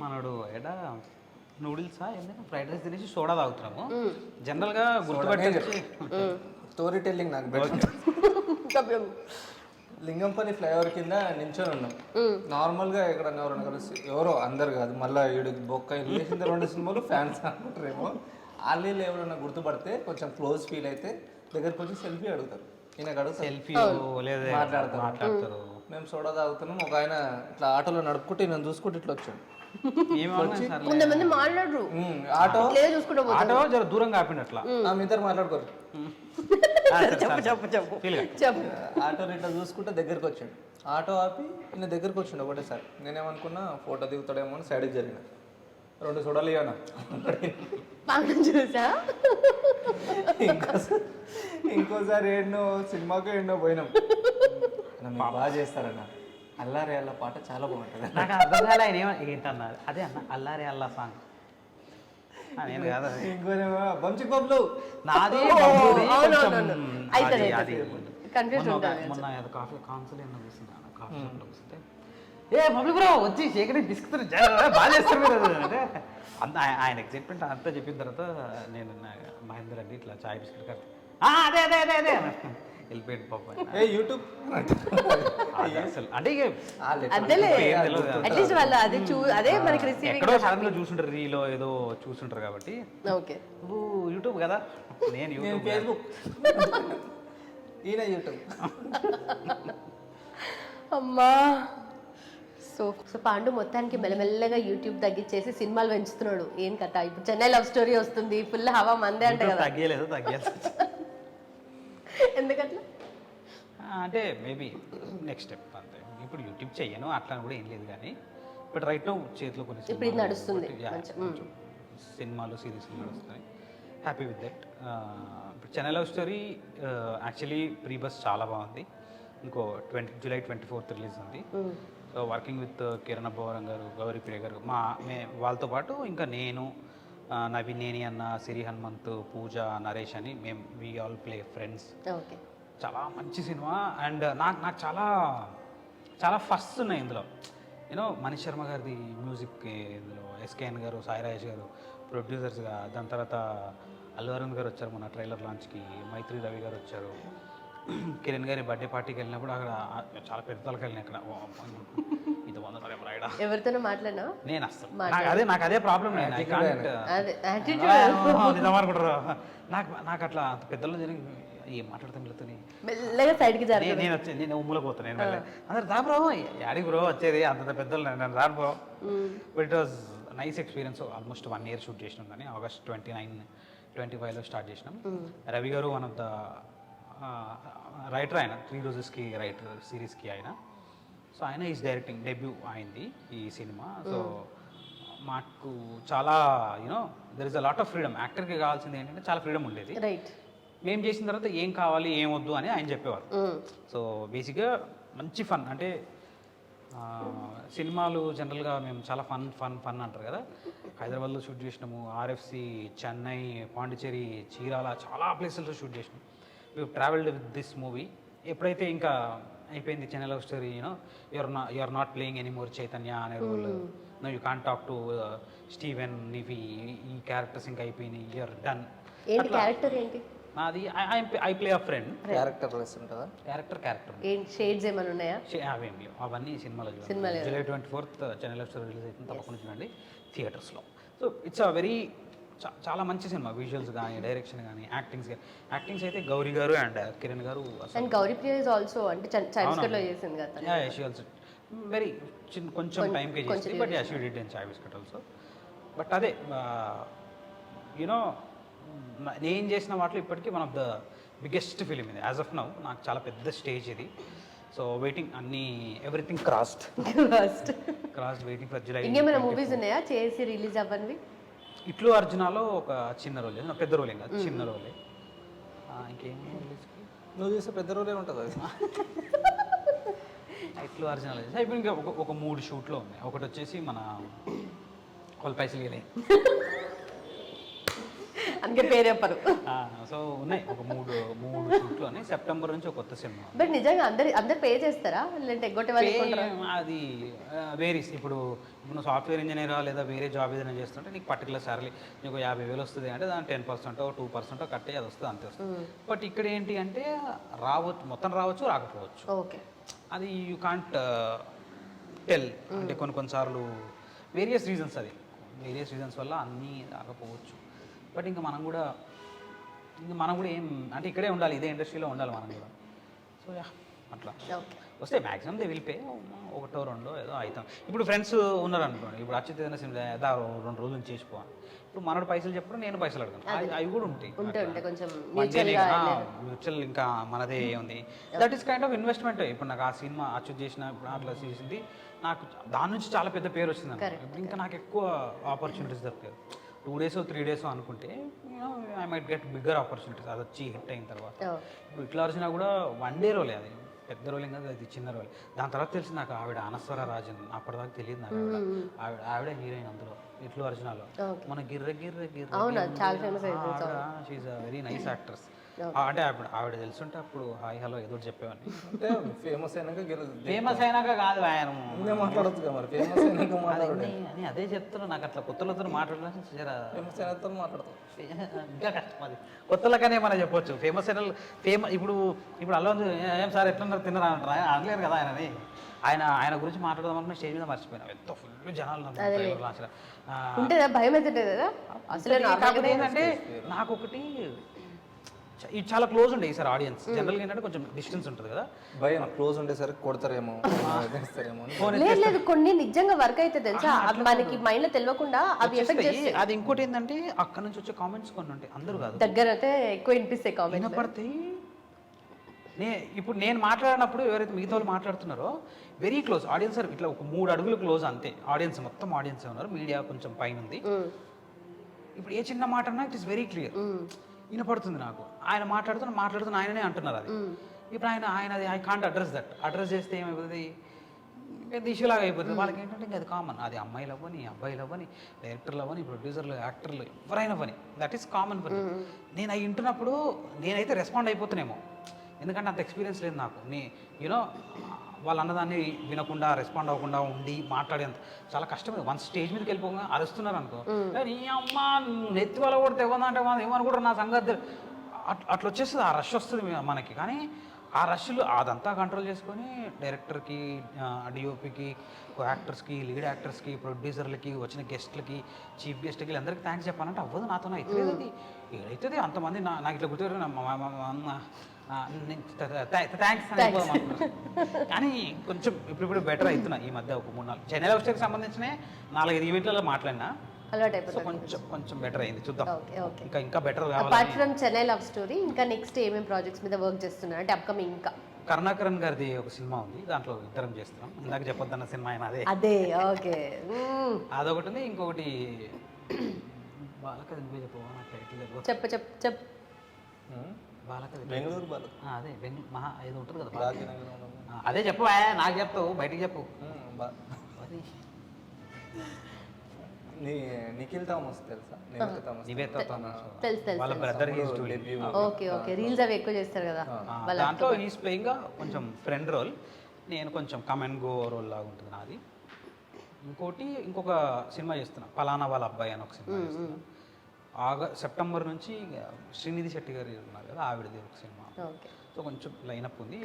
మనడు ఎడా నూడిల్సా ఎందుకంటే ఫ్రైడ్ రైస్ తినేసి సోడా తాగుతున్నాము. జనరల్గా గుర్తుపట్టి స్టోరీ టెల్లింగ్ నాకు బెటర్. లింగంపల్లి ఫ్లైఓవర్ కింద నించొని ఉన్నాం. నార్మల్గా ఎక్కడన్నా ఎవరన్నా కలిసి, ఎవరో అందరు కాదు, మళ్ళీ ఈడు బొక్క వేసిన 2 సినిమాలు ఫ్యాన్స్ అనుకుంటారేమో. వాళ్ళు ఎవరన్నా గుర్తుపడితే కొంచెం క్లోజ్ ఫీల్ అయితే దగ్గరకు వచ్చి సెల్ఫీ అడుగుతారు. ఈయనకు అడుగుతారు, సెల్ఫీ మాట్లాడతారు. మేము సోడా తాగుతున్నాం. ఒక ఆయన ఇట్లా ఆటోలో నడుపుకుంటే నేను చూసుకుంటే ఇట్లా వచ్చాడు. కొంతమంది మాట్లాడరు, ఆటో ఆటో జర దూరంగా ఆపిండు. అట్లా మీ ఇద్దరు మాట్లాడుకోరు. చెప్పు. ఆటోని ఇట్లా చూసుకుంటే దగ్గరకు వచ్చాడు. ఆటో ఆపి ఈయన దగ్గరకు వచ్చిండు ఒకటేసారి. నేనేమనుకున్నా ఫోటో దిగుతాడేమో అని సైడ్కి జరిగిన. 2 సోడాలు ఇవ్వనా చూసా. ఇంకోసారి ఎన్నో సినిమాకు ఎన్నో పోయినాం. బాగా చేస్తారన్న అల్లారే అల్లా పాట చాలా బాగుంటుంది. నాకు అర్థం కాలే ఆయన ఏంటన్నారు. అదే అన్న అల్లారే అల్లా సాంగ్ నేను కాదు. ఇంకోనేమో బంచి బబ్లు నాది. మొన్న కాఫీ కాన్సల్ ఏమన్నా కూర్చున్నాను, కాఫీ కూర్చుంటే ఏ బబ్లు బ్రో వచ్చి శేఖర్ తీసుకుతారు బాగా చేస్తారు మీరు అంటే అంత ఆయన ఎగ్జైట్మెంట్ అంతా చెప్పిన తర్వాత నేను మహేందర్ అండి ఇట్లా చాయ్ బిస్కెట్ కట్టి అదే అదే అదే అదే వెళ్ళిపోయాడు పాప. యూట్యూబ్ అసలు అంటే అట్లీస్ట్ వాళ్ళు అది అదే మనకి రిసీవింగ్ ఎక్కడో ఛానల్ లో చూసుంటారు, రీలో ఏదో చూసుంటారు కాబట్టి. ఓకే, నువ్వు యూట్యూబ్ కదా, నేను యూట్యూబ్, ఫేస్బుక్, ఈయన యూట్యూబ్. అమ్మా. సో పాండు మొత్తానికి మెల్లమెల్లగా యూట్యూబ్ తగ్గించేసి సినిమాలు పెంచుతున్నాడు. ఏం కథ? ఇప్పుడు చెన్నై లవ్ స్టోరీ వస్తుంది, ఫుల్ హవా మందే అంటే కదా. తగ్గలేదు ఎందుకట్లా అంటే మేబీ నెక్స్ట్ స్టెప్ అంతే. ఇప్పుడు యూట్యూబ్ చెయ్యను అట్లా కూడా ఏం లేదు కానీ బట్ రైట్ నౌ చేతిలో కొన్ని ఇప్పుడు ఇది నడుస్తుంది, సినిమాలు సిరీస్లు నడుస్తున్నాయి. Happy with that. ఇప్పుడు Chennai love story actually pre buzz చాలా బాగుంది. ఇంకో July 24th రిలీజ్ ఉంది. So working with Kiran Abbavaram garu, Gowri ప్రియ గారు, వాళ్ళతో పాటు ఇంకా నేను, నవీనేని అన్న, సిరి హనుమంత్, పూజ, నరేష్ అని మేము వి ఆల్ ప్లే ఫ్రెండ్స్. చాలా మంచి సినిమా. అండ్ నాకు చాలా చాలా ఫస్ట్ ఉన్నాయి ఇందులో. యూనో మనీష్ శర్మ గారిది మ్యూజిక్ ఇందులో, ఎస్కేఎన్ గారు, సాయి రాజేష్ గారు ప్రొడ్యూసర్స్గా, దాని తర్వాత అల్లు అరవింద్ గారు వచ్చారు మన ట్రైలర్ లాంచ్కి, మైత్రి రవి గారు వచ్చారు. కిరణ్ గారి బర్త్డే పార్టీకి వెళ్ళినప్పుడు అక్కడ చాలా పెద్దలకు వెళ్ళిన ఇక్కడ ఇది 100 రాయడా ఎవరితోనో మాట్లాడినా నేను అసలు నాకు అదే ప్రాబ్లం అదే నిజమనుకుంటారు. నాకు అట్లా అంత పెద్దలు జరిగి ఏం మాట్లాడతాం వీళ్ళతోని మెల్లగా సైడ్కి జరిగి నేను ఉమ్ములకు పోతాను. నేను మళ్ళీ అందరు రా బ్రో, యాడికి బ్రో వచ్చేది అంత పెద్దలు, నేను రాను bro. But it was nice experience. Almost 1 year shoot చేసినాం కానీ August 29-25లో స్టార్ట్ చేసినాం. రవి గారు వన్ ఆఫ్ ద రైటర్, ఆయన 3 రోజెస్కి రైటర్ సిరీస్కి ఆయన. సో ఆయన ఈజ్ డైరెక్టింగ్ డెబ్యూ అయింది ఈ సినిమా. సో మాకు చాలా you know there is a lot of freedom. యాక్టర్కి కావాల్సింది ఏంటంటే చాలా ఫ్రీడమ్ ఉండేది. రైట్. మేము చేసిన తర్వాత ఏం కావాలి ఏం వద్దు అని ఆయన చెప్పేవారు. సో బేసిక్గా మంచి ఫన్. అంటే సినిమాలు జనరల్గా మేము చాలా ఫన్ అంటారు కదా. హైదరాబాద్లో షూట్ చేసినాము, ఆర్ఎఫ్సి, చెన్నై, పాండిచేరి, చీరాల, చాలా ప్లేసెస్లో షూట్ చేసినాము. We travelled with this movie. ఎప్పుడైతే ఇంకా అయిపోయింది Chennai love story, you know you're not playing anymore Chaitanya అనే role, no you can't talk to Steven, ఇవి ఈ క్యారెక్టర్స్ ఇంకా అయిపోయినాయి, యూఆర్ డన్. ఏంటి క్యారెక్టర్ ఏంటి? నాది I play a friend. Character less ఉంటుందా? క్యారెక్టర్ ఏంటి షేడ్స్ ఏమైనా ఉన్నాయా? అవేం లేవు, అవన్నీ సినిమాలో చూడండి. July 24th Chennai love story release అవుతుంది, తప్పకుండా చూడండి థియేటర్స్లో. సో ఇట్స్ అ వెరీ చాలా మంచి సినిమా. విజువల్స్ కానీ, డైరెక్షన్ కానీ, యాక్టింగ్స్ అయితే గౌరీ గారు అండ్ కిరణ్ గారు. And Gauri Priya is also అంటే ఛాయ్ లో చేసింది కదా. షీ ఆల్సో వెరీ కొంచెం టైంకే చేసింది, but she did in chai biscuit also. But అదే యూనో నేను చేసిన వాటిలో ఇప్పటికీ one of the biggest film ఇది యాజ్ ఆఫ్ నౌ. నాకు చాలా పెద్ద స్టేజ్ ఇది. సో వెయిటింగ్ అన్ని everything crossed waiting for July. ఇంకేమైనా మూవీస్ ఉన్నాయా చేసి రిలీజ్ అవ్వనివి? ఇట్లు అర్జునాలో ఒక చిన్న రోల్, పెద్ద రోల్ ఇంకా చిన్న రోలే. ఇంకేం నువ్వు చేసే పెద్ద రోలే ఉంటుంది అది. ఇట్లు అర్జునాలో చేసి అయిపోయి ఇంకా ఒక 3 షూట్లో ఉన్నాయి. ఒకటి వచ్చేసి మన వాళ్ళు పైసలు ఇవ్వలే, అందుకే పేరు చెప్పరు. సో ఉన్నాయి ఒక 3 షూట్లోనే. సెప్టెంబర్ నుంచి ఒక కొత్త సినిమా. బట్ నిజంగా అందరు పే చేస్తారా లేదంటే ఎగ్గొట్టే వాళ్ళు? అది వేరీస్. ఇప్పుడు నువ్వు సాఫ్ట్వేర్ ఇంజనీరా లేదా వేరే జాబ్ ఏదైనా చేస్తుంటే నీకు పర్టికులర్ సాలరీ నీకు 50,000 వస్తుంది అంటే దాని 10% 2% కట్టే అది వస్తుంది, అంతే వస్తుంది. బట్ ఇక్కడ ఏంటి అంటే మొత్తం రావచ్చు రాకపోవచ్చు. ఓకే. అది యూ కాంట్ టెల్. అంటే కొన్నిసార్లు వేరియస్ రీజన్స్ వల్ల అన్నీ రాకపోవచ్చు. బట్ ఇంకా మనం కూడా ఏం అంటే ఇక్కడే ఉండాలి, ఇదే ఇండస్ట్రీలో ఉండాలి మనం కూడా. సో యా అట్లా వస్తే మ్యాక్సిమం దే విల్ పే. 1-2 ఏదో అవుతాం. ఇప్పుడు ఫ్రెండ్స్ ఉన్నారు అనుకోండి, ఇప్పుడు అచ్యుత్ ఏదైనా సినిమా 2 రోజులు చేసిపోవాలి. ఇప్పుడు మనోడు పైసలు చెప్పడం, నేను పైసలు అడగను, అవి కూడా ఉంటాయి. మ్యూచువల్ ఇంకా మనదే ఉంది. That is kind of investment. ఇప్పుడు నాకు ఆ సినిమా అచ్యుత్ చేసిన ఇప్పుడు అట్లా చేసింది, నాకు దాని నుంచి చాలా పెద్ద పేరు వచ్చింది. ఇప్పుడు ఇంకా నాకు ఎక్కువ ఆపర్చునిటీస్ దొరికాయి. 2 days 3 days అనుకుంటే I might get bigger opportunities. అది వచ్చి హిట్ అయిన తర్వాత ఇప్పుడు ఇట్లా వచ్చినా కూడా 1 day రోలే, అది పెద్ద రోల్ కాదు, అది చిన్న రోల్. దాని తర్వాత తెలిసి నాకు ఆవిడ అనస్వర రాజన్, అప్పటిదాకా తెలియదు నాకు. ఆవిడ హీరోయిన్ అందులో ఇట్లు అర్జునాలో. మన గిర్ర షీఈ్ అ వెరీ నైస్ యాక్ట్రెస్. అంటే ఆవిడ తెలుసుంటే అప్పుడు హాయ్ హలో ఏదో చెప్పేవాడిని. అంటే ఫేమస్ అయినాక కాదు ఆయన మాట్లాడచ్చు కదా మరి. ఫేమస్ అయినాక అని అదే చెప్తున్నా. నాకు అట్లా కొత్తలతో మాట్లాడలేదు, ఫేమస్ అయినతో మాట్లాడతాం. ఇంకా కష్టం అది. కొత్తలకనే మనం చెప్పొచ్చు. ఫేమస్ ఇప్పుడు అల్లు ఏం సార్ ఎట్లున్నారు తిన్నారా అంటారు, ఆయన అనలేరు కదా ఆయనని. ఆయన గురించి మాట్లాడదాం అనుకున్న స్టేజ్ మీద మర్చిపోయినా. ఎంతో ఫుల్ జనాలు భయం అవుతుంటుంది కదా అసలు. ఏంటంటే నాకు ఒకటి ఇది చాలా క్లోజ్ ఉండే ఈసారి ఆడియన్స్. జనరల్గా ఏంటంటే కొంచెం డిస్టెన్స్ ఉంటుంది కదా, భయం. క్లోజ్ ఉండేసరికి కొడతారేమో. లేదు కొన్ని నిజంగా వర్క్ అయితే తెలుసా, మనకి మైండ్ లో తెలియకుండా అవి ఎఫెక్ట్ చేస్తాయి. అది ఇంకోటి ఏంటంటే అక్కడ నుంచి వచ్చే కామెంట్స్ కొన్ని ఉంటాయి, అందరూ కాదు, దగ్గర అయితే ఎక్కువ వినిపిస్తాయి కామెంట్స్ వినపడతాయి. ఇప్పుడు నేను మాట్లాడినప్పుడు ఎవరైతే మిగతా వాళ్ళు మాట్లాడుతున్నారో వెరీ క్లోజ్ ఆడియన్స్, ఇట్లా ఒక 3 అడుగులు క్లోజ్ అంతే. ఆడియన్స్ మొత్తం ఆడియన్స్ ఉన్నారు, మీడియా కొంచెం పైన ఉంది. ఇప్పుడు ఏ చిన్న మాట అన్నా ఇట్ ఇస్ వెరీ క్లియర్ వినపడుతుంది నాకు. ఆయన మాట్లాడుతున్న ఆయననే అంటున్నారు అది. ఇప్పుడు ఆయన ఐ కాంట్ అడ్రస్ చేస్తే ఏమైపోతుంది, పెద్ద ఇష్యూ లాగా అయిపోతుంది. వాళ్ళకి ఏంటంటే ఇంకా అది కామన్. అది అమ్మాయిలు అవ్వని, అబ్బాయిలు అవ్వని, డైరెక్టర్లు అవ్వని, ప్రొడ్యూసర్లు, యాక్టర్లు ఎవరైనా అవ్వని, దట్ ఈస్ కామన్ ఫర్. నేను అవి వింటున్నప్పుడు నేనైతే రెస్పాండ్ అయిపోతున్నానేమో, ఎందుకంటే అంత ఎక్స్పీరియన్స్ లేదు నాకు. యూనో వాళ్ళు అన్నదాన్ని వినకుండా రెస్పాండ్ అవ్వకుండా ఉండి మాట్లాడేంత చాలా కష్టమే. వన్ స్టేజ్ మీదకి వెళ్ళిపోగా అరుస్తున్నారు అనుకో, నీ అమ్మ నెత్తి వాళ్ళ కూడా తెవ్వదంటే ఏమని కూడా నా సంగతి అట్లా వచ్చేస్తుంది. ఆ రష్ వస్తుంది మనకి. కానీ ఆ రష్లు అదంతా కంట్రోల్ చేసుకొని డైరెక్టర్కి, డిఓపికి, యాక్టర్స్కి, లీడ్ యాక్టర్స్కి, ప్రొడ్యూసర్లకి, వచ్చిన గెస్ట్లకి, చీఫ్ గెస్ట్కి వీళ్ళందరికీ థ్యాంక్స్ చెప్పాలంటే అవ్వదు. నాతో అవుతుంది ఏదైతుంది అంతమంది నాకు ఇట్లా గుర్తు థ్యాంక్స్. కానీ కొంచెం ఇప్పుడు బెటర్ అవుతున్నా ఈ మధ్య ఒక 3-4 చెన్నై లవ్ స్టోరీకి సంబంధించిన 4-5 ఈవెంట్లలో మాట్లాడినా. సో కొంచెం బెటర్ అయింది. చూద్దాం ఇంకా బెటర్ కావాలి. Apart from Chennai love story ఇంకా నెక్స్ట్ ఏమేమి ప్రాజెక్ట్స్ మీద వర్క్ చేస్తున్నారు అంటే అప్కమింగ్? ఇంకా కరుణాకరన్ గారిది ఒక సినిమా ఉంది, దాంట్లో ఇద్దరం చేస్తున్నాం. ఇందాక చెప్పొద్దన్న సినిమా అయినా అదే. ఓకే, అదొకటి ఉంది. ఇంకొకటి బాలకథ చెప్పు చెప్పు చెప్పు. బాలకథ బెంగళూరు బాల అదే బెంగళూరు మహా ఏదో ఉంటుంది కదా, అదే చెప్పు. నాకు చెప్తావు, బయటికి చెప్పు. నిఖిల్ థామస్ తెలుసా? వాళ్ళ బ్రదర్. ఓకే ఓకే, రీల్స్ అవి ఎక్కువ చేస్తారు కదా. దాంట్లో ఈస్ ప్లేయింగ్ గా కొంచెం ఫ్రెండ్ రోల్, నేను కొంచెం కమ్ అండ్ గో రోల్ లాగా ఉంటుంది నాది. ఇంకొక సినిమా చేస్తున్నా, పలానా వాళ్ళ అబ్బాయి అని ఒక సినిమా చేస్తున్నా. సెప్టెంబర్ నుంచి శ్రీనిధి శెట్టి గారు ఉన్నారు కదా, ఆవిడది ఒక సినిమా. సో కొంచెం లైనప్ ఉంది.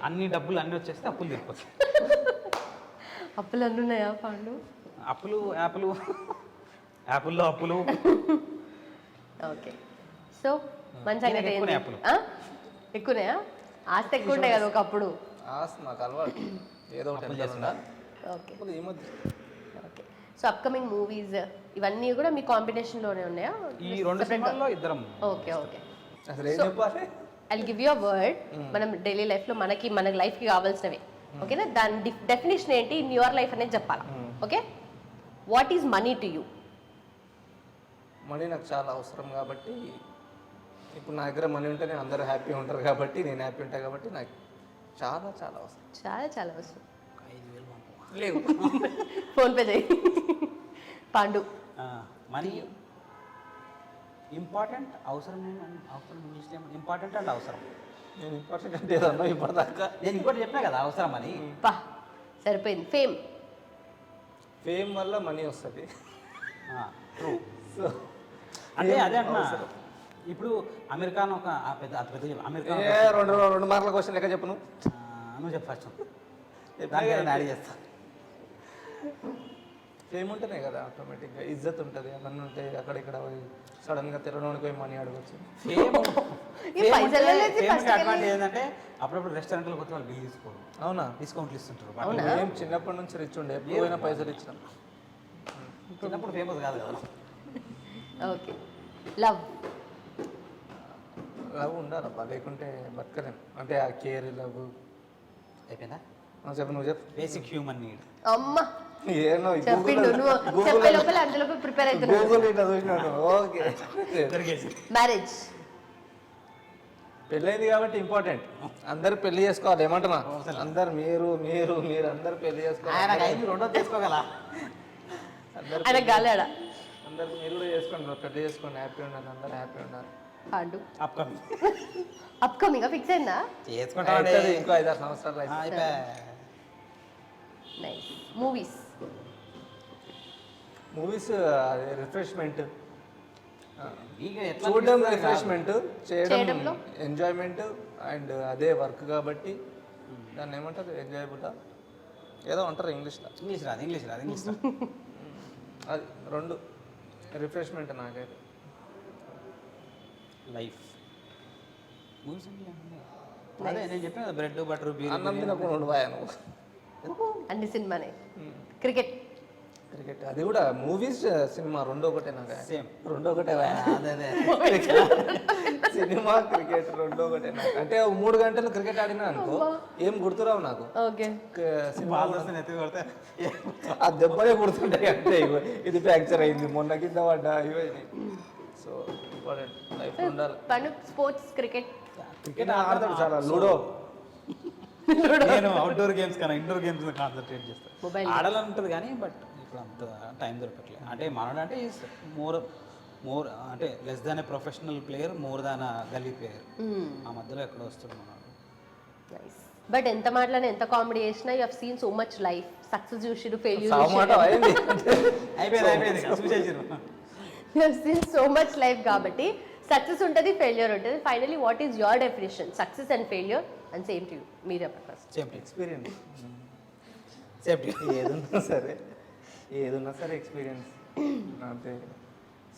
అన్ని డబ్బులు అన్నీ వచ్చేస్తే అప్పులు తీరిపోతాయి. అప్పులు అన్నీ ఉన్నాయా పాండు? యాపిల్లో అప్పులు. ఓకే, సో మంచి ఎక్కువనాయా? ఆస్తి ఎక్కువ ఉంటాయి కదా ఒకప్పుడు. ఆస్తి నాకు అలవాటు, ఏదో ఒకటి చేస్తున్నా. Okay okay, so upcoming movies ఇవన్నీ కూడా మీ కాంబినేషన్లోనే ఉన్నాయా? ఈ 2 సినిమాల్లో ఇద్దరం. ఓకే ఓకే, అసలు ఏం చెప్పాలి? I will give you a word. మనం డైలీ లైఫ్లో మన లైఫ్కి కావాల్సినవి, ఓకేనా? దాని డెఫినేషన్ ఏంటి ఇన్ యువర్ లైఫ్ అనేది చెప్పాలా. Okay, what is money to you? Money నాకు చాలా అవసరం కాబట్టి, ఇప్పుడు నా దగ్గర మనీ ఉంటే నేను అందరూ హ్యాపీగా ఉంటారు కాబట్టి, నేను హ్యాపీ ఉంటాను కాబట్టి నాకు చాలా చాలా అవసరం. చాలా అవసరం. 5,000 లేవు. ఫోన్పే చేయి పాండు. మనీ ఇంపార్టెంట్, అవసరం. ఇంపార్టెంట్ అంటే అవసరం. నేను ఇంపార్టెంట్ అంటే ఏదన్నా ఇప్పటిదాకా నేను ఇంకోటి చెప్పినా కదా, అవసరం అని. సరిపోయింది. ఫేమ్ వల్ల మనీ వస్తుంది. సో అంటే అదే అంటున్నా. ఇప్పుడు అమెరికా ఒక పెద్ద అమెరికా 2 మార్కుల క్వశ్చన్ లెక్క చెప్పు. నువ్వు చెప్పు ఫస్ట్, దానికి యాడ్ చేస్తా. ఫేమ్ ఉంటేనే కదా ఆటోమేటిక్గా ఇజ్జత్ ఉంటుంది. అవన్నీ ఉంటే అక్కడిక్కడ సడన్గా తెరవడానికి పోయి మనీ అడగచ్చు. అడ్వాంటేజ్ ఏంటంటే అప్పుడప్పుడు రెస్టారెంట్లో కొత్త వాళ్ళు బిల్ తీసుకోరు. అవునా? డిస్కౌంట్లు ఇస్తుంటారు. మేము చిన్నప్పటి నుంచి రిచ్ ఉండే, ఎప్పుడైనా పైసలు ఇచ్చినాం. చిన్నప్పుడు ఫేమస్ కాదు కదా. ఓకే, లవ్ ఉండాలబ్బా, లేకుంటే బతకలేం. అంటే ఆ కేర్, లవ్ అయిపోయిందా? చెప్పు, నువ్వు చెప్పు. Basic human need. అమ్మ చెప్పిండు, నువ్వు చెప్పే లోపల అందులోకి ప్రిపేర్ అవుతున్నావు. Okay, marriage. పెళ్ళైంది కాబట్టి ఇంపార్టెంట్. అందరు పెళ్లి చేసుకోవాలి. ఏమంటున్నా? అందరు మీరు మీరు మీరు అందరు పెళ్లి చేసుకోవాలి. 2 చేసుకోగల అందరు మీరు కూడా చేసుకోండి, పెళ్లి చేసుకోండి, హ్యాపీ ఉండాలి, అందరు హ్యాపీ ఉండాలి. అప్కమింగ్ ఫిక్స్ అయిందా? ఇంకో 5-6 సంవత్సరాలు. మూవీస్ రిఫ్రెష్మెంట్, చూడడం రిఫ్రెష్మెంట్, చేయడం ఎంజాయ్మెంట్. అండ్ అదే వర్క్ కాబట్టి దాన్ని ఏమంటారు, ఎంజాయబుల్ ఏదో అంటారు ఇంగ్లీష్లో. ఇంగ్లీష్ రాదు. అది 2 రిఫ్రెష్మెంట్ నాకైతే. లైఫ్ మూవీస్ అదే నేను చెప్పాను కదా, బ్రెడ్ బటర్ అన్నం తినకుండా ఉండవాయను అన్ని సినిమానే. క్రికెట్ అది కూడా మూవీస్, సినిమా 2 ఒకటే నాకు. సేమ్ 2 ఒకటే. సినిమా, క్రికెట్ 2 ఒకటే నాకు. అంటే 3 గంటలు క్రికెట్ ఆడినా అనుకో ఏం గుర్తురావు నాకు. ఆ దెబ్బలే గుర్తుంటాయి. అంటే ఇది ఫ్రాక్చర్ అయింది, మొన్న కింద పడ్డా, ఇవన్నీ. సో ఇంపార్టెంట్, లైఫ్ ఉండాలి. స్పోర్ట్స్, క్రికెట్ ఆడతాడు చాలా. లూడో. నేను అవుట్డోర్ గేమ్స్ కన్నా ఇండోర్ గేమ్స్ కాన్సన్ట్రేట్ చేస్తాను. ఆడాలంటుంది కానీ బట్ ఇప్పుడు అంత టైం దొరకట్లేదు. అంటే మనోడంటే ఈజ్ మోర్ అంటే less than a professional player, more than గల్లీ ప్లేయర్. ఆ మధ్యలో ఎక్కడ వస్తుంది మనోడు. బట్ ఎంత మాట్లాడినా ఎంత కామెడీ చేసినా you have seen so much life, success చూసిరు, ఫెయిల్యూర్ సామాట అయింది అయిపోయింది చూసేసారు. You have seen so much life కాబట్టి సక్సెస్ ఉంటుంది, ఫెయిల్యూర్ ఉంటుంది. Finally what is your definition success and failure and same to you, మీరు చెప్పండి ఫస్ట్. సేఫ్టీ ఎక్స్పీరియన్స్ సేఫ్టీ ఏదున్నా సరే ఎక్స్పీరియన్స్. అంతే,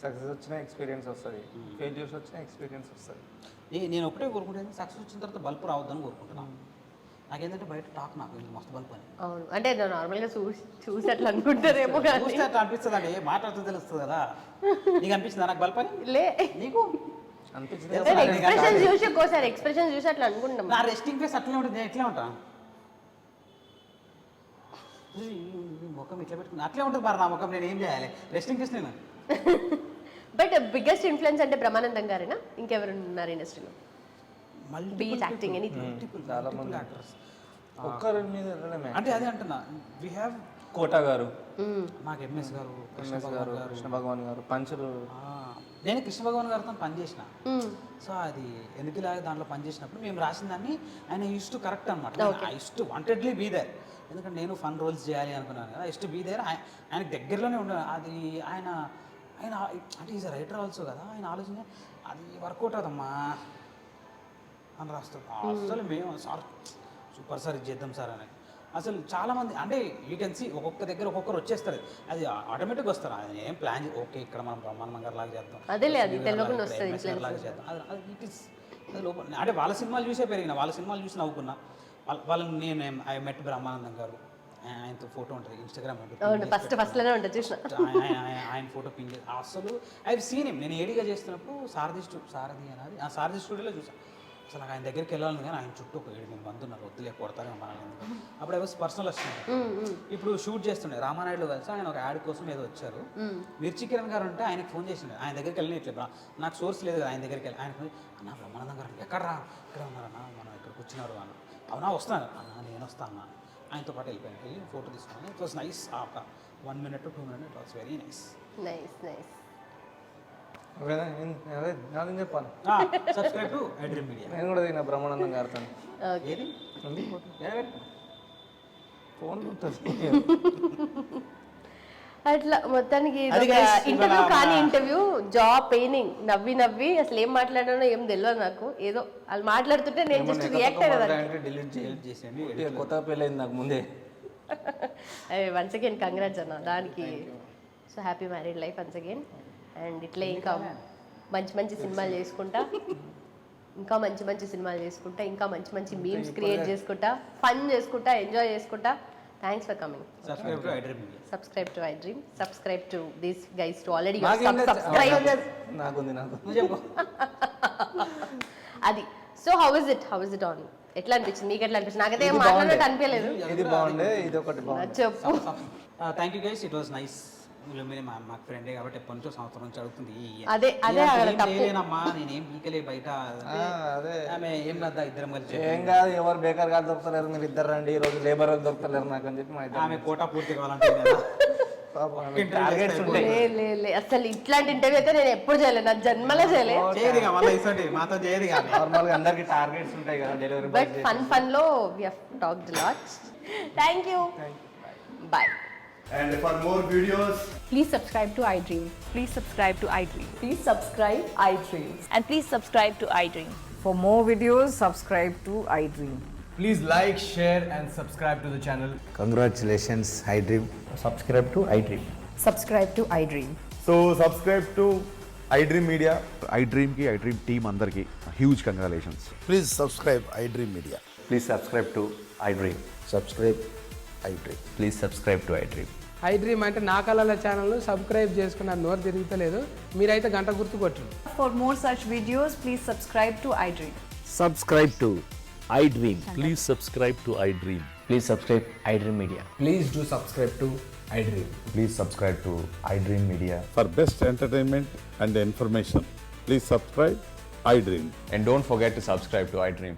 సక్సెస్ వచ్చినా ఎక్స్పీరియన్స్ వస్తుంది, ఫెయిల్యూర్స్ వచ్చినా ఎక్స్పీరియన్స్ వస్తుంది. నేను ఒకటే కోరుకుంటాను, సక్సెస్ వచ్చిన తర్వాత బల్బు రావద్దని కోరుకుంటున్నాను. నాకేంటంటే బయట టాక్ నాకు మస్తు బల్బు అని. అవును, అంటే నార్మల్గా చూసి అట్లా అనుకుంటారేమో కానీ చూస్తే అట్లా అనిపిస్తుంది అండి, మాట్లాడుతూ తెలుస్తుంది కదా. నీకు అనిపిస్తుందా నాకు బల్బు అని? లే, నీకు అనిపించింది. ఎక్స్ప్రెషన్ చూసి ఒక్కోసారి ఎక్స్ప్రెషన్ చూసి అట్లా అనుకుంటాం. నా రెస్టింగ్ ఫేస్ అట్లనే ఉంటుంది, నేను ఎట్లా ఉంటా ముఖం ఇట్లా పెట్టుకుని అట్లే ఉంటుంది. మరి నా ముఖం నేను ఏం చేయాలి? రెస్టింగ్ ఫేస్ నేను. బట్ బిగ్గెస్ట్ ఇన్ఫ్లుయెన్స్ అంటే బ్రహ్మానందం గారేనా, ఇంకెవరు ఉన్నారు ఇండస్ట్రీలో? Beach acting anything. చాలా మంది యాక్టర్స్ ఒక్కరి మీద వెళ్ళడమే. అంటే అదే అంటున్నా, వీ హ్యావ్ కోట గారు, నాకు ఎంఎస్ గారు, ఎంఎస్ గారు, కృష్ణ భగవాన్ గారు, పంచులు. నేను కృష్ణ భగవాన్ గారితో పనిచేసిన. సో అది ఎందుకు ఇలాగ దాంట్లో పనిచేసినప్పుడు మేము రాసిన దాన్ని ఆయన యూస్ టు కరెక్ట్ అనమాట. I use to wantedly be there, ఎందుకంటే నేను ఫన్ రోల్స్ చేయాలి అనుకున్నాను కదా. I use to be there. ఆయనకు దగ్గరలోనే ఉండాలి. అది ఆయన అంటే ఈజ్ రైటర్ ఆల్సో కదా. ఆయన ఆలోచన అది వర్కౌట్ అవుదమ్మా అని రాస్తాడు. అసలు మేము సార్ సూపర్ సార్ ఇది చేద్దాం సార్ అని అసలు చాలామంది అంటే యూ కెన్ సీ ఒక్కొక్క దగ్గర ఒక్కొక్కరు వచ్చేస్తారు. అది ఆటోమేటిక్గా వస్తారు. అది ఏం ప్లాన్ ఓకే ఇక్కడ మనం బ్రహ్మానందం గారు లాగా చేద్దాం, అదేలే అది తెలియకుండా వస్తుంది లాగా చేద్దాం. అది ఇట్ ఈస్ లోపల అంటే వాళ్ళ సినిమాలు చూసే పెరిగిన, వాళ్ళ సినిమాలు చూసి నవ్వుకున్నా. వాళ్ళని నేను ఐ మెట్ బ్రహ్మానందం గారు, ఆయనతో ఫోటో ఉంటుంది ఇన్స్టాగ్రామ్ ఉంటుంది, ఫస్ట్లోనే ఉంటుంది చూసిన ఆయన ఫోటో పిన్ చేసి అసలు ఐ సీన్ హిమ్. నేను ఏడిగా చేస్తున్నప్పుడు సారథి అనేది ఆ సారథి స్టూడియోలో చూసాను. అసలు నాకు ఆయన దగ్గరికి వెళ్ళాలని కానీ ఆయన చుట్టూ ఒక 7 మంది ఉన్నారు, వద్దులే కొడతారు మనల్ని. అప్పుడు ఎవరు పర్సనల్ వస్తుంది. ఇప్పుడు షూట్ చేస్తుండే రామానాయుడు కలిసి ఆయన ఒక యాడ్ కోసం ఏదో వచ్చారు. మిర్చి కిరణ్ గారు ఉంటే ఆయనకు ఫోన్ చేసిండే. ఆయన దగ్గరికి వెళ్ళి ఇట్లా నాకు సోర్స్ లేదు కదా, ఆయన దగ్గరికి వెళ్ళి ఆయన అన్న బ్రహ్మానందం గారు ఎక్కడ రా, ఇక్కడ ఉన్నారన్నా, మనం ఇక్కడికి వచ్చినారు అన్న. అవునా వస్తాను అన్న, నేను వస్తాను అన్న. ఆయనతో పాటు వెళ్ళి ఫోటో తీసుకున్నాను. It was nice. 1 minute to 2 minutes it was very nice. నాదేం చెప్పాలి. Subscribe to iDream media. నేను కూడా దిగిన బ్రహ్మానందం గారితో. ఏది ఫోన్ అట్లా మొత్తానికి ఇంటర్వ్యూ కానీ ఇంటర్వ్యూ జాబ్ పెయినింగ్, నవ్వి అసలు ఏం మాట్లాడానో ఏం తెలియదు నాకు. ఏదో వాళ్ళు మాట్లాడుతుంటే నేను జస్ట్ రియాక్ట్ అయ్యేదాన్ని. డిలీట్ చేసేయండి, కొత్తగా పెళ్ళైంది నాకు ముందే. వన్స్ అగైన్ కంగ్రాట్స్ అన్న దానికి. So happy married life once again. And ఇట్లే ఇంకా మంచి సినిమాలు చేసుకుంటా, ఇంకా మంచి సినిమాలు చేసుకుంటా, ఇంకా మంచి మీమ్స్ క్రియేట్ చేసుకుంటా, ఫన్ చేసుకుంటా, ఎంజాయ్ చేసుకుంటా. Thanks for coming. Subscribe to iDream. Subscribe to these guys to already subscribe. అది. So how is it on? ఎట్లా అనిపించింది మీకు? ఎట్లా అనిపించింది? నాకైతే ఏం మాట్లాడినట్టు అనిపించలేదు. ఇది బాగుండే, ఇది ఒకటి బాగుంది. చెప్పు. Thank you guys, it was nice. మాకు ఫ్రెండే కాబట్టి ఎప్పటి నుంచో సంవత్సరం నుంచి అడుగుతుంది. అదే లేనమ్మా నేనేం పీకలే బయట, ఆమె ఏం కదా ఇద్దరం కలిసి ఏం కాదు, ఎవరు బేకర్ గారు దొరుకుతలేరు, మీరు ఇద్దరు రండి, ఈ రోజు లేబర్ వాళ్ళు దొరుకుతలేరు నాకు అని చెప్పి ఆమె కోటా పూర్తి కావాలంటే అసలు ఇట్లాంటి ఇంటర్వ్యూ అయితే నేను ఎప్పుడు చేయలేదు, నా జన్మలో చేయలేదు. మాతో చేయదు. నార్మల్ గా అందరికి టార్గెట్స్ ఉంటాయి కదా డెలివరీ. బట్ ఫన్ లో we have talked lots. Thank you. Bye. And for more videos, Please subscribe to iDream. Please subscribe to iDream. Please subscribe iDream. And please subscribe to iDream. For more videos, subscribe to iDream. please like, share and subscribe to the channel. Congratulations, iDream. Subscribe to iDream. Subscribe to iDream. So subscribe to iDream Media. iDream team andarki huge congratulations. Please subscribe iDream Media. Please subscribe to iDream. Subscribe iDream. Please subscribe to iDream. iDream అంటే నా కళల channel subscribe చేసుకున్న నోరు తిరుగుతలేదు, మీరైతే గంట గుర్తు కొట్టండి. For more such videos, please subscribe to iDream. Subscribe to iDream. Please subscribe to iDream. Please subscribe iDream Media. Please do subscribe to iDream. Please subscribe to iDream Media. For best entertainment and information, please subscribe iDream. And don't forget to subscribe to iDream.